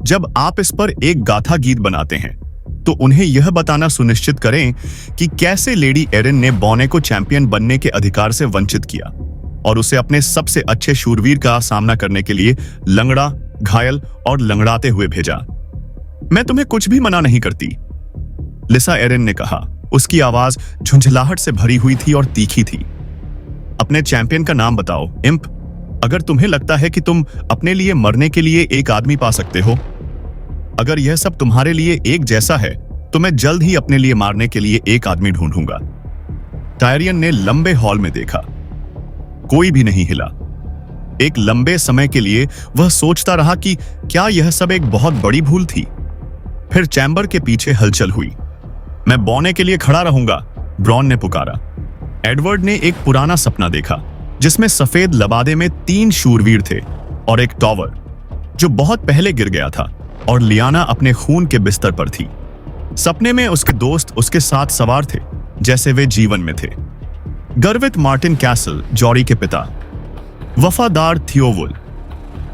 जब आप इस पर एक गाथा गीत बनाते हैं तो उन्हें यह बताना सुनिश्चित करें कि कैसे लेडी एरिन ने बौने को चैंपियन बनने के अधिकार से वंचित किया और उसे अपने सबसे अच्छे शूरवीर का सामना करने के लिए लंगड़ा, घायल और लंगड़ाते हुए भेजा। मैं तुम्हें कुछ भी मना नहीं करती, लिसा एरिन ने कहा। उसकी आवाज झुंझलाहट से भरी हुई थी और तीखी थी। अपने चैंपियन का नाम बताओ, इम्प। अगर तुम्हें लगता है कि तुम अपने लिए मरने के लिए एक आदमी पा सकते हो, अगर यह सब तुम्हारे लिए एक जैसा है, तो मैं जल्द ही अपने लिए मारने के लिए एक आदमी ढूंढूंगा। टायरियन ने लंबे हॉल में देखा। कोई भी नहीं हिला। एक लंबे समय के लिए वह सोचता रहा कि क्या यह सब एक बहुत बड़ी भूल थी। फिर चैम्बर के पीछे हलचल हुई। मैं बौने के लिए खड़ा रहूंगा, ब्रॉन ने पुकारा। एडवर्ड ने एक पुराना सपना देखा जिसमें सफेद लबादे में 3 शूरवीर थे और एक टॉवर जो बहुत पहले गिर गया था, और लियाना अपने खून के बिस्तर पर थी। सपने में उसके दोस्त उसके साथ सवार थे जैसे वे जीवन में थे। गर्वित मार्टिन कैसल, जॉरी के पिता, वफादार थियोवुल,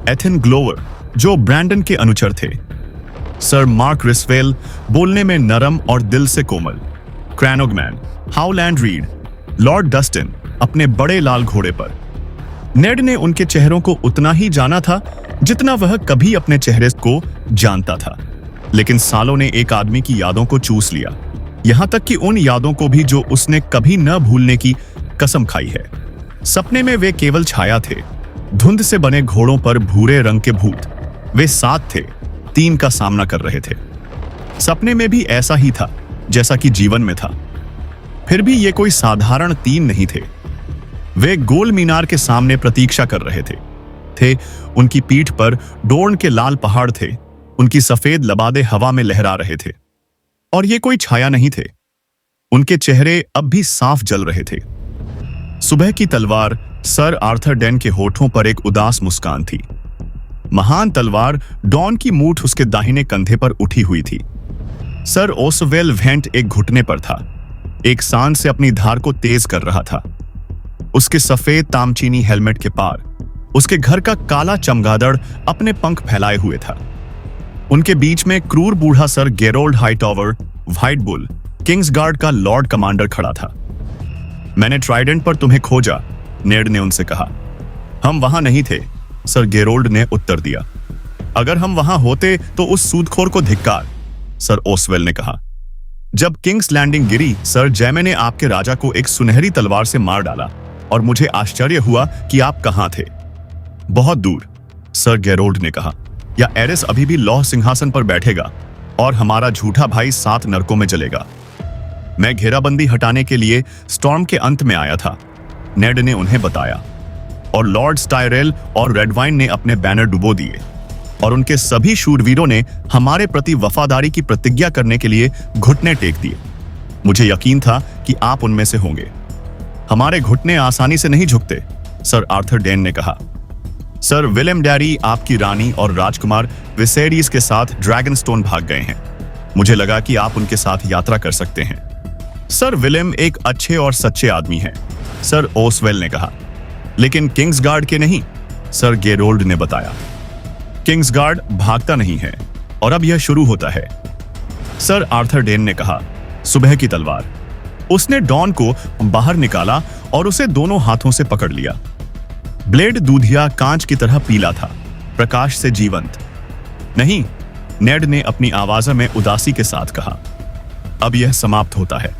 एथिन ग्लोवर जो ब्रैंडन के अनुचर थे, सर मार्क रिस्वेल बोलने में नरम और दिल से कोमल, क्रैनोगमैन, हाउलैंड रीड, लॉर्ड डस्टिन अपने बड़े लाल घोड़े पर। नेड ने उनके चेहरों को उतना ही जाना था जितना वह कभी अपने चेहरे को जानता था, लेकिन सालों ने एक आदमी की यादों को चूस लिया, यहां तक कि उन यादों को भी जो उसने कभी न भूलने की कसम खाई है। सपने में वे केवल छाया थे, धुंध से बने घोड़ों पर भूरे रंग के भूत। वे 7 थे, 3 का सामना कर रहे थे। सपने में भी ऐसा ही था जैसा कि जीवन में था। फिर भी ये कोई साधारण 3 नहीं थे। वे गोल मीनार के सामने प्रतीक्षा कर रहे थे। उनकी पीठ पर डोर्न के लाल पहाड़ थे। उनकी सफेद लबादे हवा में लहरा रहे थे और ये कोई छाया नहीं थे। उनके चेहरे अब भी साफ जल रहे थे। सुबह की तलवार सर आर्थर डेन के होठों पर एक उदास मुस्कान थी। महान तलवार डॉन की मूठ उसके दाहिने कंधे पर उठी हुई थी। सर ओसवेल वेंट एक घुटने पर था, एक सांड से अपनी धार को तेज कर रहा था। उसके सफेद तामचीनी हेलमेट के पार उसके घर का काला चमगादड़ अपने पंख फैलाए हुए था। उनके बीच में क्रूर बूढ़ा सर गेरोल्ड हाईटॉवर, व्हाइट बुल, किंग्सगार्ड का लॉर्ड कमांडर खड़ा था। मैंने ट्राइडेंट पर तुम्हें खोजा, नेड ने उनसे कहा। हम वहां नहीं थे, सर गेरोल्ड ने उत्तर दिया। अगर हम वहां होते तो उस सूदखोर को धिक्कार, सर ओसवेल ने कहा। जब किंग्स लैंडिंग गिरी, सर जैमे ने आपके राजा को एक सुनहरी तलवार से मार डाला और मुझे आश्चर्य हुआ कि आप कहां थे। बहुत दूर, सर गेरोल्ड ने कहा, या एरिस अभी भी लौह सिंहासन पर बैठेगा और हमारा झूठा भाई 7 नरकों में जलेगा। मैं घेराबंदी हटाने के लिए स्टॉर्म के अंत में आया था, नेड ने उन्हें बताया, और लॉर्ड स्टायरेल और रेडवाइन ने अपने बैनर डुबो दिए। और उनके सभी शूरवीरों ने हमारे प्रति वफादारी की प्रतिज्ञा करने के लिए घुटने टेक दिए। मुझे यकीन था कि आप उनमें से होंगे। हमारे घुटने आसानी से नहीं झुकते, सर आर्थर डेन ने कहा। सर विलियम डैरी आपकी रानी और राजकुमार विसेरीज के साथ ड्रैगनस्टोन भाग गए हैं। मुझे लगा कि आप उनके साथ यात्रा कर सकते हैं। सर विलियम एक अच्छे और सच्चे आदमी हैं, सर ओसवेल ने कहा। लेकिन किंग्सगार्ड के नहीं, सर गेरोल्ड ने बताया। किंग्सगार्ड भागता नहीं है और अब यह शुरू होता है, सर आर्थर डेन ने कहा। सुबह की तलवार। उसने डॉन को बाहर निकाला और उसे दोनों हाथों से पकड़ लिया। ब्लेड दूधिया कांच की तरह पीला था, प्रकाश से जीवंत। नहीं, नेड ने अपनी आवाज में उदासी के साथ कहा, अब यह समाप्त होता है।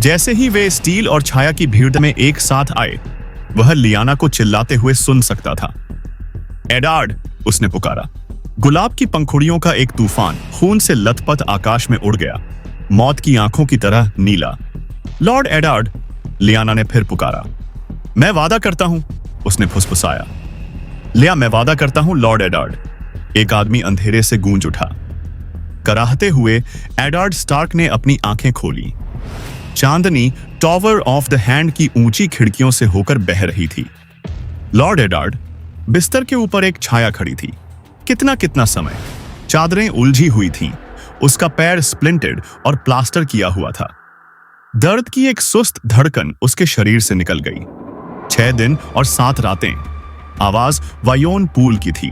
जैसे ही वे स्टील और छाया की भीड़ में एक साथ आए, वह लियाना को चिल्लाते हुए सुन सकता था। एडार्ड, उसने पुकारा। गुलाब की पंखुड़ियों का एक तूफान खून से लथपथ आकाश में उड़ गया, मौत की आंखों की तरह नीला। लॉर्ड एडार्ड, लियाना ने फिर पुकारा। मैं वादा करता हूं, उसने फुसफुसाया। लिया, मैं वादा करता हूं लॉर्ड एडार्ड, एक आदमी अंधेरे से गूंज उठा। कराहते हुए एडार्ड स्टार्क ने अपनी आंखें खोली। चांदनी टॉवर ऑफ द हैंड की ऊंची खिड़कियों से होकर बह रही थी। लॉर्ड एडार्ड, बिस्तर के ऊपर एक छाया खड़ी थी। कितना कितना समय। चादरें उलझी हुई थीं। उसका पैर स्प्लिंटेड और प्लास्टर किया हुआ था। दर्द की एक सुस्त धड़कन उसके शरीर से निकल गई। 6 दिन और 7 रातें। आवाज वायोन पूल की थी।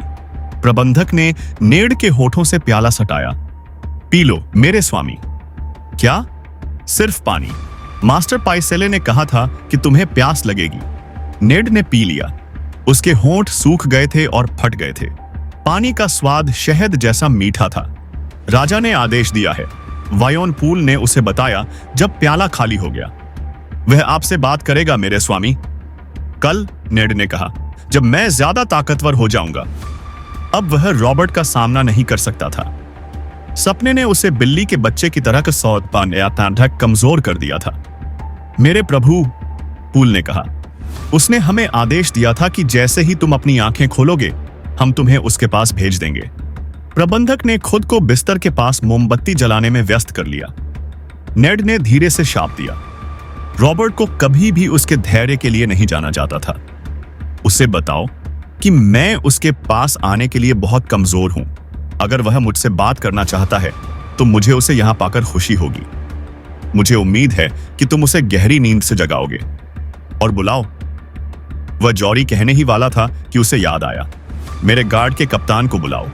प्रबंधक ने नेड के होठों से प्याला सटाया। पी लो मेरे स्वामी। क्या? सिर्फ पानी। मास्टर पाइसेले ने कहा था कि तुम्हें प्यास लगेगी। नेड ने पी लिया। उसके होंठ सूख गए थे और फट गए थे। पानी का स्वाद शहद जैसा मीठा था। राजा ने आदेश दिया है, वायोन पूल ने उसे बताया जब प्याला खाली हो गया। वह आपसे बात करेगा मेरे स्वामी। कल, नेड ने कहा, जब मैं ज्यादा ताकतवर हो जाऊंगा। अब वह रॉबर्ट का सामना नहीं कर सकता था। सपने ने उसे बिल्ली के बच्चे की तरह कमजोर कर दिया था। मेरे प्रभु, पूल ने कहा, उसने हमें आदेश दिया था कि जैसे ही तुम अपनी आंखें खोलोगे, हम तुम्हें उसके पास भेज देंगे। प्रबंधक ने खुद को बिस्तर के पास मोमबत्ती जलाने में व्यस्त कर लिया। नेड ने धीरे से शाप दिया। रॉबर्ट को कभी भी उसके धैर्य के लिए नहीं जाना जाता था। उसे बताओ कि मैं उसके पास आने के लिए बहुत कमजोर हूं। अगर वह मुझसे बात करना चाहता है तो मुझे उसे यहां पाकर खुशी होगी। मुझे उम्मीद है कि तुम उसे गहरी नींद से जगाओगे। और बुलाओ। वह जॉरी कहने ही वाला था कि उसे याद आया, मेरे गार्ड के कप्तान को बुलाओ।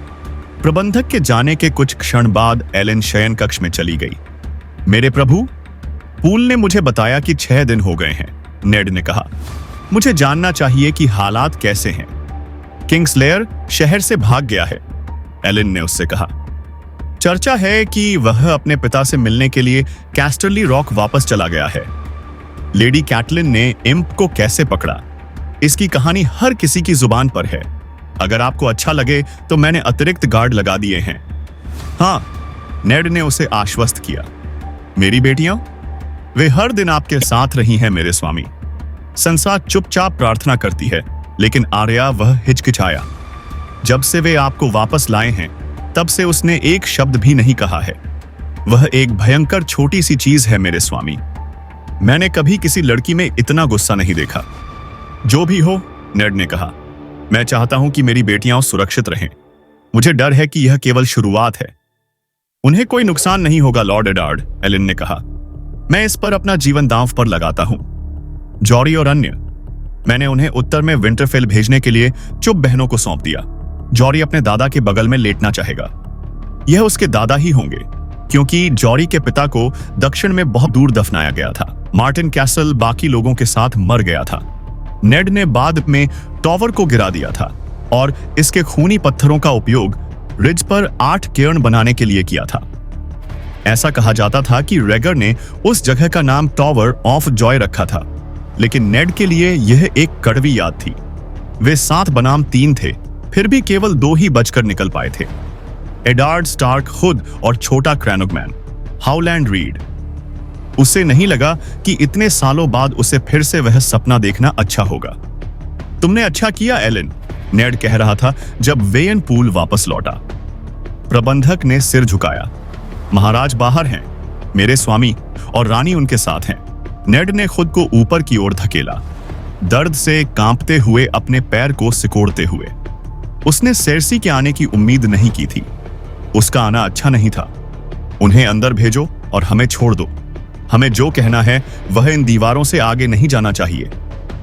प्रबंधक के जाने के कुछ क्षण बाद एलेन शयन कक्ष में चली गई। मेरे प्रभु, पूल ने मुझे बताया कि 6 दिन हो गए हैं, नेड ने कहा। मुझे जानना चाहिए कि हालात कैसे हैं। किंग्सलेयर शहर से भाग गया है, एलेन ने उससे कहा। चर्चा है कि वह अपने पिता से मिलने के लिए कैस्टरली रॉक वापस चला गया है। लेडी कैटलिन ने इम्प को कैसे पकड़ा, इसकी कहानी हर किसी की जुबान पर है। अगर आपको अच्छा लगे तो मैंने अतिरिक्त गार्ड लगा दिए हैं। हाँ, नेड ने उसे आश्वस्त किया। मेरी बेटियां, वे हर दिन आपके साथ रही हैं मेरे स्वामी। संसा चुपचाप प्रार्थना करती है, लेकिन आर्या वह हिचकिचाया। जब से वे आपको वापस लाए हैं, तब से उसने एक शब्द भी नहीं कहा है। वह एक भयंकर छोटी सी चीज है मेरे स्वामी। मैंने कभी किसी लड़की में इतना गुस्सा नहीं देखा। जो भी हो, नेड ने कहा, मैं चाहता हूं कि मेरी बेटियां सुरक्षित रहें। मुझे डर है कि यह केवल शुरुआत है। उन्हें कोई नुकसान नहीं होगा लॉर्ड एडार्ड, एलेन ने कहा। मैं इस पर अपना जीवन दांव पर लगाता हूं। जॉरी और अन्य, मैंने उन्हें उत्तर में विंटरफेल भेजने के लिए चुप बहनों को सौंप दिया। जॉरी अपने दादा के बगल में लेटना चाहेगा। यह उसके दादा ही होंगे, क्योंकि जॉरी के पिता को दक्षिण में बहुत दूर दफनाया गया था। मार्टिन कैसल बाकी लोगों के साथ मर गया था। नेड ने बाद में टॉवर को गिरा दिया था और इसके खूनी पत्थरों का उपयोग रिज पर 8 केर्न बनाने के लिए किया था। ऐसा कहा जाता था कि रेगर ने उस जगह का नाम टॉवर ऑफ जॉय रखा था, लेकिन नेड के लिए यह एक कड़वी याद थी। वे 7 बनाम 3 थे, फिर भी केवल 2 ही बचकर निकल पाए थे। एडार्ड स्टार्क खुद और छोटा क्रैनोगमैन, हाउलैंड रीड। उसे नहीं लगा कि इतने सालों बाद उसे फिर से वह सपना देखना अच्छा होगा। तुमने अच्छा किया एलेन, नेड कह रहा था जब वेयन पूल वापस लौटा। प्रबंधक ने सिर झुकाया। महाराज बाहर हैं, मेरे स्वामी और रानी उनके साथ हैं। नेड ने खुद को ऊपर की ओर धकेला, दर्द से कांपते हुए, अपने पैर को सिकोड़ते हुए। उसने सेर्सी के आने की उम्मीद नहीं की थी। उसका आना अच्छा नहीं था। उन्हें अंदर भेजो और हमें छोड़ दो। हमें जो कहना है वह इन दीवारों से आगे नहीं जाना चाहिए।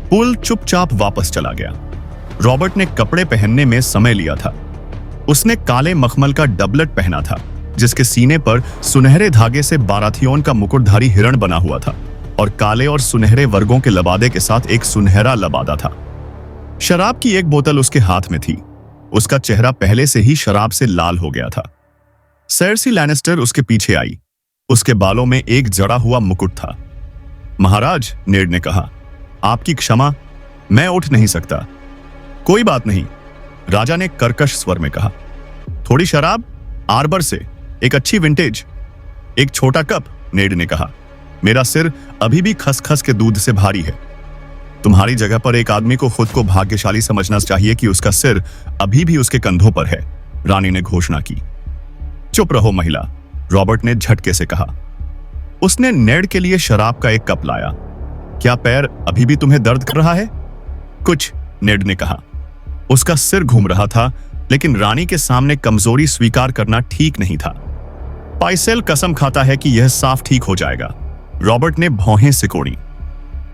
पुल चुपचाप वापस चला गया। रॉबर्ट ने कपड़े पहनने में समय लिया था। उसने काले मखमल का डबलट पहना था जिसके सीने पर सुनहरे धागे से बाराथियोन का मुकुटधारी हिरण बना हुआ था और काले और सुनहरे वर्गों के लबादे के साथ एक सुनहरा लबादा था। शराब की एक बोतल उसके हाथ में थी। उसका चेहरा पहले से ही शराब से लाल हो गया था। सेर्सी लैनिस्टर उसके पीछे आई। उसके बालों में एक जड़ा हुआ मुकुट था। महाराज, नेड ने कहा, आपकी क्षमा, मैं उठ नहीं सकता। कोई बात नहीं, राजा ने कर्कश स्वर में कहा। थोड़ी शराब आर्बर से, एक अच्छी विंटेज, एक छोटा कप, नेड ने कहा। मेरा सिर अभी भी खसखस के दूध से भारी है। तुम्हारी जगह पर एक आदमी को खुद को भाग्यशाली समझना चाहिए कि उसका सिर अभी भी उसके कंधों पर है, रानी ने घोषणा की। चुप रहो महिला, रॉबर्ट ने झटके से कहा। उसने नेड के लिए शराब का एक कप लाया। क्या पैर अभी भी तुम्हें दर्द कर रहा है? कुछ, नेड ने कहा। उसका सिर घूम रहा था, लेकिन रानी के सामने कमजोरी स्वीकार करना ठीक नहीं था। पाइसेल कसम खाता है कि यह साफ ठीक हो जाएगा। रॉबर्ट ने भौहें सिकोड़ी।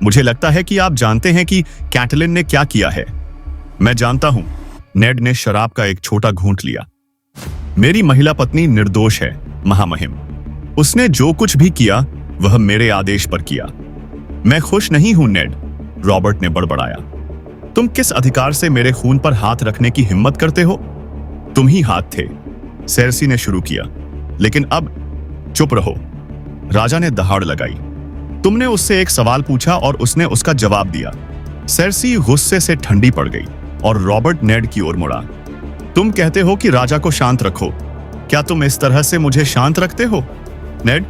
मुझे लगता है कि आप जानते हैं कि कैटलिन ने क्या किया है। मैं जानता हूं। नेड ने शराब का एक छोटा घूंट लिया। मेरी महिला पत्नी निर्दोष है, महामहिम। उसने जो कुछ भी किया वह मेरे आदेश पर किया। मैं खुश नहीं हूं, नेड, रॉबर्ट ने बड़बड़ाया। तुम किस अधिकार से मेरे खून पर हाथ रखने की हिम्मत करते हो? तुम ही हाथ थे, सेर्सी ने शुरू किया। लेकिन अब चुप रहो, राजा ने दहाड़ लगाई। तुमने उससे एक सवाल पूछा और उसने उसका जवाब दिया। सेर्सी गुस्से से ठंडी पड़ गई और रॉबर्ट नेड की ओर मुड़ा। तुम कहते हो कि राजा को शांत रखो। क्या तुम इस तरह से मुझे शांत रखते हो? नेड,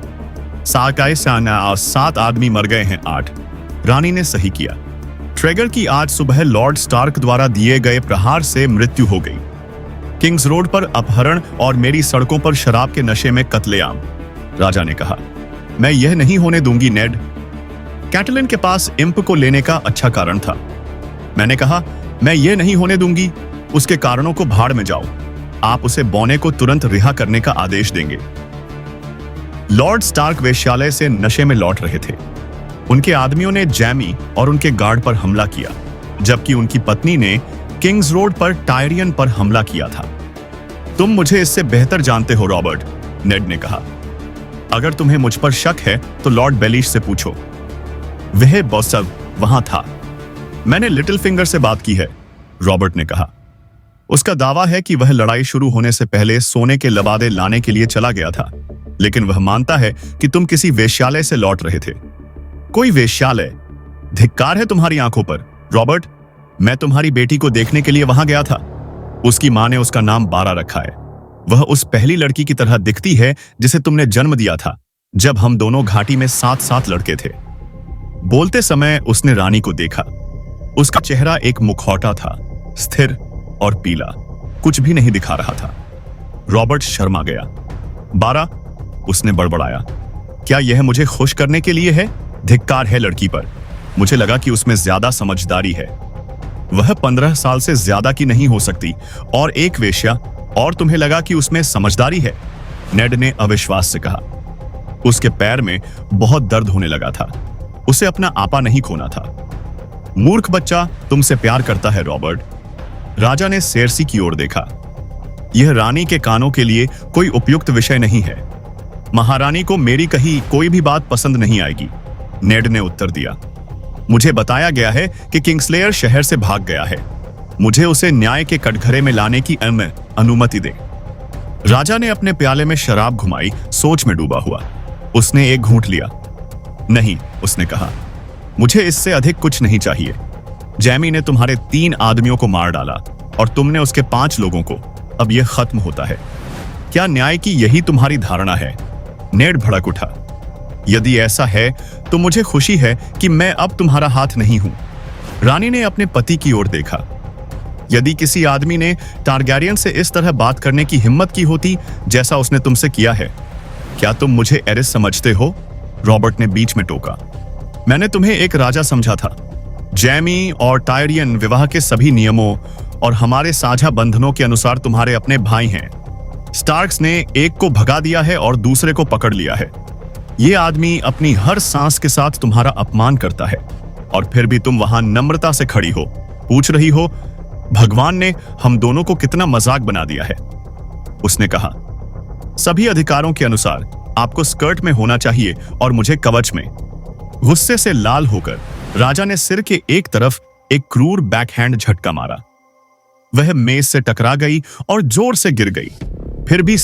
7 आदमी मर गए हैं, 8। रानी ने सही किया। ट्रेगर की आज सुबह लॉर्ड स्टार्क द्वारा दिए गए प्रहार से मृत्यु हो गई। किंग्स रोड पर अपहरण और मेरी सड़कों पर शराब के नशे में कत्लेआम, राजा ने कहा। मैं यह नहीं होने दूंगी, नेड। कैटलिन के पास इंप को लेने का अच्छा कारण था। मैंने कहा, मैं यह नहीं होने दूंगी। उसके कारणों को भाड़ में जाओ। आप उसे बौने को तुरंत रिहा करने का आदेश देंगे। लॉर्ड स्टार्क वेश्यालय से नशे में लौट रहे थे। उनके आदमियों ने जैमी और उनके गार्ड पर हमला किया, जबकि उनकी पत्नी ने किंग्स रोड पर टायरियन पर हमला किया था। तुम मुझे इससे बेहतर जानते हो, रॉबर्ट, नेड ने कहा। अगर तुम्हें मुझ पर शक है तो लॉर्ड बेलिश से पूछो। वह बॉसव वहां था। मैंने लिटिल फिंगर से बात की है, रॉबर्ट ने कहा। उसका दावा है कि वह लड़ाई शुरू होने से पहले सोने के लबादे लाने के लिए चला गया था, लेकिन वह मानता है कि तुम किसी वेश्यालय से लौट रहे थे। कोई वेश्यालय? धिक्कार है तुम्हारी आंखों पर, रॉबर्ट। मैं तुम्हारी बेटी को देखने के लिए वहां गया था। उसकी मां ने उसका नाम बारा रखा है। वह उस पहली लड़की की तरह दिखती है जिसे तुमने जन्म दिया था जब हम दोनों घाटी में साथ साथ लड़के थे। बोलते समय उसने रानी को देखा। उसका चेहरा एक मुखौटा था, स्थिर और पीला, कुछ भी नहीं दिखा रहा था। रॉबर्ट शर्मा गया। बारा, उसने बड़बड़ाया, क्या यह मुझे खुश करने के लिए है? धिक्कार है लड़की पर। मुझे लगा कि उसमें ज्यादा समझदारी है। वह 15 साल से ज्यादा की नहीं हो सकती और एक वेश्या, और तुम्हें लगा कि उसमें समझदारी है? नेड ने अविश्वास से कहा। उसके पैर में बहुत दर्द होने लगा था। उसे अपना आपा नहीं खोना था। मूर्ख बच्चा तुमसे प्यार करता है, रॉबर्ट। राजा ने सेर्सी की ओर देखा। यह रानी के कानों के लिए कोई उपयुक्त विषय नहीं है। महारानी को मेरी कही कोई भी बात पसंद नहीं आएगी, नेड ने उत्तर दिया। मुझे बताया गया है कि किंग्सलेयर शहर से भाग गया है। मुझे उसे न्याय के कटघरे में लाने की अनुमति दे। राजा ने अपने प्याले में शराब घुमाई, सोच में डूबा हुआ। उसने एक घूंट लिया। नहीं, उसने कहा, मुझे इससे अधिक कुछ नहीं चाहिए। जैमी ने तुम्हारे 3 आदमियों को मार डाला और तुमने उसके 5 लोगों को। अब यह खत्म होता है। क्या न्याय की यही तुम्हारी धारणा है? नेड भड़क उठा। यदि ऐसा है तो मुझे खुशी है कि मैं अब तुम्हारा हाथ नहीं हूं। रानी ने अपने पति की ओर देखा। यदि किसी आदमी ने टारगैरियन से इस तरह बात करने की हिम्मत की होती जैसा उसने तुमसे किया है, क्या तुम मुझे एरिस समझते हो? रॉबर्ट ने बीच में टोका। मैंने तुम्हें एक राजा समझा था। जैमी और टायरियन विवाह के सभी नियमों और हमारे साझा बंधनों के अनुसार तुम्हारे अपने भाई हैं। स्टार्क्स ने एक को भगा दिया है और दूसरे को पकड़ लिया है। ये आदमी अपनी हर सांस के साथ तुम्हारा अपमान करता है और फिर भी तुम वहां नम्रता से खड़ी हो, पूछ रही हो भगवान ने हम दोनों को कितना मजाक बना दिया है। उसने कहा, सभी अधिकारों के अनुसार आपको स्कर्ट में होना चाहिए और मुझे कवच में। गुस्से से लाल होकर राजा ने सिर के एक तरफ एक क्रूर बैकहैंड झटका मारा। वह मेज से टकरा गई और जोर से गिर गई। फिर भी